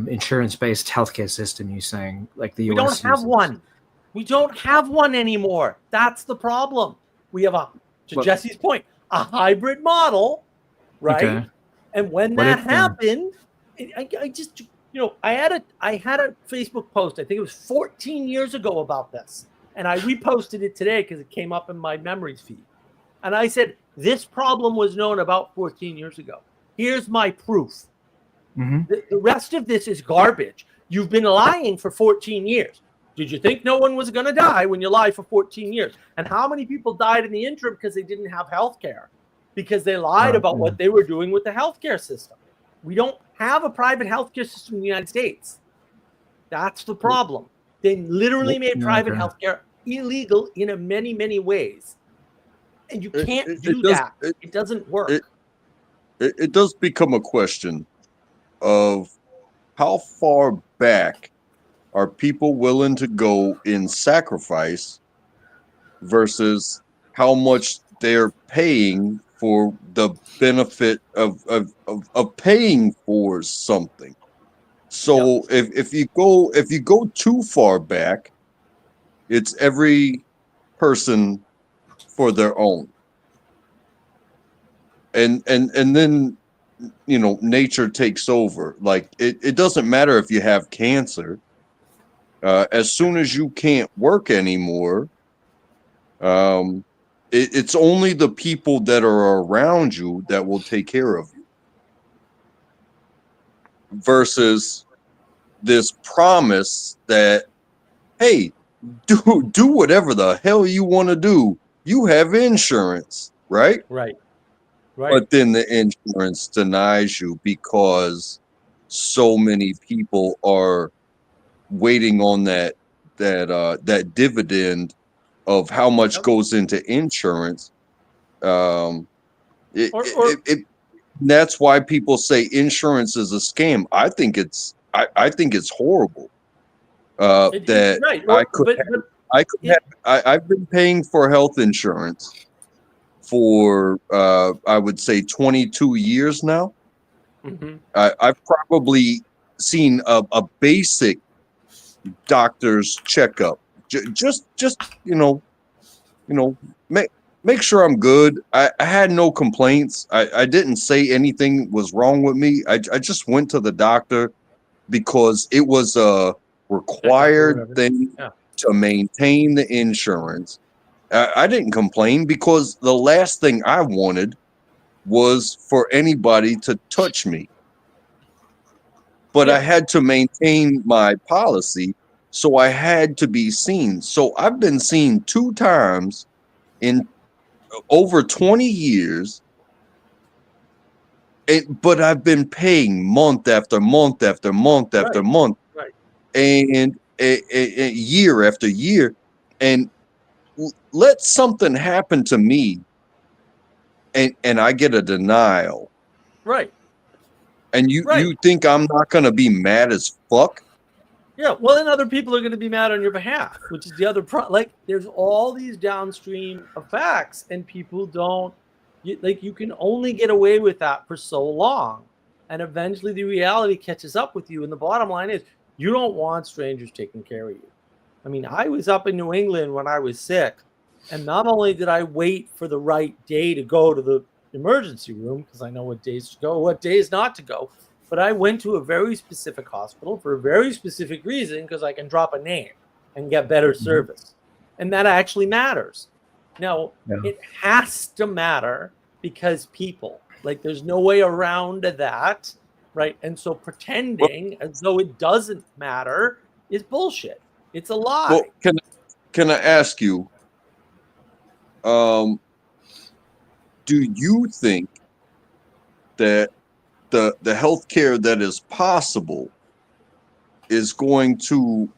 insurance-based healthcare system, you're saying, like the US? We don't have one. We don't have one anymore. That's the problem. We have Jesse's point, a hybrid model, right? Okay. And when that happened, I just, I had a Facebook post, I think it was 14 years ago about this. And I reposted it today because it came up in my memories feed. And I said, this problem was known about 14 years ago. Here's my proof. Mm-hmm. The rest of this is garbage. You've been lying for 14 years. Did you think no one was going to die when you lied for 14 years? And how many people died in the interim because they didn't have health care? Because they lied about what they were doing with the healthcare system. We don't have a private healthcare system in the United States. That's the problem. They literally made private healthcare illegal in many ways. And you can't do does, that. It doesn't work. It does become a question of how far back are people willing to go in sacrifice versus how much they're paying for the benefit of paying for something. So if you go too far back, it's every person for their own. And then nature takes over. Like it doesn't matter if you have cancer. As soon as you can't work anymore, it's only the people that are around you that will take care of you. Versus this promise that, hey, do whatever the hell you want to do. You have insurance, right? Right. But then the insurance denies you because so many people are waiting on that dividend of how much goes into insurance. That's why people say insurance is a scam. I think it's horrible. I've been paying for health insurance for I would say 22 years now. Mm-hmm. I've probably seen a basic doctor's checkup. Just make sure I'm good. I had no complaints. I didn't say anything was wrong with me. I just went to the doctor because it was a required thing to maintain the insurance. I didn't complain because the last thing I wanted was for anybody to touch me. But I had to maintain my policy, so I had to be seen. So I've been seen 2 times in over 20 years, but I've been paying month after month after month after month, and year after year. And let something happen to me, and I get a denial. Right. And you think I'm not going to be mad as fuck? Yeah, well, then other people are going to be mad on your behalf, which is the other problem. Like, there's all these downstream effects, and people don't, you can only get away with that for so long. And eventually the reality catches up with you. And the bottom line is, you don't want strangers taking care of you. I mean, I was up in New England when I was sick, and not only did I wait for the right day to go to the emergency room, because I know what days to go, what days not to go, but I went to a very specific hospital for a very specific reason, because I can drop a name and get better service. And that actually matters. Now, it has to matter because people, like, there's no way around that, right? And so pretending as though it doesn't matter is bullshit. It's a lie. Well, can I ask you, do you think that the healthcare that is possible is going to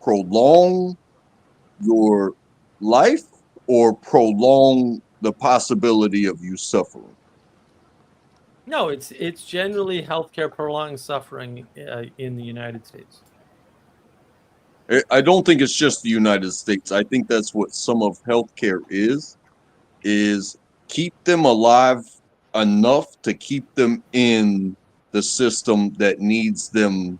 prolong your life or prolong the possibility of you suffering? No, it's generally healthcare prolonged suffering in the United States. I don't think it's just the United States. I think that's what some of healthcare is keep them alive enough to keep them in the system that needs them.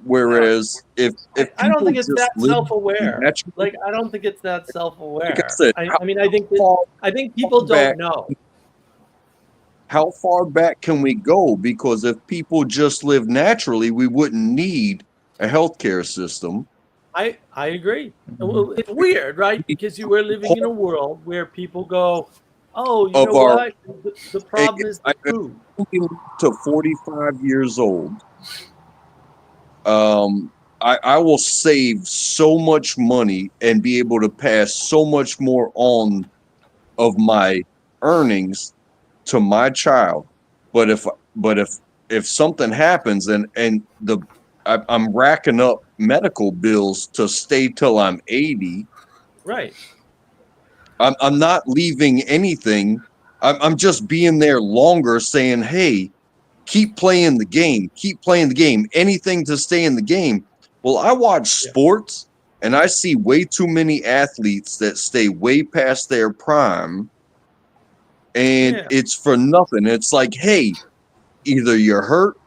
Whereas if I don't think it's that self-aware. Like, I don't think it's that self-aware. Like I said, I think people don't know. How far back can we go? Because if people just live naturally, we wouldn't need a healthcare system. I agree. Well, it's weird, right? Because you were living in a world where people go, "Oh, you know what? The problem is the food." To 45 years old, I will save so much money and be able to pass so much more on of my earnings to my child. But if something happens and I'm racking up medical bills to stay till I'm 80. Right. I'm not leaving anything. I'm just being there longer saying, hey, keep playing the game. Keep playing the game. Anything to stay in the game. Well, I watch sports and I see way too many athletes that stay way past their prime. And it's for nothing. It's like, hey, either you're hurt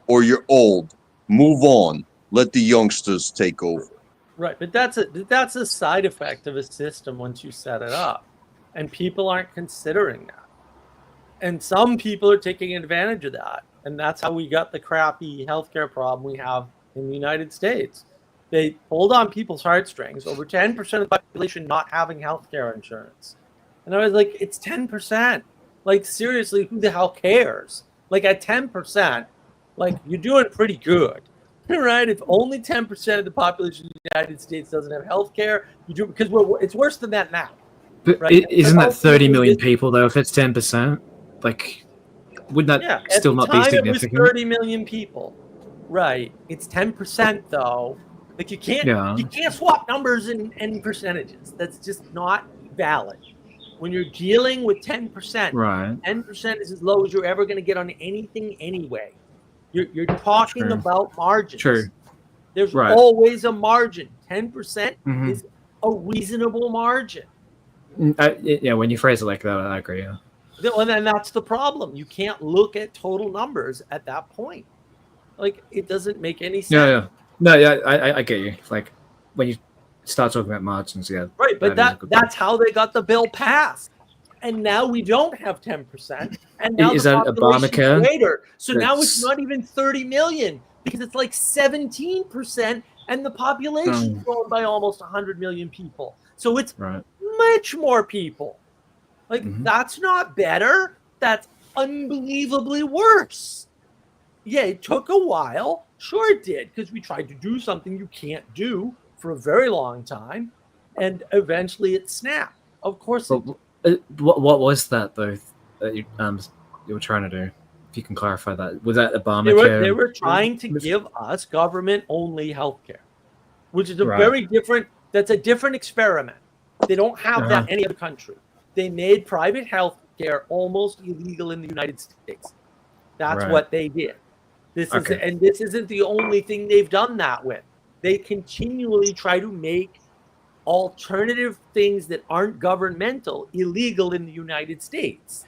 or you're old. Move on. Let the youngsters take over. Right, but that's a side effect of a system once you set it up, and people aren't considering that. And some people are taking advantage of that, and that's how we got the crappy healthcare problem we have in the United States. They pulled on people's heartstrings. Over 10% of the population not having healthcare insurance, and I was like, it's 10%. Like seriously, who the hell cares? Like at 10%, like you're doing pretty good. Right? If only 10% of the population of the United States doesn't have health care, you do because it's worse than that now. But right? Isn't that 30 million people though? If it's 10%, like, wouldn't that still not be significant? At the time, it was 30 million people. Right? It's 10% though. Like you can't swap numbers and percentages. That's just not valid. When you're dealing with 10%, right? 10% is as low as you're ever going to get on anything anyway. You're talking about margins. True. There's always a margin. 10% is a reasonable margin. Yeah, when you phrase it like that, I agree. Yeah. And that's the problem. You can't look at total numbers at that point. Like, it doesn't make any sense. Yeah. No, yeah, I get you. Like, when you start talking about margins, yeah. Right, but that's how they got the bill passed. And now we don't have 10%. And now is the that population Obamacare? is greater. So now it's not even 30 million because it's like 17% and the population is growing by almost 100 million people. So it's much more people. Like, that's not better. That's unbelievably worse. Yeah, it took a while. Sure it did, because we tried to do something you can't do for a very long time. And eventually it snapped. Of course it did. What was that though that you were trying to do? If you can clarify that, was that Obamacare? They were trying to give us government-only healthcare, which is a very different. That's a different experiment. They don't have that in any other country. They made private healthcare almost illegal in the United States. That's what they did. This isn't the only thing they've done that with. They continually try to make alternative things that aren't governmental illegal in the United States.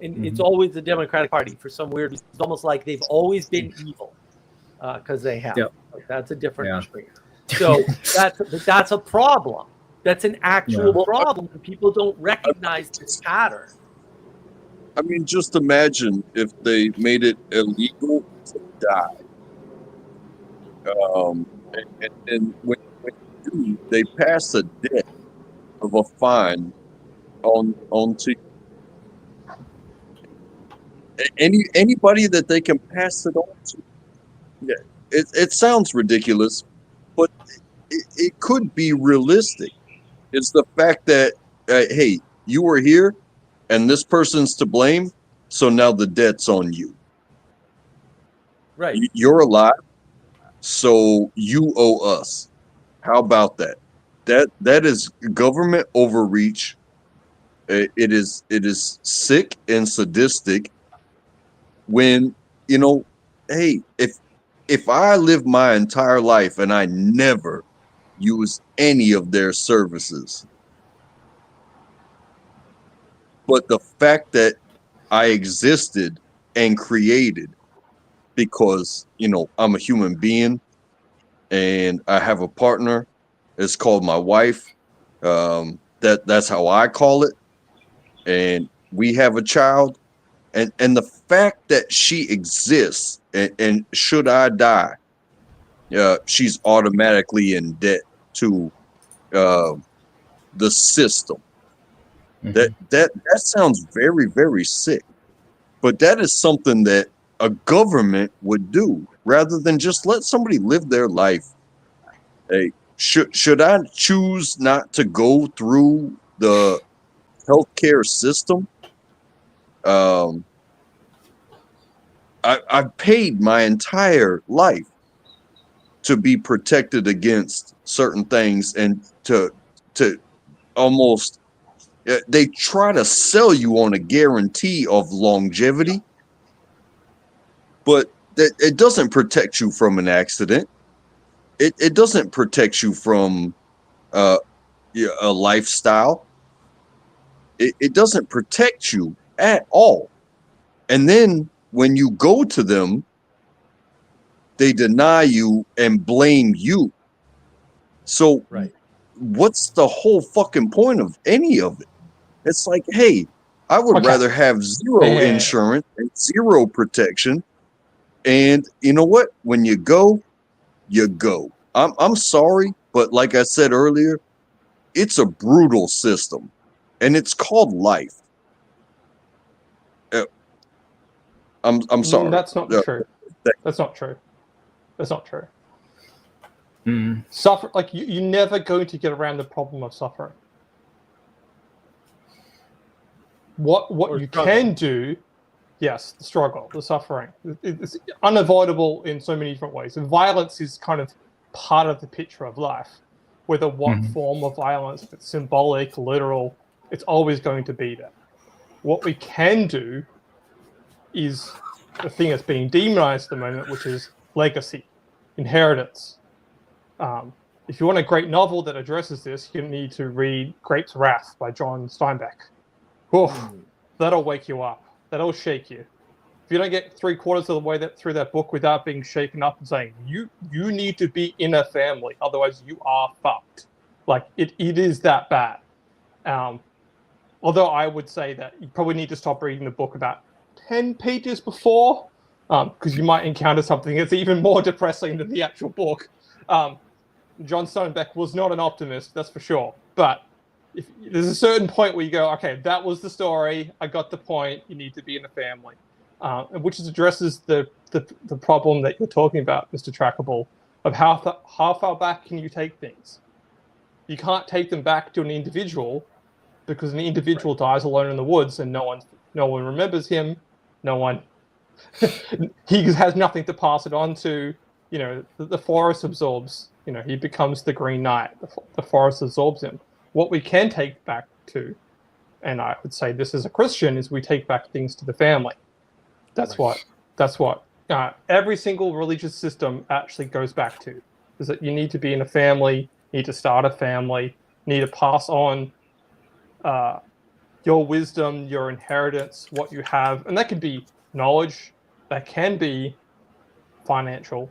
And it's always the Democratic Party for some weird reason. It's almost like they've always been evil because they have. Like, that's a different tree. So that's a problem. That's an actual problem. People don't recognize this pattern. I mean, just imagine if they made it illegal to die. And when they pass a debt of a fine onto anybody that they can pass it on to. Yeah, it sounds ridiculous, but it could be realistic. It's the fact that hey, you were here, and this person's to blame, so now the debt's on you. Right. You're alive, so you owe us. How about that? That is government overreach. It is sick and sadistic. When, you know, hey, if I live my entire life and I never use any of their services, but the fact that I existed and created because, you know, I'm a human being and I have a partner. It's called my wife. That's how I call it. And we have a child. And the fact that she exists and should I die, she's automatically in debt to the system. That sounds very, very sick. But that is something that a government would do rather than just let somebody live their life. Hey, should I choose not to go through the healthcare system? I've paid my entire life to be protected against certain things, and to almost they try to sell you on a guarantee of longevity, but that it doesn't protect you from an accident. It doesn't protect you from a lifestyle. It doesn't protect you at all. And then when you go to them, they deny you and blame you. So Right. what's the whole fucking point of any of it? It's like, hey, I would Okay. rather have zero Yeah. insurance and zero protection. And you know what? When you go, you go. I'm sorry, but like I said earlier, it's a brutal system, and it's called life. I'm sorry. That's not true. That's not true. That's not true. Suffer, like you're never going to get around the problem of suffering. What Or you struggle. can do, yes, the struggle, the suffering, it's unavoidable in so many different ways. And violence is kind of part of the picture of life. Whether what form of violence, if it's symbolic, literal, it's always going to be there. What we can do is the thing that's being demonized at the moment, which is legacy, inheritance. If you want a great novel that addresses this, you need to read Grapes of Wrath by John Steinbeck. Oof, that'll wake you up. That'll shake you. If you don't get 3/4 of the way through that book without being shaken up and saying, you need to be in a family, otherwise you are fucked. Like, it is that bad. Although I would say that you probably need to stop reading the book about 10 pages before, because you might encounter something that's even more depressing than the actual book. John Steinbeck was not an optimist, that's for sure. But if there's a certain point where you go, okay, that was the story. I got the point. You need to be in a family, which addresses the problem that you're talking about, Mr. Trackable, of how far back can you take things? You can't take them back to an individual, because an individual dies alone in the woods and no one remembers him. No one. He has nothing to pass it on to. You know, the forest absorbs. You know, he becomes the Green Knight. The forest absorbs him. What we can take back to, and I would say this as a Christian, is we take back things to the family. That's what every single religious system actually goes back to, is that you need to be in a family, you need to start a family, you need to pass on your wisdom, your inheritance, what you have. And that can be knowledge, that can be financial.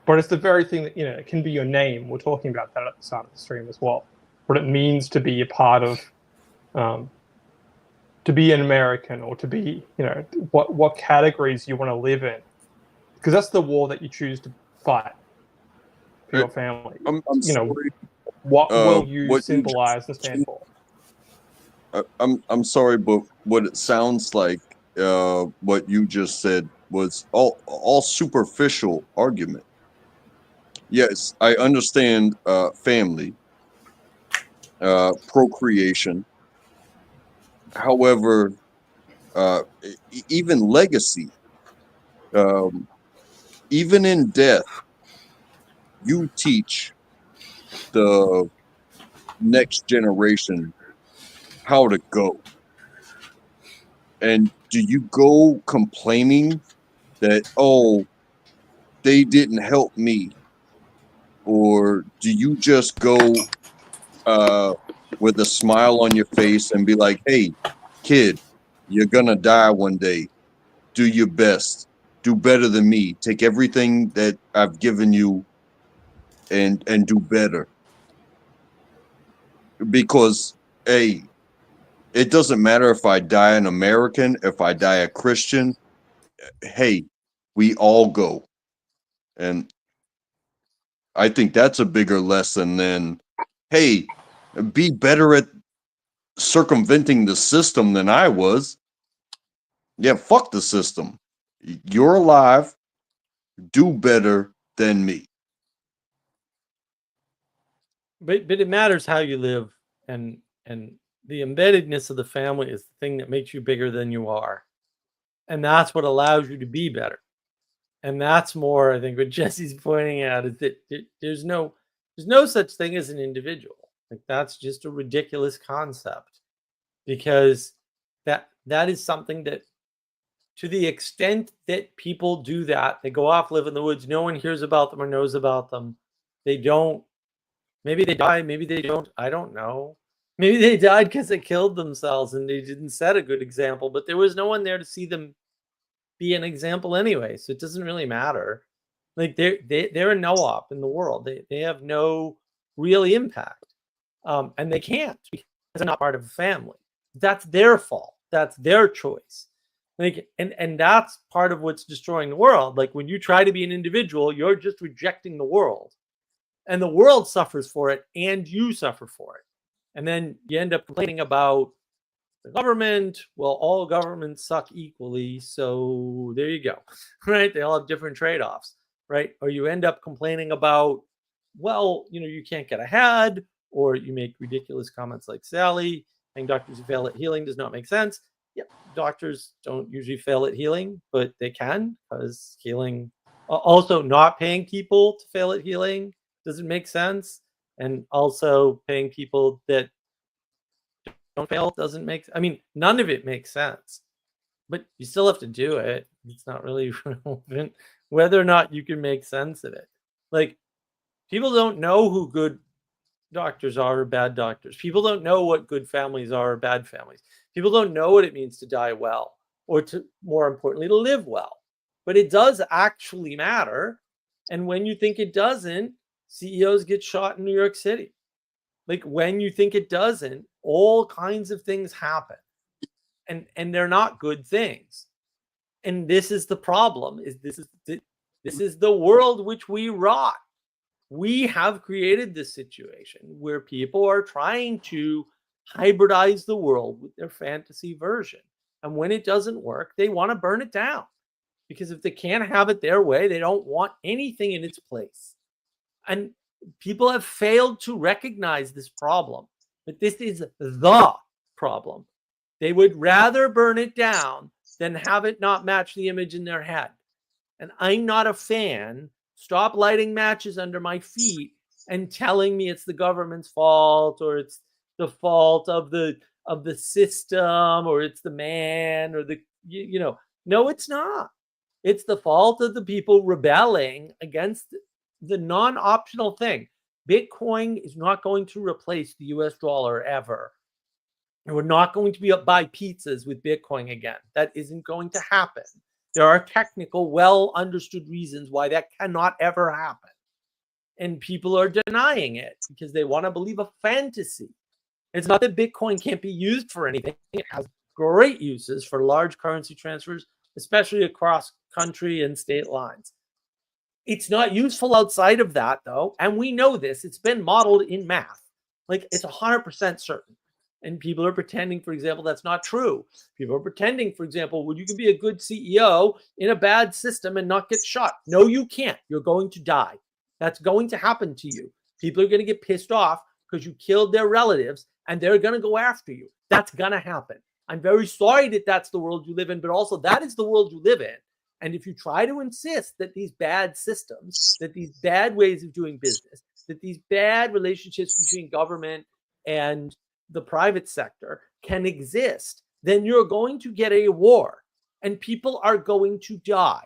But it's the very thing that, it can be your name. We're talking about that at the start of the stream as well. What it means to be a part of, to be an American, or to be, what categories you want to live in. Because that's the war that you choose to fight for your family. I'm sorry. What will you symbolize and stand for? I'm sorry, but what it sounds like, what you just said was all superficial argument. Yes, I understand family, procreation. However, even legacy, even in death, you teach the next generation how to go. And do you go complaining that, oh, they didn't help me? Or do you just go with a smile on your face and be like, hey, kid, you're gonna die one day. Do your best. Do better than me. Take everything that I've given you and do better. Because, hey, it doesn't matter if I die an American, if I die a Christian. Hey, we all go. And I think that's a bigger lesson than, hey, be better at circumventing the system than I was. Yeah, fuck the system. You're alive. Do better than me. But it matters how you live, and the embeddedness of the family is the thing that makes you bigger than you are, and that's what allows you to be better. And that's more, I think, what Jesse's pointing out is that there's no such thing as an individual. Like, that's just a ridiculous concept, because that is something that, to the extent that people do that, they go off, live in the woods, no one hears about them or knows about them. They don't, maybe they die, maybe they don't, I don't know. Maybe they died because they killed themselves and they didn't set a good example, but there was no one there to see them be an example anyway, so it doesn't really matter. Like, they're a no-op in the world. They have no real impact, and they can't, because they're not part of a family. That's their fault. That's their choice. Like, and that's part of what's destroying the world. Like, when you try to be an individual, you're just rejecting the world, and the world suffers for it, and you suffer for it. And then you end up complaining about the government. Well, all governments suck equally, so there you go. Right? They all have different trade-offs, right? Or you end up complaining about, well, you can't get ahead, or you make ridiculous comments like Sally saying doctors who fail at healing does not make sense. Yeah, doctors don't usually fail at healing, but they can, because healing, also not paying people to fail at healing doesn't make sense, and also paying people that don't fail doesn't make, I mean, none of it makes sense, but you still have to do it. It's not really relevant whether or not you can make sense of it. Like, people don't know who good doctors are or bad doctors. People don't know what good families are or bad families. People don't know what it means to die well, or, to, more importantly, to live well. But it does actually matter. And when you think it doesn't, CEOs get shot in New York City. Like, when you think it doesn't, all kinds of things happen, and they're not good things. And this is the problem, is this is the world which we rot. We have created this situation where people are trying to hybridize the world with their fantasy version. And when it doesn't work, they want to burn it down, because if they can't have it their way, they don't want anything in its place. And people have failed to recognize this problem, but this is the problem. They would rather burn it down than have it not match the image in their head. And I'm not a fan. Stop lighting matches under my feet and telling me it's the government's fault, or it's the fault of the system, or it's the man, or the, no, it's not. It's the fault of the people rebelling against the non-optional thing. Bitcoin is not going to replace the US dollar ever. And we're not going to be up buy pizzas with Bitcoin again. That isn't going to happen. There are technical, well understood reasons why that cannot ever happen. And people are denying it because they want to believe a fantasy. It's not that Bitcoin can't be used for anything. It has great uses for large currency transfers, especially across country and state lines. It's not useful outside of that, though. And we know this. It's been modeled in math. Like, it's 100% certain. And people are pretending, for example, that's not true. People are pretending, for example, well, you can be a good CEO in a bad system and not get shot. No, you can't. You're going to die. That's going to happen to you. People are going to get pissed off because you killed their relatives, and they're going to go after you. That's going to happen. I'm very sorry that that's the world you live in, but also that is the world you live in. And if you try to insist that these bad systems, that these bad ways of doing business, that these bad relationships between government and the private sector can exist, then you're going to get a war, and people are going to die.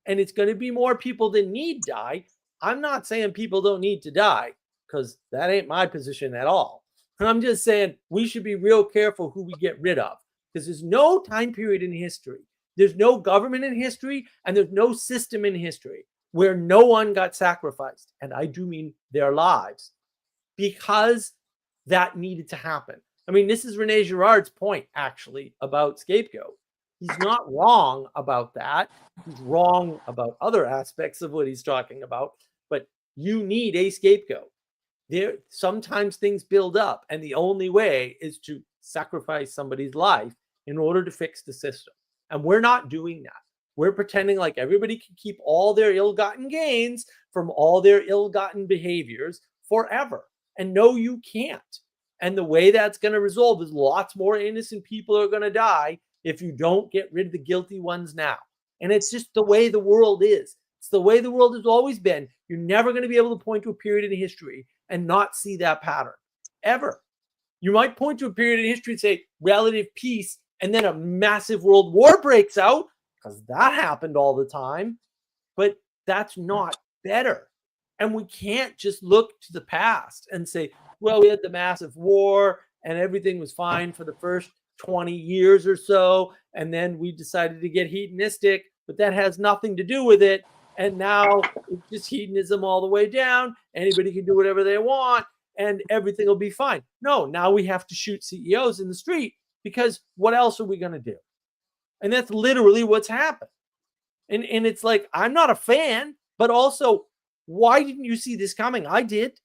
And it's going to be more people than need die. I'm not saying people don't need to die, because that ain't my position at all. I'm just saying we should be real careful who we get rid of, because there's no time period in history, there's no government in history, and there's no system in history where no one got sacrificed. And I do mean their lives, because that needed to happen. I mean, this is Rene Girard's point, actually, about scapegoat. He's not wrong about that. He's wrong about other aspects of what he's talking about, but you need a scapegoat. Sometimes things build up, and the only way is to sacrifice somebody's life in order to fix the system. And we're not doing that. We're pretending like everybody can keep all their ill-gotten gains from all their ill-gotten behaviors forever. And no, you can't. And the way that's going to resolve is lots more innocent people are going to die if you don't get rid of the guilty ones now. And it's just the way the world is. It's the way the world has always been. You're never going to be able to point to a period in history and not see that pattern, ever. You might point to a period in history and say relative peace, and then a massive world war breaks out, because that happened all the time. But that's not better. And we can't just look to the past and say, well, we had the massive war and everything was fine for the first 20 years or so. And then we decided to get hedonistic, but that has nothing to do with it. And now it's just hedonism all the way down. Anybody can do whatever they want and everything will be fine. No, now we have to shoot CEOs in the street, because what else are we going to do? And that's literally what's happened. And it's like, I'm not a fan, but also, why didn't you see this coming? I did.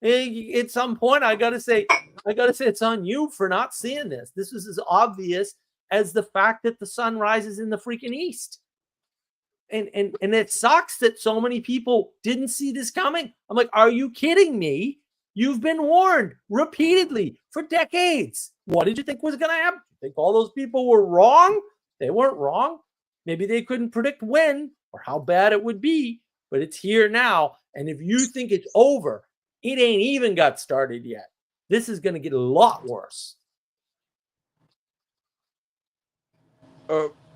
At some point, I gotta say it's on you for not seeing this. This was as obvious as the fact that the sun rises in the freaking east. And it sucks that so many people didn't see this coming. I'm like, are you kidding me? You've been warned repeatedly for decades. What did you think was going to happen? You think all those people were wrong? They weren't wrong. Maybe they couldn't predict when or how bad it would be, but it's here now. And if you think it's over, it ain't even got started yet. This is going to get a lot worse.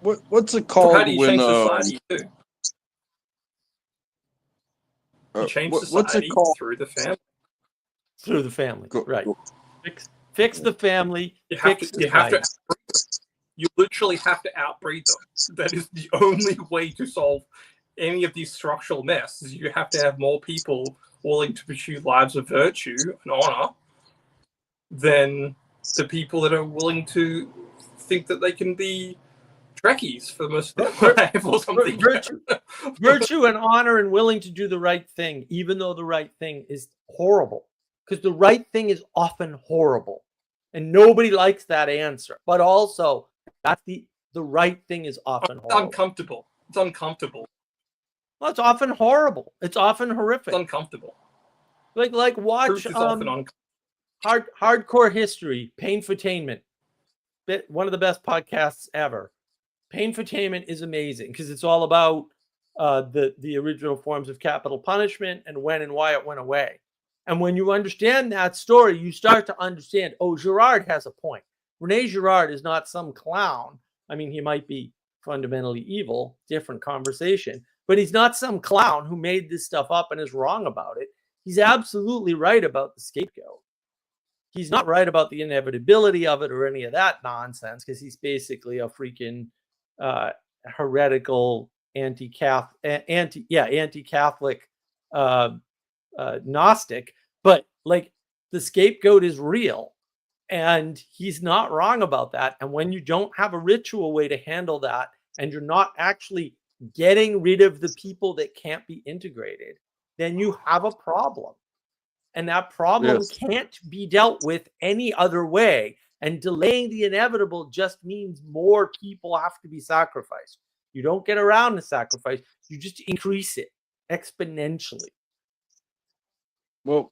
What's it called? How do you change society too? You change society what's it called? through the family. Through the family, right? Fix the family. You literally have to outbreed them. That is the only way to solve any of these structural messes. You have to have more people willing to pursue lives of virtue and honor than the people that are willing to think that they can be Trekkies for the most of their life or something. Virtue and honor and willing to do the right thing, even though the right thing is horrible. Because the right thing is often horrible. And nobody likes that answer. But also, that's the right thing is often horrible. Uncomfortable. It's uncomfortable. Well, it's often horrible. It's often horrific. It's uncomfortable. Like watch Hardcore History, Painfotainment. One of the best podcasts ever. Painfotainment is amazing because it's all about the original forms of capital punishment and when and why it went away. And when you understand that story, you start to understand, oh, Girard has a point. Rene Girard is not some clown. I mean, he might be fundamentally evil, different conversation, but he's not some clown who made this stuff up and is wrong about it. He's absolutely right about the scapegoat. He's not right about the inevitability of it or any of that nonsense, because he's basically a freaking heretical anti-Catholic Gnostic. But like, the scapegoat is real, and he's not wrong about that. And when you don't have a ritual way to handle that, and you're not actually getting rid of the people that can't be integrated, then you have a problem. And that problem can't be dealt with any other way. And delaying the inevitable just means more people have to be sacrificed. You don't get around the sacrifice. You just increase it exponentially. Well,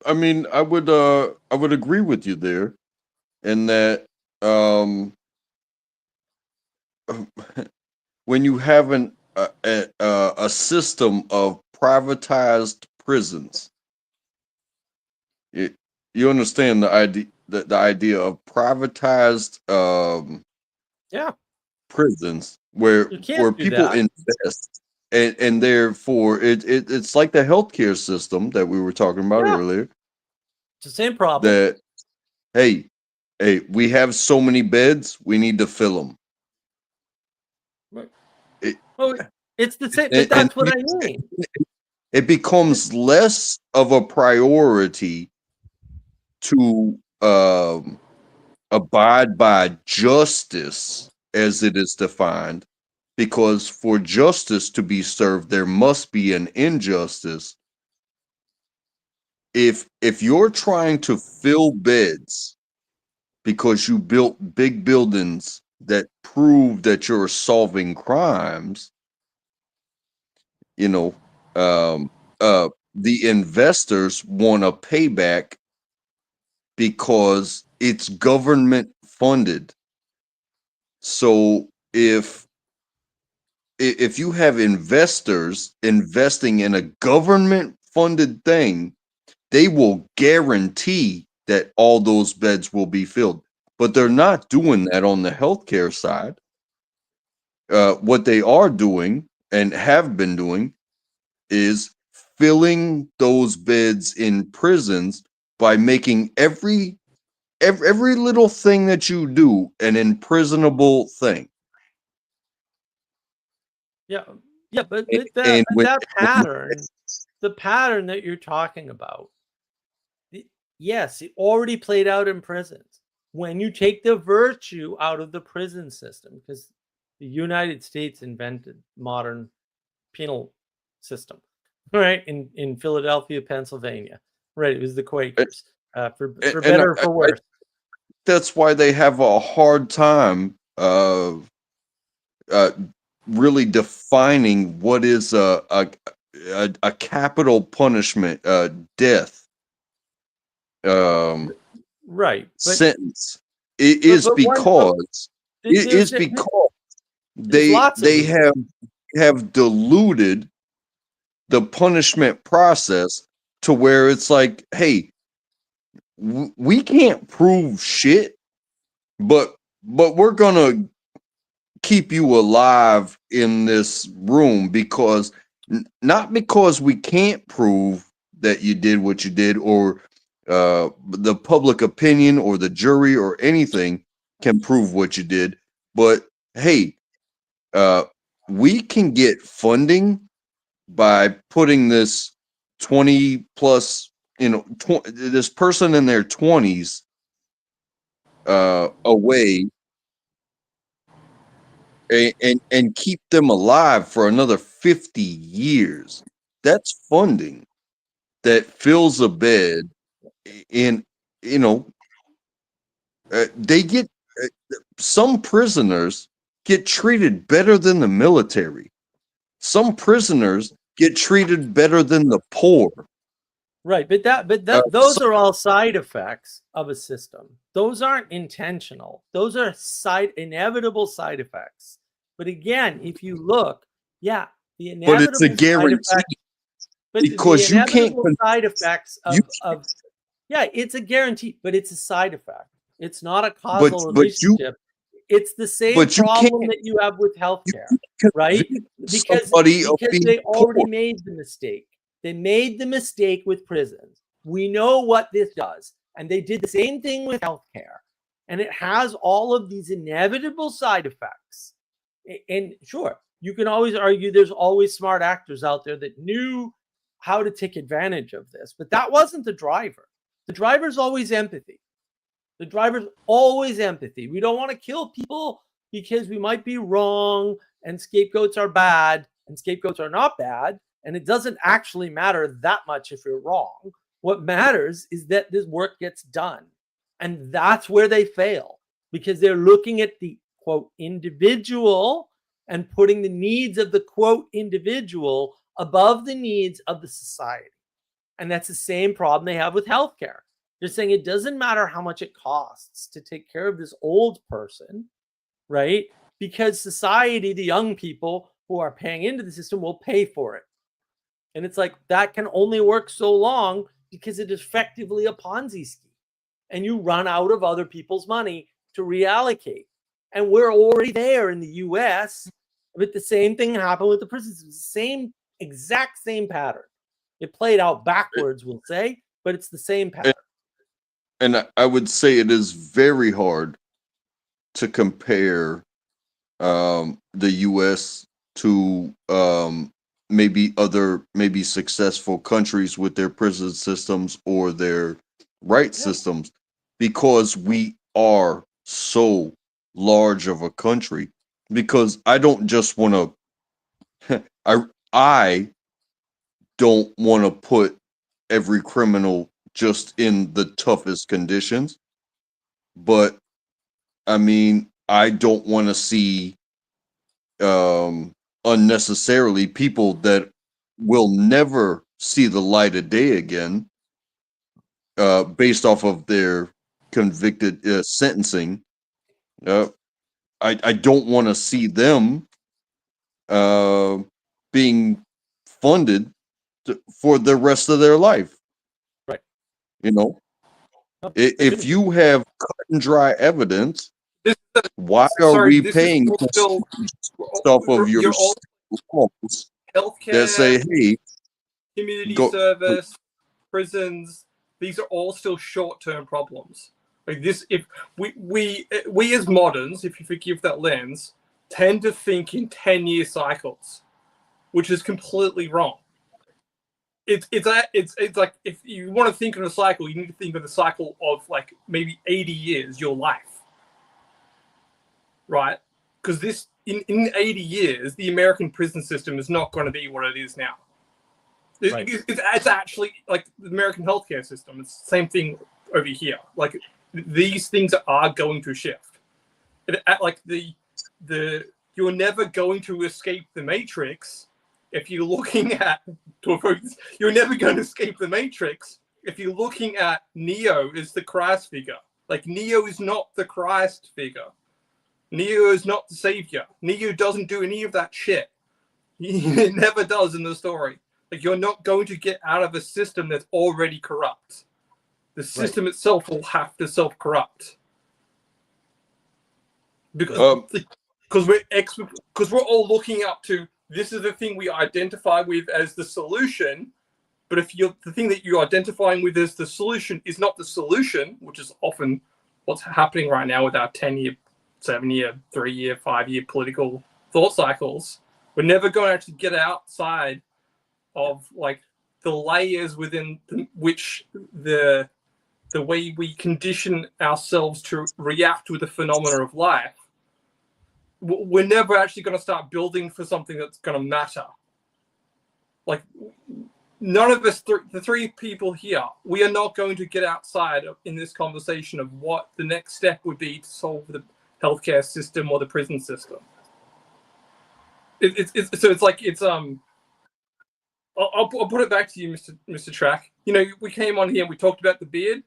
I mean, I would agree with you there, in that when you have a system of privatized prisons, you understand the idea of privatized prisons where people invest, and therefore it's like the healthcare system that we were talking about earlier. It's the same problem. That hey, we have so many beds, we need to fill them. It's the same. That's what I mean. It becomes less of a priority to abide by justice as it is defined, because for justice to be served, there must be an injustice. If you're trying to fill beds because you built big buildings that prove that you're solving crimes, the investors want a payback because it's government funded. So if if you have investors investing in a government funded thing, they will guarantee that all those beds will be filled. But they're not doing that on the healthcare side. What they are doing and have been doing is filling those beds in prisons by making every little thing that you do an imprisonable thing. Yeah, yeah, but And that with that pattern, the pattern that you're talking about, yes, it already played out in prisons. When you take the virtue out of the prison system, because the United States invented modern penal system, right? In Philadelphia, Pennsylvania, right? It was the Quakers, for better or for worse. That's why they have a hard time really defining what is a capital punishment, death Right, sentence. It is because they have diluted the punishment process to where it's like, hey, we can't prove shit, but we're gonna keep you alive in this room because not because we can't prove that you did what you did, or the public opinion or the jury or anything can prove what you did, but hey, we can get funding by putting this 20 plus, this person in their 20s away, and keep them alive for another 50 years. That's funding that fills a bed. And they get some prisoners get treated better than the military. Some prisoners get treated better than the poor. Right, but those are all side effects of a system. Those aren't intentional. Those are inevitable side effects. But again, if you look, yeah, the inevitable but it's a guarantee side effects, but because the you can't side effects of yeah, it's a guarantee, but it's a side effect. It's not a causal relationship. It's the same problem that you have with healthcare, right? Because they already made the mistake. They made the mistake with prisons. We know what this does. And they did the same thing with healthcare. And it has all of these inevitable side effects. And sure, you can always argue there's always smart actors out there that knew how to take advantage of this. But that wasn't the driver. The driver's always empathy. The driver's always empathy. We don't want to kill people because we might be wrong, and scapegoats are bad, and scapegoats are not bad. And it doesn't actually matter that much if you're wrong. What matters is that this work gets done. And that's where they fail, because they're looking at the quote individual and putting the needs of the quote individual above the needs of the society. And that's the same problem they have with healthcare. They're saying it doesn't matter how much it costs to take care of this old person, right? Because society, the young people who are paying into the system, will pay for it. And it's like, that can only work so long because it is effectively a Ponzi scheme. And you run out of other people's money to reallocate. And we're already there in the US. But the same thing happened with the prisons. It's the exact same pattern. It played out backwards, we'll say, but it's the same pattern. And I would say it is very hard to compare the US to maybe successful countries with their prison systems or their right systems, because we are so large of a country. Because I don't just want to I don't want to put every criminal just in the toughest conditions, but I mean, I don't want to see unnecessarily people that will never see the light of day again, based off of their convicted sentencing. I don't want to see them being funded for the rest of their life. Right. You know, Oh, if you have cut and dry evidence, This, why are we this is paying all still stuff of your you're all laws that healthcare, say, hey, community go? service, prisons. These are all still short-term problems. Like this, if we as moderns, if you forgive that lens, tend to think in 10-year cycles, which is completely wrong. It's like if you want to think of a cycle, you need to think of the cycle of like maybe 80 years, your life, right? Because this in 80 years, the American prison system is not going to be what it is now. Right. It's actually like the American healthcare system. It's the same thing over here. Like these things are going to shift. Like you're never going to escape the matrix if you're looking at. You're never going to escape the matrix if you're looking at Neo as the Christ figure. Like Neo is not the Christ figure. Neo is not the savior. Neo doesn't do any of that shit. He never does in the story. Like you're not going to get out of a system that's already corrupt. The system itself will have to self-corrupt. Because we're all looking up to this is the thing we identify with as the solution. But if the thing that you're identifying with as the solution is not the solution, which is often what's happening right now with our 10-year, 7-year, 3-year, 5-year political thought cycles, we're never going to actually get outside of like the layers within which the way we condition ourselves to react with the phenomena of life. We're never actually going to start building for something that's going to matter. Like none of us, the three people here, we are not going to get outside in this conversation of what the next step would be to solve the healthcare system or the prison system. I'll put it back to you, Mr. Track. You know, we came on here and we talked about the beard,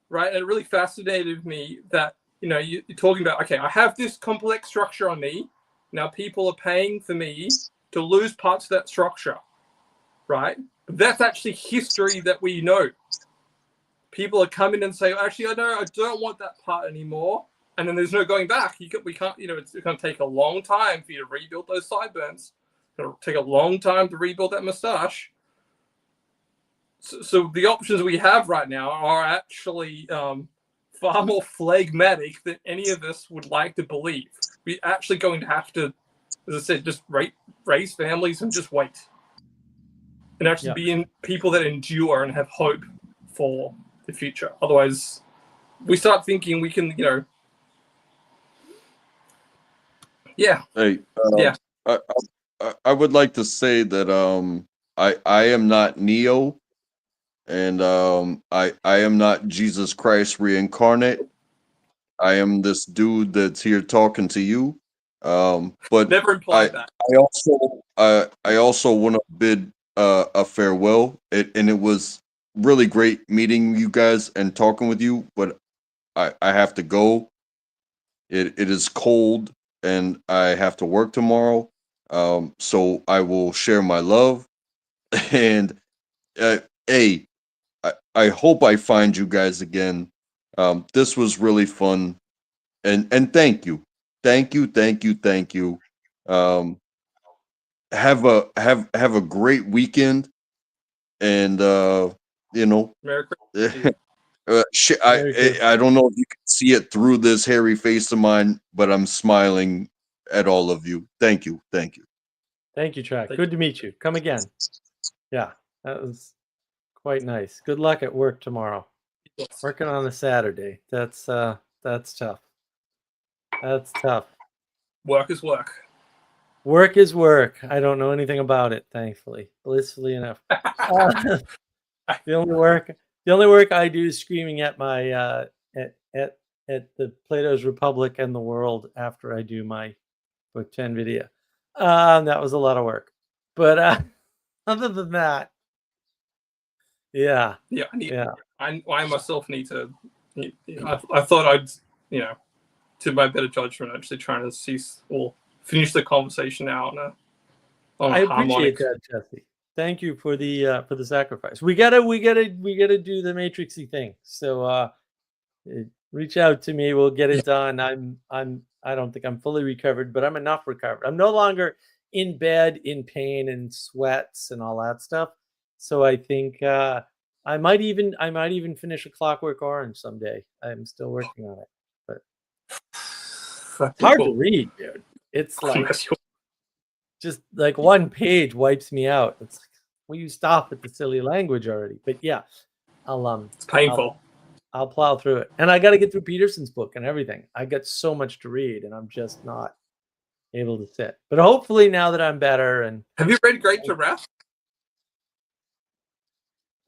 right? And it really fascinated me that, you know, you're talking about, okay, I have this complex structure on me. Now people are paying for me to lose parts of that structure, right? But that's actually history that we know. People are coming and say, actually, I don't want that part anymore. And then there's no going back. We can't, you know, it's going to take a long time for you to rebuild those sideburns. It'll take a long time to rebuild that mustache. So the options we have right now are actually far more phlegmatic than any of us would like to believe. We're actually going to have to, as I said, just raise families and just wait. And actually be in people that endure and have hope for the future. Otherwise, we start thinking we can, you know, Hey, I would like to say that I am not Neo, and I am not Jesus Christ reincarnate. I am this dude that's here talking to you. But never implied that. I also want to bid a farewell. And it was really great meeting you guys and talking with you, but I have to go. It is cold and I have to work tomorrow. So I will share my love. And hey, I hope I find you guys again. This was really fun. And thank you. Thank you. Have a great weekend. And you know, Merry Christmas. I don't know if you can see it through this hairy face of mine, but I'm smiling at all of you. Thank you. Thank you, Track. Good to meet you. Come again. Yeah, that was quite nice. Good luck at work tomorrow. Working on a Saturday. That's tough. That's tough. Work is work. Work is work. I don't know anything about it, thankfully. Blissfully enough. The only work I do is screaming at my at the Plato's Republic and the world after I do my book 10 video. That was a lot of work. But other than that, yeah. I myself need to. I thought I'd, you know, to my better judgment, actually trying to finish the conversation out I appreciate that, Jesse. Thank you for the sacrifice. We gotta do the matrixy thing. So reach out to me. We'll get it done. I don't think I'm fully recovered, but I'm enough recovered. I'm no longer in bed in pain and sweats and all that stuff. So I think I might even finish A Clockwork Orange someday. I'm still working on it, but it's hard to read, dude. It's like just like one page wipes me out. It's like, will you stop with the silly language already? But yeah, it's painful. I'll plow through it. And I got to get through Peterson's book and everything. I got so much to read and I'm just not able to sit. But hopefully now that I'm better. And have you read Great to Wrath?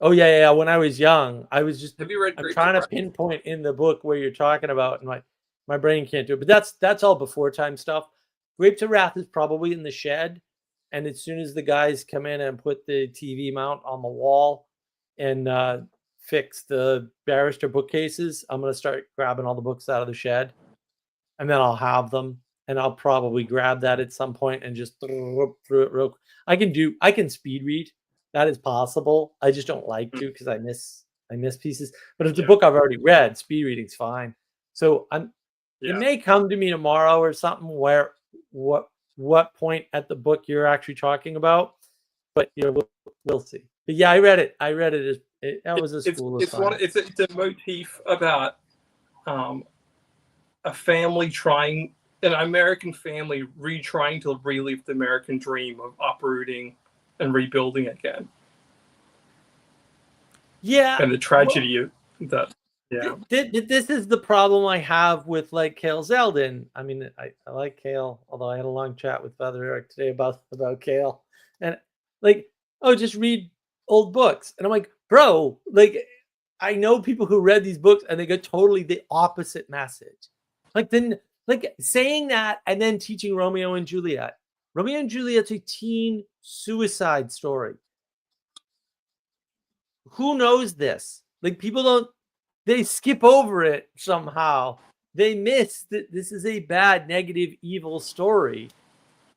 Oh yeah. When I was young, I was just, have you read I'm trying to pinpoint in the book where you're talking about, and my brain can't do it. But that's all before time stuff. Grape to Wrath is probably in the shed. And as soon as the guys come in and put the TV mount on the wall and fix the barrister bookcases, I'm going to start grabbing all the books out of the shed. And then I'll have them. And I'll probably grab that at some point and just through it real quick. I can speed read. That is possible. I just don't like to because I miss pieces. But if it's a book I've already read, speed reading's fine. So it may come to me tomorrow or something where what point at the book you're actually talking about, but we'll see. But yeah, I read it. That was a school of fun. It's a motif about a family an American family trying to relive the American dream of uprooting and rebuilding again. Yeah, and the tragedy of that. Yeah, this is the problem I have with like Cale Zeldin. I mean, I like Cale, although I had a long chat with Father Eric today about Cale, and like, just read old books, and I'm like, bro, like, I know people who read these books and they get totally the opposite message. Like then, like saying that and then teaching Romeo and Juliet. Romeo and Juliet's a teen suicide story. Who knows this? Like people they skip over it somehow. They miss that this is a bad, negative, evil story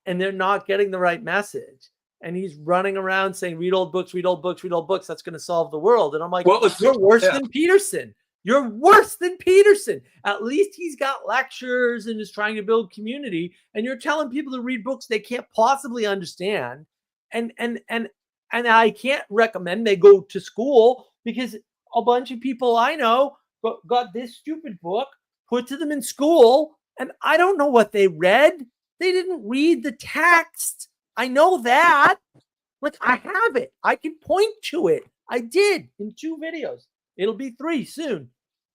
and they're not getting the right message. And he's running around saying, read old books, read old books, read old books. That's going to solve the world. And I'm like, you're worse than Peterson. You're worse than Peterson. At least he's got lectures and is trying to build community. And you're telling people to read books they can't possibly understand. And I can't recommend they go to school because a bunch of people I know got this stupid book put to them in school. And I don't know what they read. They didn't read the text. I know that. Like, I have it. I can point to it. I did in 2 videos. It'll be 3 soon.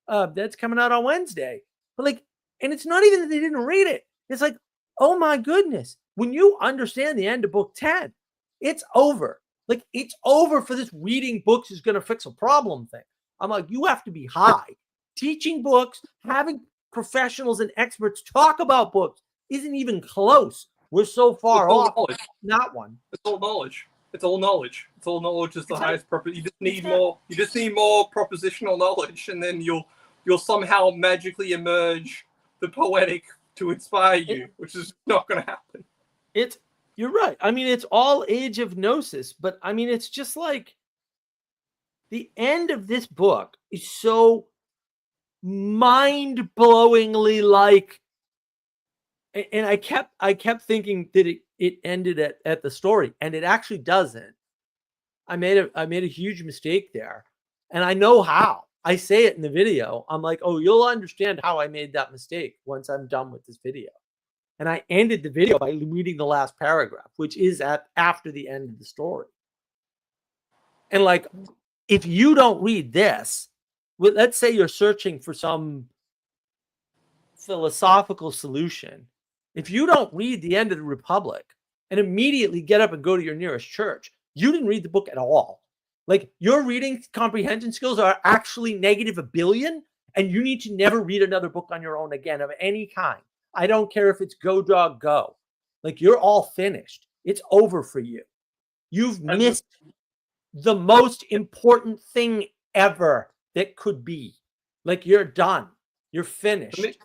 That's coming out on Wednesday. But like, and it's not even that they didn't read it. It's like, oh my goodness. When you understand the end of book 10, it's over. Like, it's over for this reading books is going to fix a problem thing. I'm like, you have to be high. Teaching books, having professionals and experts talk about books isn't even close. We're so far off. Knowledge. Not one. It's all knowledge. It's all knowledge. It's all knowledge is the highest property. You just need more. You just need more propositional knowledge, and then you'll somehow magically emerge the poetic to inspire you, which is not going to happen. You're right. I mean, it's all age of gnosis, but I mean, it's just like the end of this book is so mind-blowingly like. And I kept thinking that it ended at the story, and it actually doesn't. I made a huge mistake there, and I know how. I say it in the video. I'm like, oh, you'll understand how I made that mistake once I'm done with this video. And I ended the video by reading the last paragraph, which is after the end of the story. And like, if you don't read this, let's say you're searching for some philosophical solution. If you don't read the end of the Republic and immediately get up and go to your nearest church, you didn't read the book at all. Like, your reading comprehension skills are actually -1 billion, and you need to never read another book on your own again of any kind. I don't care if it's Go Dog Go. Like, you're all finished. It's over for you. You've missed the most important thing ever that could be. Like, you're done. You're finished.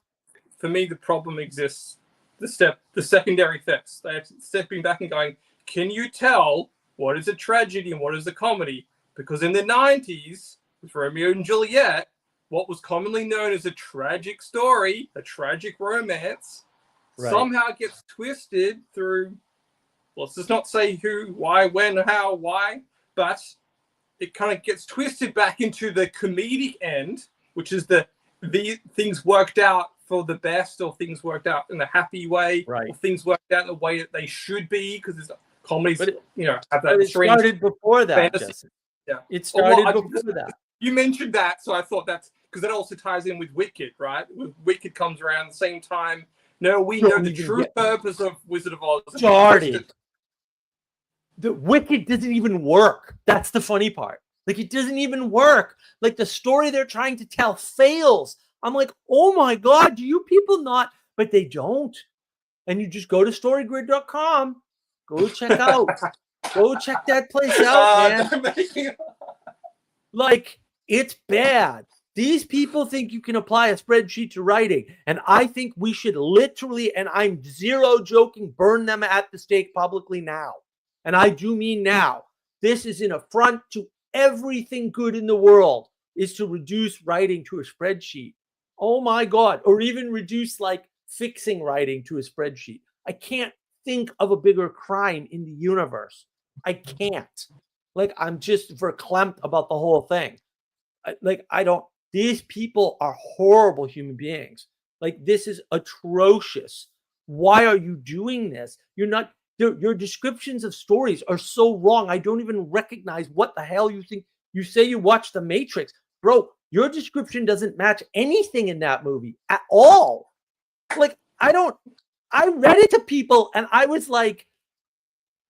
For me, the problem exists. The secondary effects. They're stepping back and going, can you tell what is a tragedy and what is a comedy? Because in the 90s, with Romeo and Juliet, what was commonly known as a tragic story, a tragic romance, somehow gets twisted through, let's just not say who, why, when, how, why, but it kind of gets twisted back into the comedic end, which is the things worked out for the best, or things worked out in a happy way, or things worked out in the way that they should be, because comedies, have that strange. It started before that. Yeah, it started before that. You mentioned that, so I thought that's because that also ties in with Wicked, right? Wicked comes around the same time. No, we know the true purpose of Wizard of Oz. Started. The Wicked doesn't even work. That's the funny part. Like, it doesn't even work. Like, the story they're trying to tell fails. I'm like, oh my God, do you people not? But they don't. And you just go to storygrid.com. Go check out. Go check that place out, man. Like, it's bad. These people think you can apply a spreadsheet to writing. And I think we should literally, and I'm zero joking, burn them at the stake publicly now. And I do mean now. This is an affront to everything good in the world, is to reduce writing to a spreadsheet. Oh my God. Or even reduce like fixing writing to a spreadsheet. I can't think of a bigger crime in the universe. I can't. Like, I'm just verklempt about the whole thing. These people are horrible human beings. Like, this is atrocious. Why are you doing this? Your descriptions of stories are so wrong. I don't even recognize what the hell you think. You say you watch The Matrix. Bro, your description doesn't match anything in that movie at all. Like, I read it to people and I was like,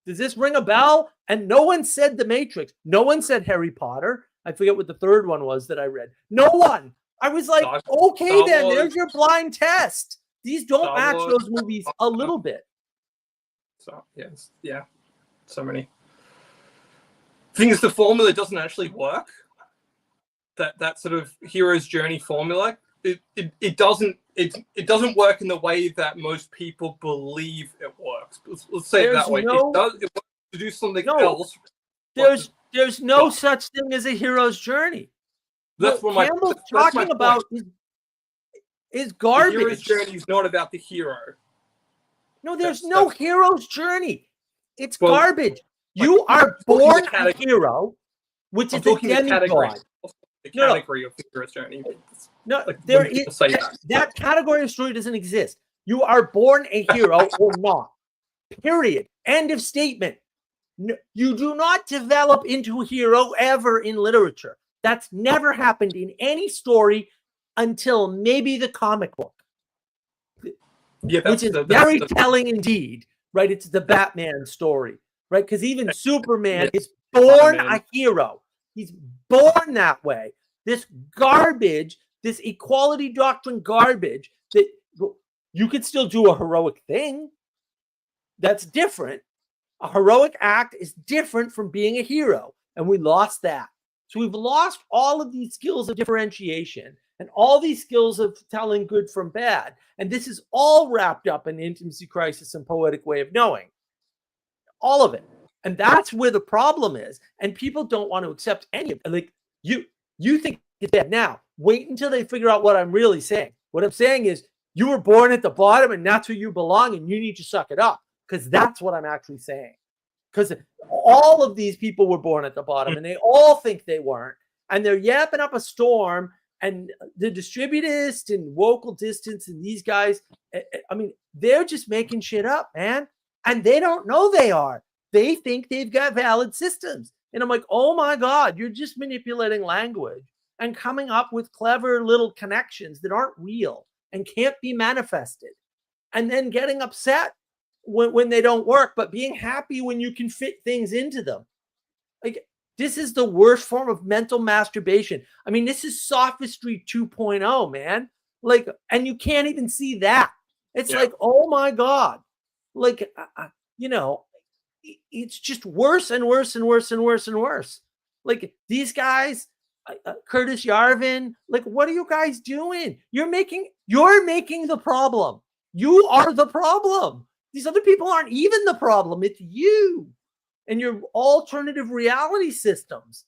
does this ring a bell? And no one said The Matrix. No one said Harry Potter. I forget what the third one was that I read. No one. I was like, okay, then there's your blind test. These don't match those movies a little bit. So, yes, yeah. So many. Thing is, the formula doesn't actually work. That sort of hero's journey formula, it doesn't work in the way that most people believe it works. Let's say it that way. It works to do something else. There's no such thing as a hero's journey. That's what Campbell's talking about is garbage. The hero's journey is not about the hero. No, there's no hero's journey. It's garbage. You are born a hero, which is a demigod. The category of hero's journey. No, there is that category of story doesn't exist. You are born a hero or not. Period. End of statement. No, you do not develop into a hero ever in literature. That's never happened in any story until maybe the comic book. Yeah, which is very telling indeed, right? It's the Batman story, right? Because even Superman is born a hero. He's born that way. This garbage, this equality doctrine garbage, that you could still do a heroic thing. That's different. A heroic act is different from being a hero. And we lost that. So we've lost all of these skills of differentiation and all these skills of telling good from bad. And this is all wrapped up in intimacy crisis and poetic way of knowing. All of it. And that's where the problem is. And people don't want to accept any of it. Like, you think it's bad now. Wait until they figure out what I'm really saying. What I'm saying is you were born at the bottom and that's where you belong and you need to suck it up. Because that's what I'm actually saying. Because all of these people were born at the bottom and they all think they weren't. And they're yapping up a storm. And the distributists and local distance and these guys, I mean, they're just making shit up, man. And they don't know they are. They think they've got valid systems. And I'm like, oh my God, you're just manipulating language and coming up with clever little connections that aren't real and can't be manifested. And then getting upset when they don't work, but being happy when you can fit things into them. Like, this is the worst form of mental masturbation. I mean, this is sophistry 2.0, man. Like, and you can't even see that. It's like, oh my God. Like, it's just worse and worse and worse and worse and worse. Like, these guys, Curtis Yarvin, like, what are you guys doing? You're making the problem. You are the problem. These other people aren't even the problem. It's you and your alternative reality systems.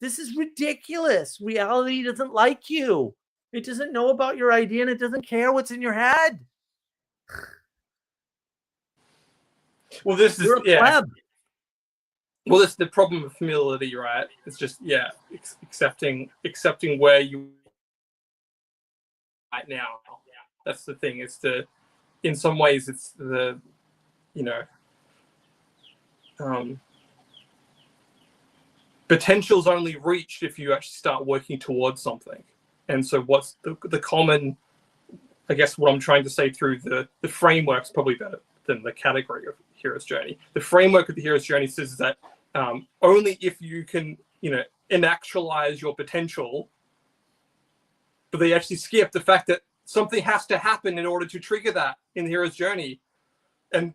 This is ridiculous. Reality doesn't like you. It doesn't know about your idea, and it doesn't care what's in your head. Well, this is You're a pleb. Well, this is the problem with humility, right? It's just accepting where you are right now. That's the thing. It's in some ways, it's the potential's only reached if you actually start working towards something. And so what's the common, I guess what I'm trying to say through the framework's probably better than the category of hero's journey. The framework of the hero's journey says that only if you can, inactualize your potential, but they actually skip the fact that something has to happen in order to trigger that in the hero's journey. And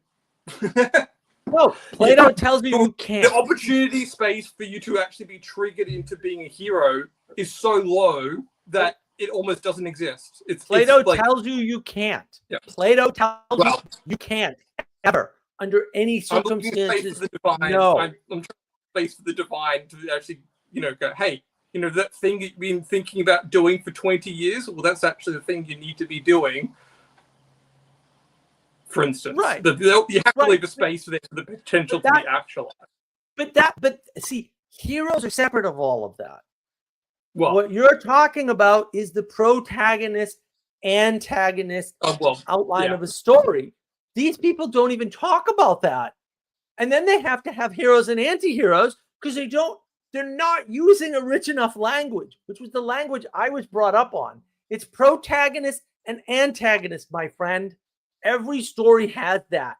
no, Plato tells you can't. The opportunity space for you to actually be triggered into being a hero is so low that it almost doesn't exist. Plato tells you can't. Yeah. Plato tells you can't ever under any circumstances. No, I'm trying to space for the divine to actually, go, hey, that thing you've been thinking about doing for 20 years. Well, that's actually the thing you need to be doing. For instance, right? You have to leave a space for the potential to be actualized. But see, heroes are separate of all of that. Well, what you're talking about is the protagonist, antagonist outline of a story. These people don't even talk about that. And then they have to have heroes and anti-heroes because they're not using a rich enough language, which was the language I was brought up on. It's protagonist and antagonist, my friend. Every story has that.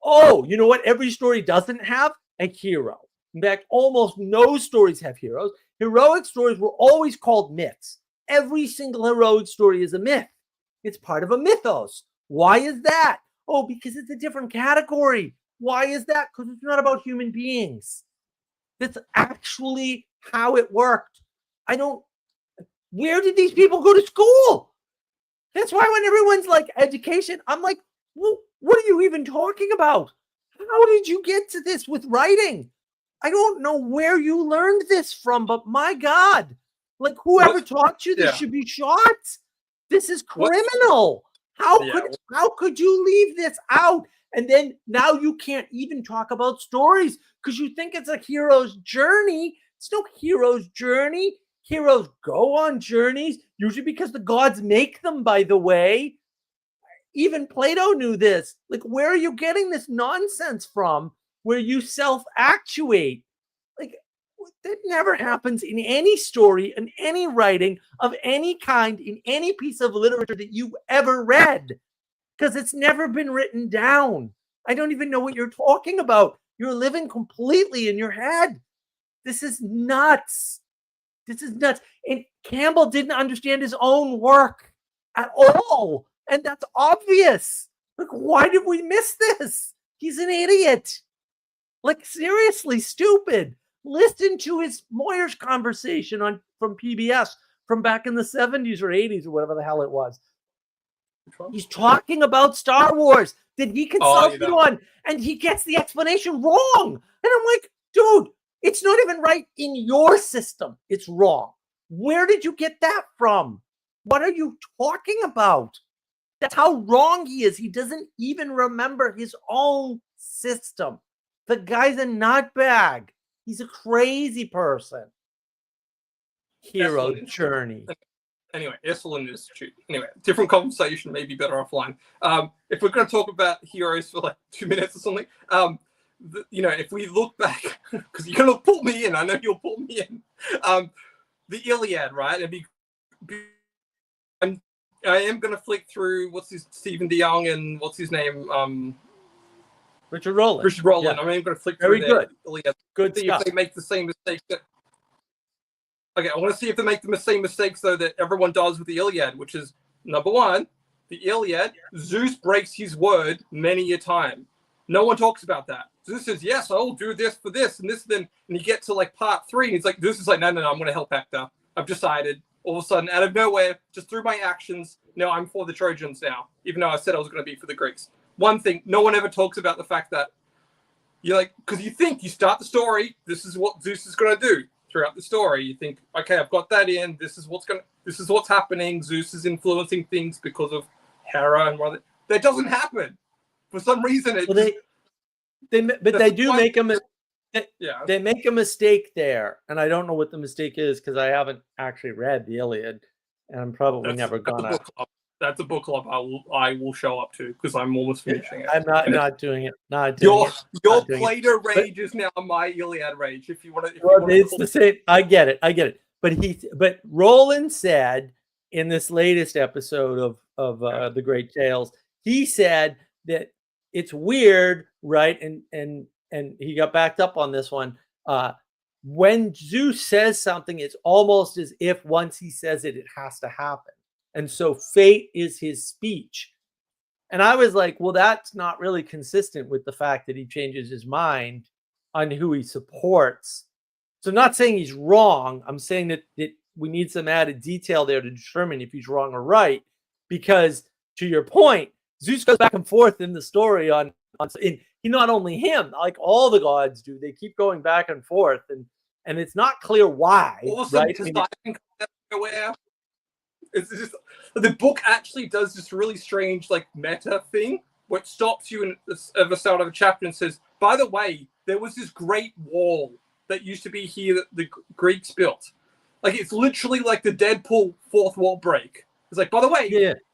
Oh, you know what? Every story doesn't have a hero. In fact, almost no stories have heroes. Heroic stories were always called myths. Every single heroic story is a myth. It's part of a mythos. Why is that? Oh, because it's a different category. Why is that? Because it's not about human beings. That's actually how it worked. Where did these people go to school? That's why when everyone's like education, I'm like, well, what are you even talking about? How did you get to this with writing? I don't know where you learned this from, but my God, like whoever taught you this should be shot. This is criminal. How could you leave this out? And then now you can't even talk about stories because you think it's a hero's journey. It's no hero's journey. Heroes go on journeys, usually because the gods make them, by the way. Even Plato knew this. Like, where are you getting this nonsense from where you self-actuate? Like, that never happens in any story, in any writing of any kind, in any piece of literature that you've ever read, because it's never been written down. I don't even know what you're talking about. You're living completely in your head. This is nuts. This is nuts. And Campbell didn't understand his own work at all. And that's obvious. Like, why did we miss this? He's an idiot. Like, seriously, stupid. Listen to his Moyers conversation from PBS from back in the 70s or 80s or whatever the hell it was. He's talking about Star Wars that he consulted on, and he gets the explanation wrong. And I'm like, dude, it's not even right in your system. It's wrong. Where did you get that from? What are you talking about? That's how wrong he is. He doesn't even remember his own system. The guy's a nutbag. He's a crazy person. Hero journey. Anyway, Esalen Institute. Anyway, different conversation, maybe better offline. If we're going to talk about heroes for like 2 minutes or something, if we look back, because you're going to pull me in, I know you'll pull me in. The Iliad, right? I am going to flick through Stephen DeYoung and what's his name? Richard Rowland. Yeah. I'm going to flick through good. Iliad. Good see stuff. If they make the same mistakes. Okay, I want to see if they make the same mistakes though that everyone does with the Iliad, which is number one, the Iliad. Zeus breaks his word many a time. No one talks about that. Zeus says, "Yes, I'll do this for this and this." Then, and you get to like part 3, and he's like, "Zeus is like, no, I'm going to help Hector. I've decided." All of a sudden, out of nowhere, just through my actions, no, I'm for the Trojans now, even though I said I was going to be for the Greeks. one thing, no one ever talks about the fact that you're like, because you think you start the story, this is what Zeus is going to do throughout the story. You think, okay, I've got that in. This is what's happening. Zeus is influencing things because of Hera and what. That doesn't happen for some reason. They make a yeah. They make a mistake there, and I don't know what the mistake is because I haven't actually read the Iliad, and I'm probably never gonna. That's a book club I will show up to because I'm almost finishing it. I'm not doing it. Not doing it. Your Plato rage is now my Iliad rage. If you want to, it's the same. I get it. But Roland said in this latest episode of The Great Tales, he said that it's weird, right? And he got backed up on this one. When Zeus says something, it's almost as if once he says it, it has to happen. And so fate is his speech. And I was like, well, that's not really consistent with the fact that he changes his mind on who he supports. So I'm not saying he's wrong. I'm saying that we need some added detail there to determine if he's wrong or right. Because to your point, Zeus goes back and forth in the story on not only him, like all the gods do. They keep going back and forth, and it's not clear why. Also, right? It's just the book actually does this really strange like meta thing where it stops you at the start of a chapter and says, by the way, there was this great wall that used to be here that the Greeks built. Like it's literally like the Deadpool fourth wall break. It's like, by the way,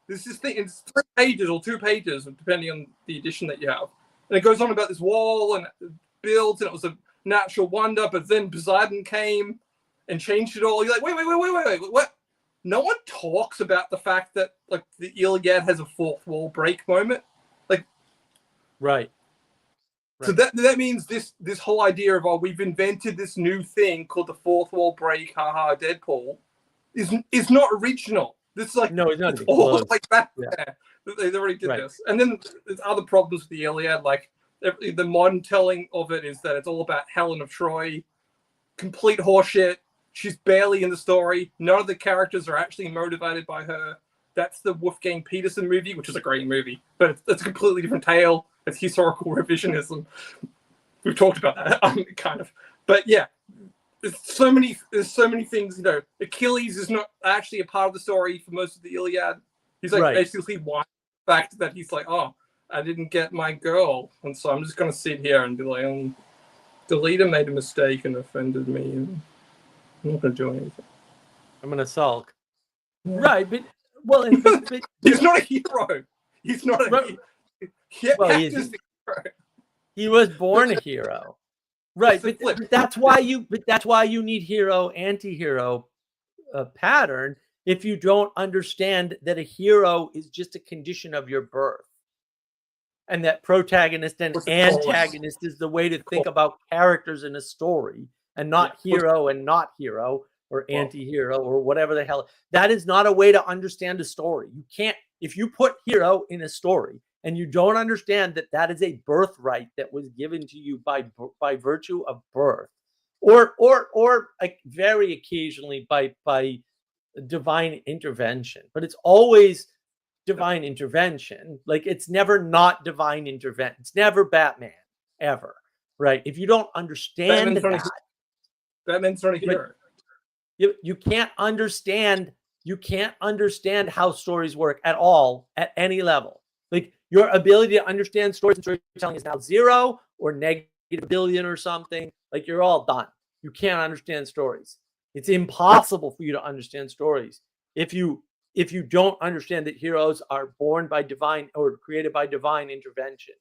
this is thing. It's 3 pages or 2 pages, depending on the edition that you have. And it goes on about this wall and it builds, and it was a natural wonder. But then Poseidon came and changed it all. You're like, wait, what? No one talks about the fact that like the Iliad has a fourth wall break moment. Like, right. So that means this whole idea of we've invented this new thing called the fourth wall break, haha, Deadpool, is not original. This is like no, it's not. It's all like that. Yeah. They already did this, and then there's other problems with the Iliad. Like the modern telling of it is that it's all about Helen of Troy, complete horseshit. She's barely in the story. None of the characters are actually motivated by her. That's the Wolfgang Peterson movie, which is a great movie, but it's a completely different tale. It's historical revisionism. We've talked about that, kind of. But yeah, there's so many things. You know, Achilles is not actually a part of the story for most of the Iliad. He's like basically one fact that he's like, oh, I didn't get my girl, and so I'm just gonna sit here and be like, the leader made a mistake and offended me, and I'm not gonna do anything. I'm gonna sulk. Yeah. Right, but he's not a hero. He's not a hero. He was born a hero. Right, but that's why you need hero anti-hero pattern if you don't understand that a hero is just a condition of your birth. And that protagonist and antagonist is the way to think about characters in a story, and not hero and not hero or anti-hero or whatever the hell. That is not a way to understand a story. You can't, if you put hero in a story and you don't understand that that is a birthright that was given to you by virtue of birth, or like very occasionally by divine intervention, but it's always divine intervention. Like it's never not divine intervention. It's never Batman ever, right? If you don't understand Batman's not a hero. You can't understand how stories work at all at any level. Like your ability to understand stories and storytelling is now 0 or negative -1 billion or something. Like you're all done. You can't understand stories. It's impossible for you to understand stories if you don't understand that heroes are born by divine or created by divine intervention.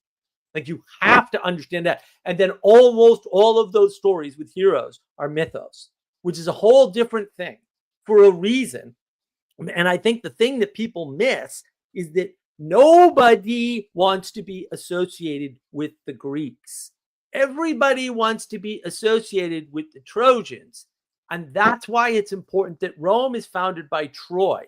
Like you have to understand that. And then almost all of those stories with heroes are mythos, which is a whole different thing for a reason. And I think the thing that people miss is that nobody wants to be associated with the Greeks. Everybody wants to be associated with the Trojans. And that's why it's important that Rome is founded by Troy,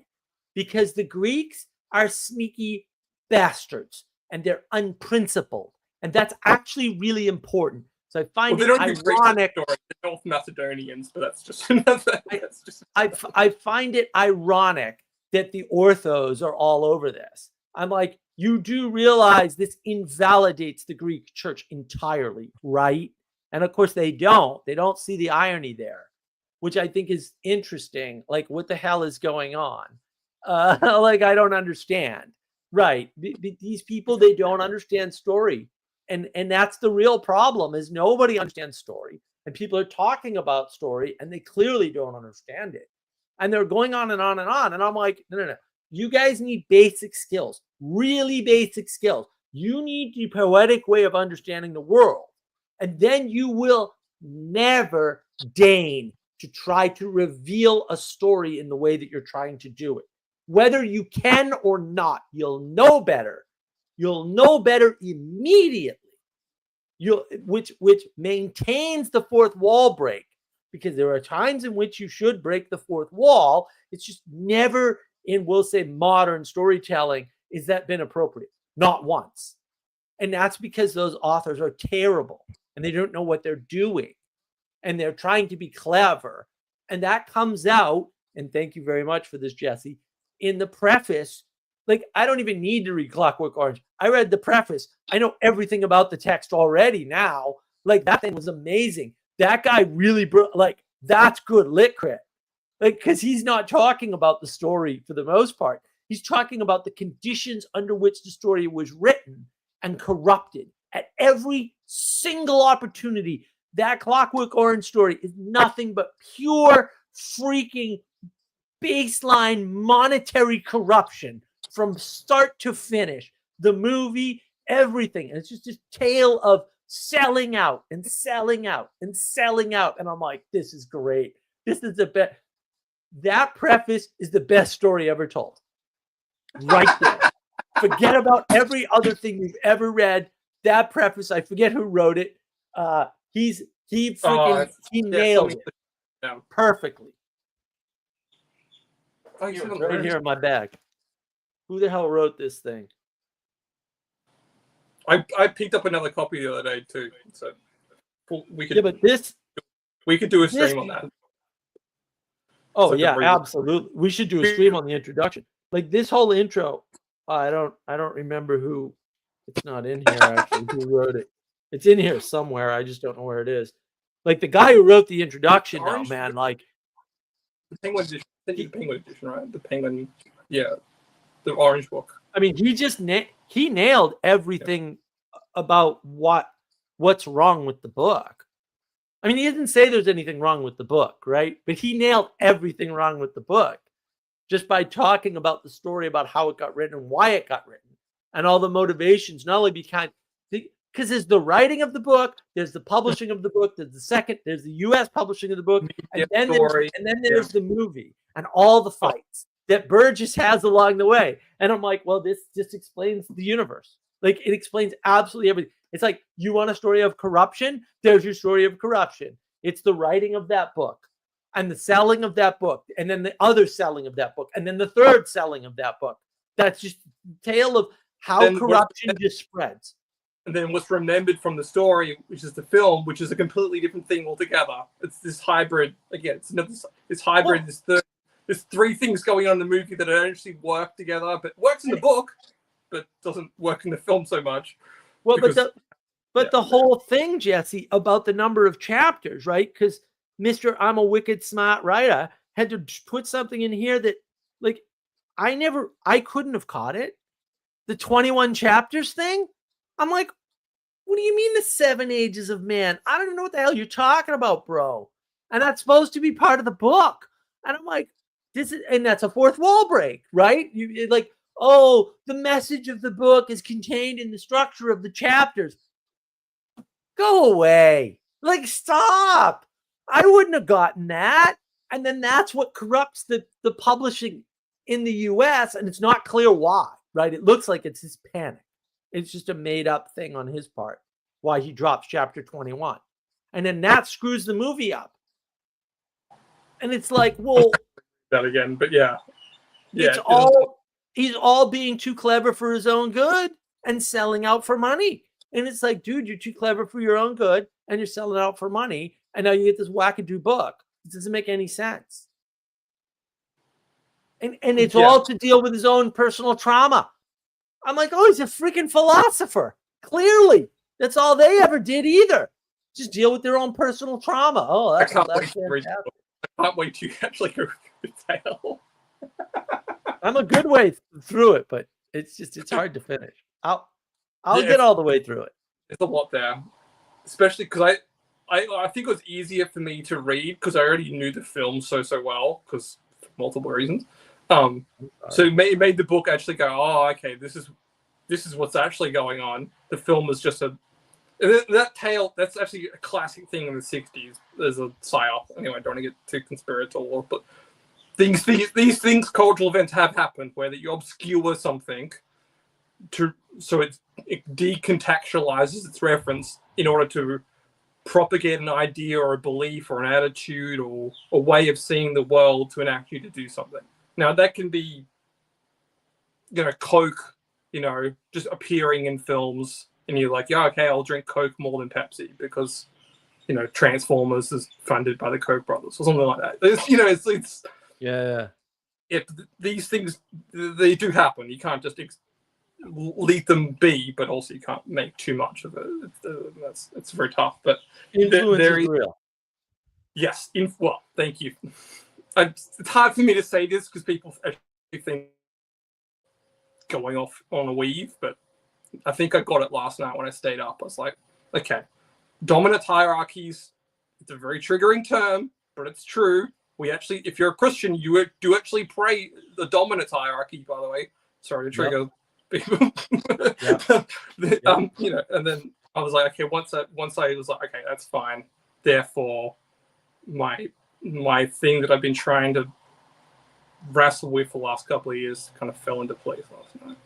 because the Greeks are sneaky bastards and they're unprincipled. And that's actually really important. So I find it ironic. They're North Macedonians, but that's just another. I find it ironic that the orthos are all over this. I'm like, you do realize this invalidates the Greek church entirely, right? And of course they don't see the irony there, which I think is interesting. Like, what the hell is going on? Like, I don't understand. Right. These people, they don't understand story. And that's the real problem, is nobody understands story. And people are talking about story and they clearly don't understand it. And they're going on and on and on. And I'm like, no. You guys need basic skills, really basic skills. You need the poetic way of understanding the world. And then you will never deign to try to reveal a story in the way that you're trying to do it. Whether you can or not, you'll know better. You'll know better immediately. Which maintains the fourth wall break, because there are times in which you should break the fourth wall. It's just never in, we'll say, modern storytelling is that been appropriate. Not once. And that's because those authors are terrible and they don't know what they're doing. And they're trying to be clever. And that comes out, and thank you very much for this, Jesse, in the preface. Like, I don't even need to read Clockwork Orange. I read the preface. I know everything about the text already now. Like, that thing was amazing. That guy really, that's good lit crit. Like, because he's not talking about the story for the most part. He's talking about the conditions under which the story was written and corrupted at every single opportunity. That Clockwork Orange story is nothing but pure freaking baseline monetary corruption from start to finish. The movie, everything. And it's just this tale of selling out and selling out and selling out. And I'm like, this is great. This is the best. That preface is the best story ever told. Right there. Forget about every other thing you've ever read. That preface, I forget who wrote it. He nailed it perfectly. Right here in my bag. Who the hell wrote this thing? I picked up another copy the other day too, so we could. Yeah, but we could do a stream on that. Oh yeah, absolutely. We should do a stream on the introduction. Like, this whole intro. I don't remember who. It's not in here actually. Who wrote it? It's in here somewhere. I just don't know where it is. Like, the guy who wrote the introduction now, man. Like, the Penguin edition. The Penguin edition, right? The Penguin. Yeah, the orange book. I mean, he just he nailed everything about what's wrong with the book. I mean, he didn't say there's anything wrong with the book, right? But he nailed everything wrong with the book just by talking about the story, about how it got written and why it got written, and all the motivations, not only because there's the writing of the book, there's the publishing of the book, there's the U.S. publishing of the book, and then there's the movie and all the fights that Burgess has along the way. And I'm like, well, this just explains the universe. Like, it explains absolutely everything. It's like, you want a story of corruption? There's your story of corruption. It's the writing of that book and the selling of that book, and then the other selling of that book, and then the third selling of that book. That's just the tale of how corruption just spreads. And then what's remembered from the story, which is the film, which is a completely different thing altogether. It's this hybrid. Again, it's hybrid. There's three things going on in the movie that don't actually work together, but works in the book, but doesn't work in the film so much. Well, but the whole thing, Jesse, about the number of chapters, right? Because Mr. I'm a wicked smart writer had to put something in here that, like, I couldn't have caught it. The 21 chapters thing. I'm like, what do you mean the 7 ages of man? I don't even know what the hell you're talking about, bro. And that's supposed to be part of the book. And I'm like, and that's a fourth wall break, right? You like, oh, the message of the book is contained in the structure of the chapters. Go away. Like, stop. I wouldn't have gotten that. And then that's what corrupts the publishing in the US, and it's not clear why, right? It looks like it's his panic. It's just a made-up thing on his part, why he drops chapter 21. And then that screws the movie up. And it's like, well... that again, but yeah. He's all being too clever for his own good and selling out for money. And it's like, dude, you're too clever for your own good and you're selling out for money. And now you get this wackadoo book. It doesn't make any sense. And it's all to deal with his own personal trauma. I'm like, oh, he's a freaking philosopher. Clearly, that's all they ever did either. Just deal with their own personal trauma. Oh, that's fantastic. I can't wait to actually go through the tale. I'm a good way through it, but it's hard to finish. I'll get all the way through it. There's a lot there, especially because I think it was easier for me to read because I already knew the film so well because for multiple reasons. So it made the book actually go, oh, okay, this is what's actually going on. The film is just that tale. That's actually a classic thing in the '60s. There's a psyop. Anyway, I don't want to get too conspiratorial, but these things, cultural events have happened where that you obscure something so it decontextualizes its reference in order to propagate an idea or a belief or an attitude or a way of seeing the world to enact you to do something. Now that can be, Coke, just appearing in films, and you're like, yeah, okay, I'll drink Coke more than Pepsi because, Transformers is funded by the Koch brothers or something like that. It's yeah. These things, they do happen. You can't just leave them be, but also you can't make too much of it. It's very tough. But influence is real. Yes. Well, thank you. It's hard for me to say this because people actually think going off on a weave, but I think I got it last night when I stayed up. I was like, okay, dominant hierarchies, it's a very triggering term, but it's true. We actually, if you're a Christian, you do actually pray the dominant hierarchy, by the way. Sorry to trigger people. And then I was like, okay, once I was like, okay, that's fine. Therefore, my thing that I've been trying to wrestle with for the last couple of years kind of fell into place last night.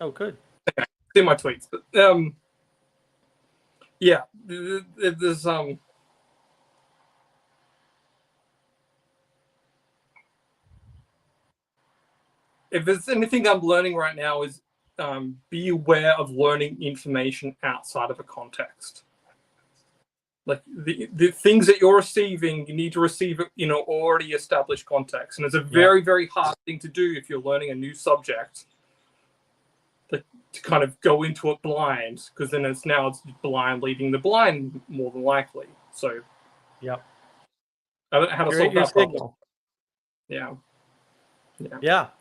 Oh, good. Okay, see my tweets, but yeah, there's if there's anything I'm learning right now is be aware of learning information outside of a context. Like the things that you're receiving, you need to receive it in an already established context. And it's a very, very hard thing to do if you're learning a new subject, to kind of go into it blind, because then it's blind leading the blind more than likely. So, yeah. I don't know how to solve that problem. Yeah.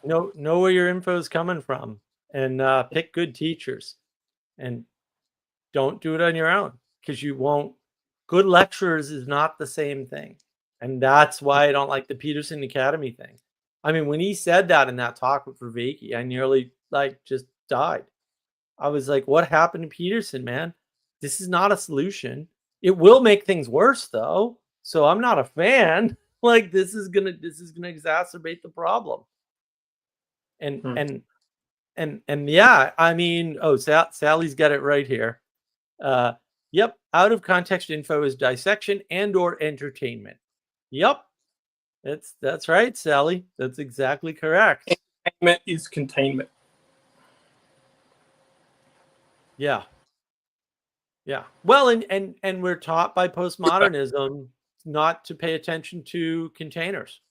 Know where your info is coming from, and pick good teachers, and don't do it on your own because you won't. Good lecturers is not the same thing, and that's why I don't like the Peterson Academy thing. I mean, when he said that in that talk with Vervaeke, I nearly just died. I was like, "What happened to Peterson, man? This is not a solution. It will make things worse, though. So I'm not a fan." Like this is gonna exacerbate the problem. And yeah, I mean, Sally's got it right here. Yep, out of context info is dissection and or entertainment. Yep, that's right, Sally. That's exactly correct. Entertainment is containment. Yeah. Well, and we're taught by postmodernism not to pay attention to containers,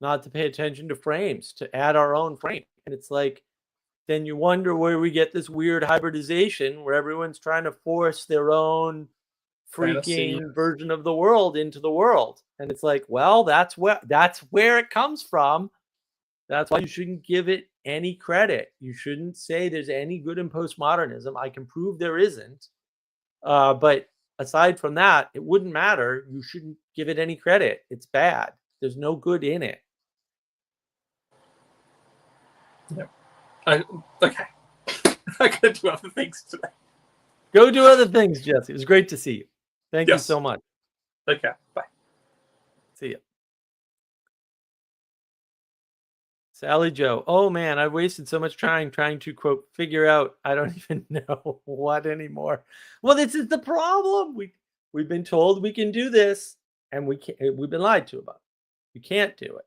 not to pay attention to frames, to add our own frame. And it's like, then you wonder where we get this weird hybridization where everyone's trying to force their own freaking version of the world into the world. And it's like, well, that's where it comes from. That's why you shouldn't give it any credit. You shouldn't say there's any good in postmodernism. I can prove there isn't. But aside from that, it wouldn't matter. You shouldn't give it any credit. It's bad. There's no good in it. Yep. Okay. I gotta do other things today. Go do other things, Jesse. It was great to see you. Thank you so much. Okay. Bye. See you. Sally Joe. Oh man, I've wasted so much time trying to quote figure out I don't even know what anymore. Well, this is the problem. We've been told we can do this, and we've been lied to about it. You can't do it.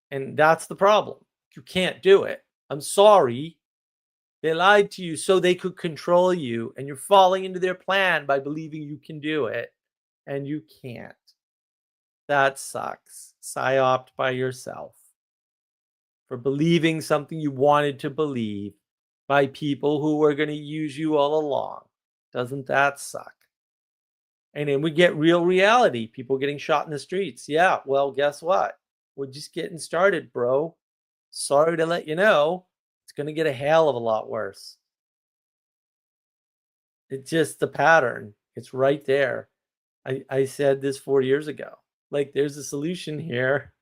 And that's the problem. You can't do it. I'm sorry. They lied to you so they could control you, and you're falling into their plan by believing you can do it, and you can't. That sucks. Psyoped by yourself. for believing something you wanted to believe by people who were going to use you all along. Doesn't that suck? And then we get real reality, people getting shot in the streets. Yeah, well, guess what? We're just getting started, bro. Sorry to let you know, it's going to get a hell of a lot worse. It's just the pattern. It's right there. I said this 4 years ago. Like, there's a solution here.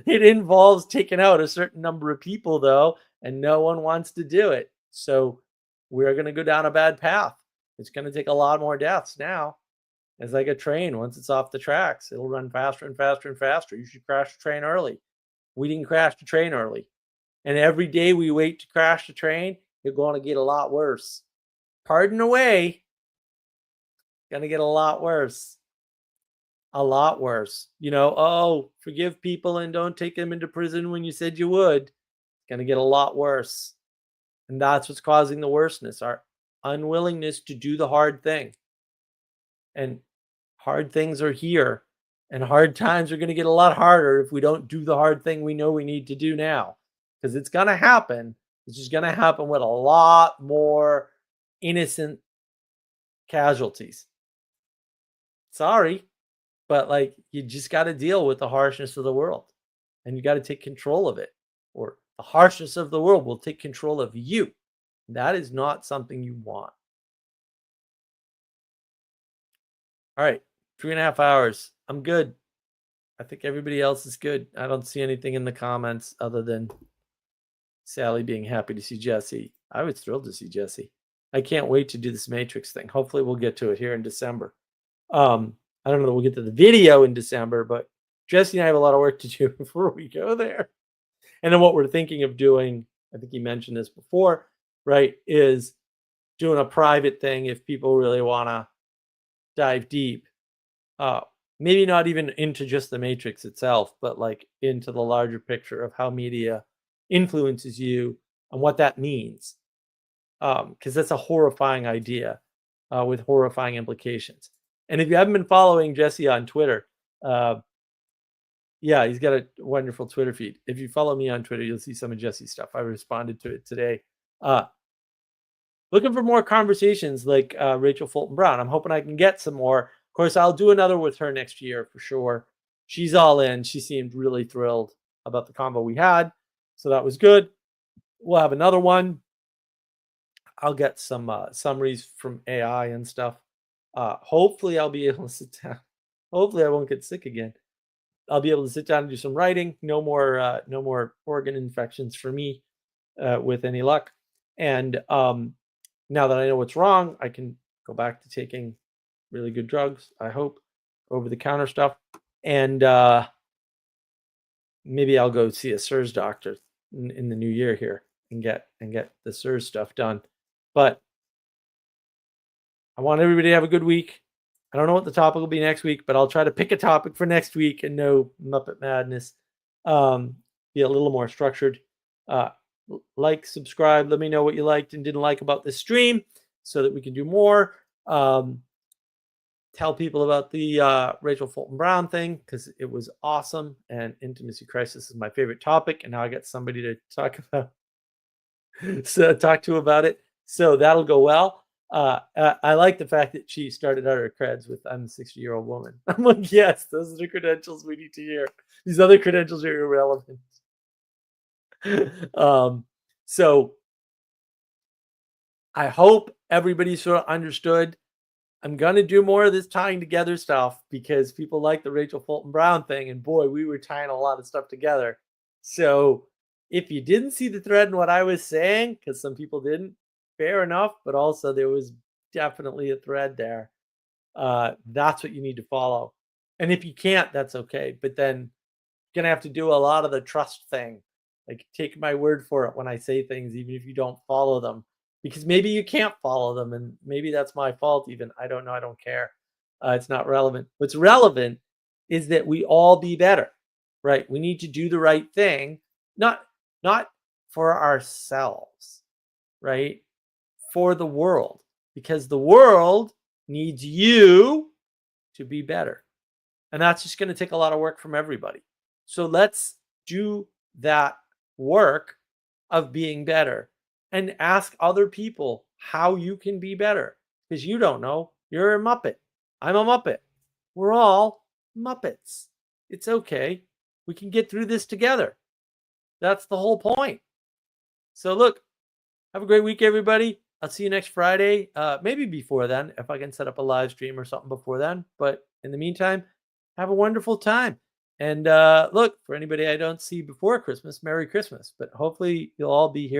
It involves taking out a certain number of people, though, and no one wants to do it. So we're going to go down a bad path. It's going to take a lot more deaths now. It's like a train. Once it's off the tracks, it'll run faster and faster and faster. You should crash the train early. We didn't crash the train early. And every day we wait to crash the train, it's going to get a lot worse. Pardon away. Going to get a lot worse. A lot worse. You know, oh, forgive people and don't take them into prison when you said you would. It's going to get a lot worse. And that's what's causing the worseness, our unwillingness to do the hard thing. And hard things are here. And hard times are going to get a lot harder if we don't do the hard thing we know we need to do now. Because it's going to happen. It's just going to happen with a lot more innocent casualties. Sorry. But like, you just got to deal with the harshness of the world, and you got to take control of it, or the harshness of the world will take control of you. That is not something you want. All right, 3.5 hours. I'm good. I think everybody else is good. I don't see anything in the comments other than Sally being happy to see Jesse. I was thrilled to see Jesse. I can't wait to do this Matrix thing. Hopefully we'll get to it here in December. I don't know that we'll get to the video in December, but Jesse and I have a lot of work to do before we go there. And then what we're thinking of doing, I think you mentioned this before, right, is doing a private thing if people really want to dive deep. Maybe not even into just the Matrix itself, but like into the larger picture of how media influences you and what that means. Because that's a horrifying idea with horrifying implications. And if you haven't been following Jesse on Twitter, yeah, he's got a wonderful Twitter feed. If you follow me on Twitter, you'll see some of Jesse's stuff. I responded to it today. Looking for more conversations like Rachel Fulton Brown. I'm hoping I can get some more. Of course, I'll do another with her next year for sure. She's all in. She seemed really thrilled about the combo we had. So that was good. We'll have another one. I'll get some summaries from AI and stuff. Hopefully I'll be able to sit down. Hopefully I won't get sick again. I'll be able to sit down and do some writing. No more organ infections for me with any luck. And now that I know what's wrong, I can go back to taking really good drugs, I hope, over-the-counter stuff. And maybe I'll go see a SIRS doctor in the new year here and get the SIRS stuff done. But I want everybody to have a good week. I don't know what the topic will be next week, but I'll try to pick a topic for next week and no Muppet madness. Be a little more structured. Like, subscribe. Let me know what you liked and didn't like about this stream so that we can do more. Tell people about the Rachel Fulton Brown thing because it was awesome. And intimacy crisis is my favorite topic. And now I got somebody to talk to about it. So that'll go well. I like the fact that she started out her creds with "I'm a 60-year-old woman." I'm like, yes, those are the credentials we need to hear. These other credentials are irrelevant. So I hope everybody sort of understood. I'm gonna do more of this tying together stuff because people like the Rachel Fulton Brown thing, and boy, we were tying a lot of stuff together. So if you didn't see the thread in what I was saying, because some people didn't, fair enough, but also there was definitely a thread there. That's what you need to follow. And if you can't, that's okay. But then you're going to have to do a lot of the trust thing. Like, take my word for it when I say things, even if you don't follow them. Because maybe you can't follow them, and maybe that's my fault even. I don't know. I don't care. It's not relevant. What's relevant is that we all be better, right? We need to do the right thing, not for ourselves, right? For the world, because the world needs you to be better. And that's just going to take a lot of work from everybody. So let's do that work of being better and ask other people how you can be better, because you don't know. You're a Muppet. I'm a Muppet. We're all Muppets. It's okay. We can get through this together. That's the whole point. So look, have a great week, everybody. I'll see you next Friday. Maybe before then, if I can set up a live stream or something before then. But in the meantime, have a wonderful time. And look, for anybody I don't see before Christmas, Merry Christmas. But hopefully you'll all be here.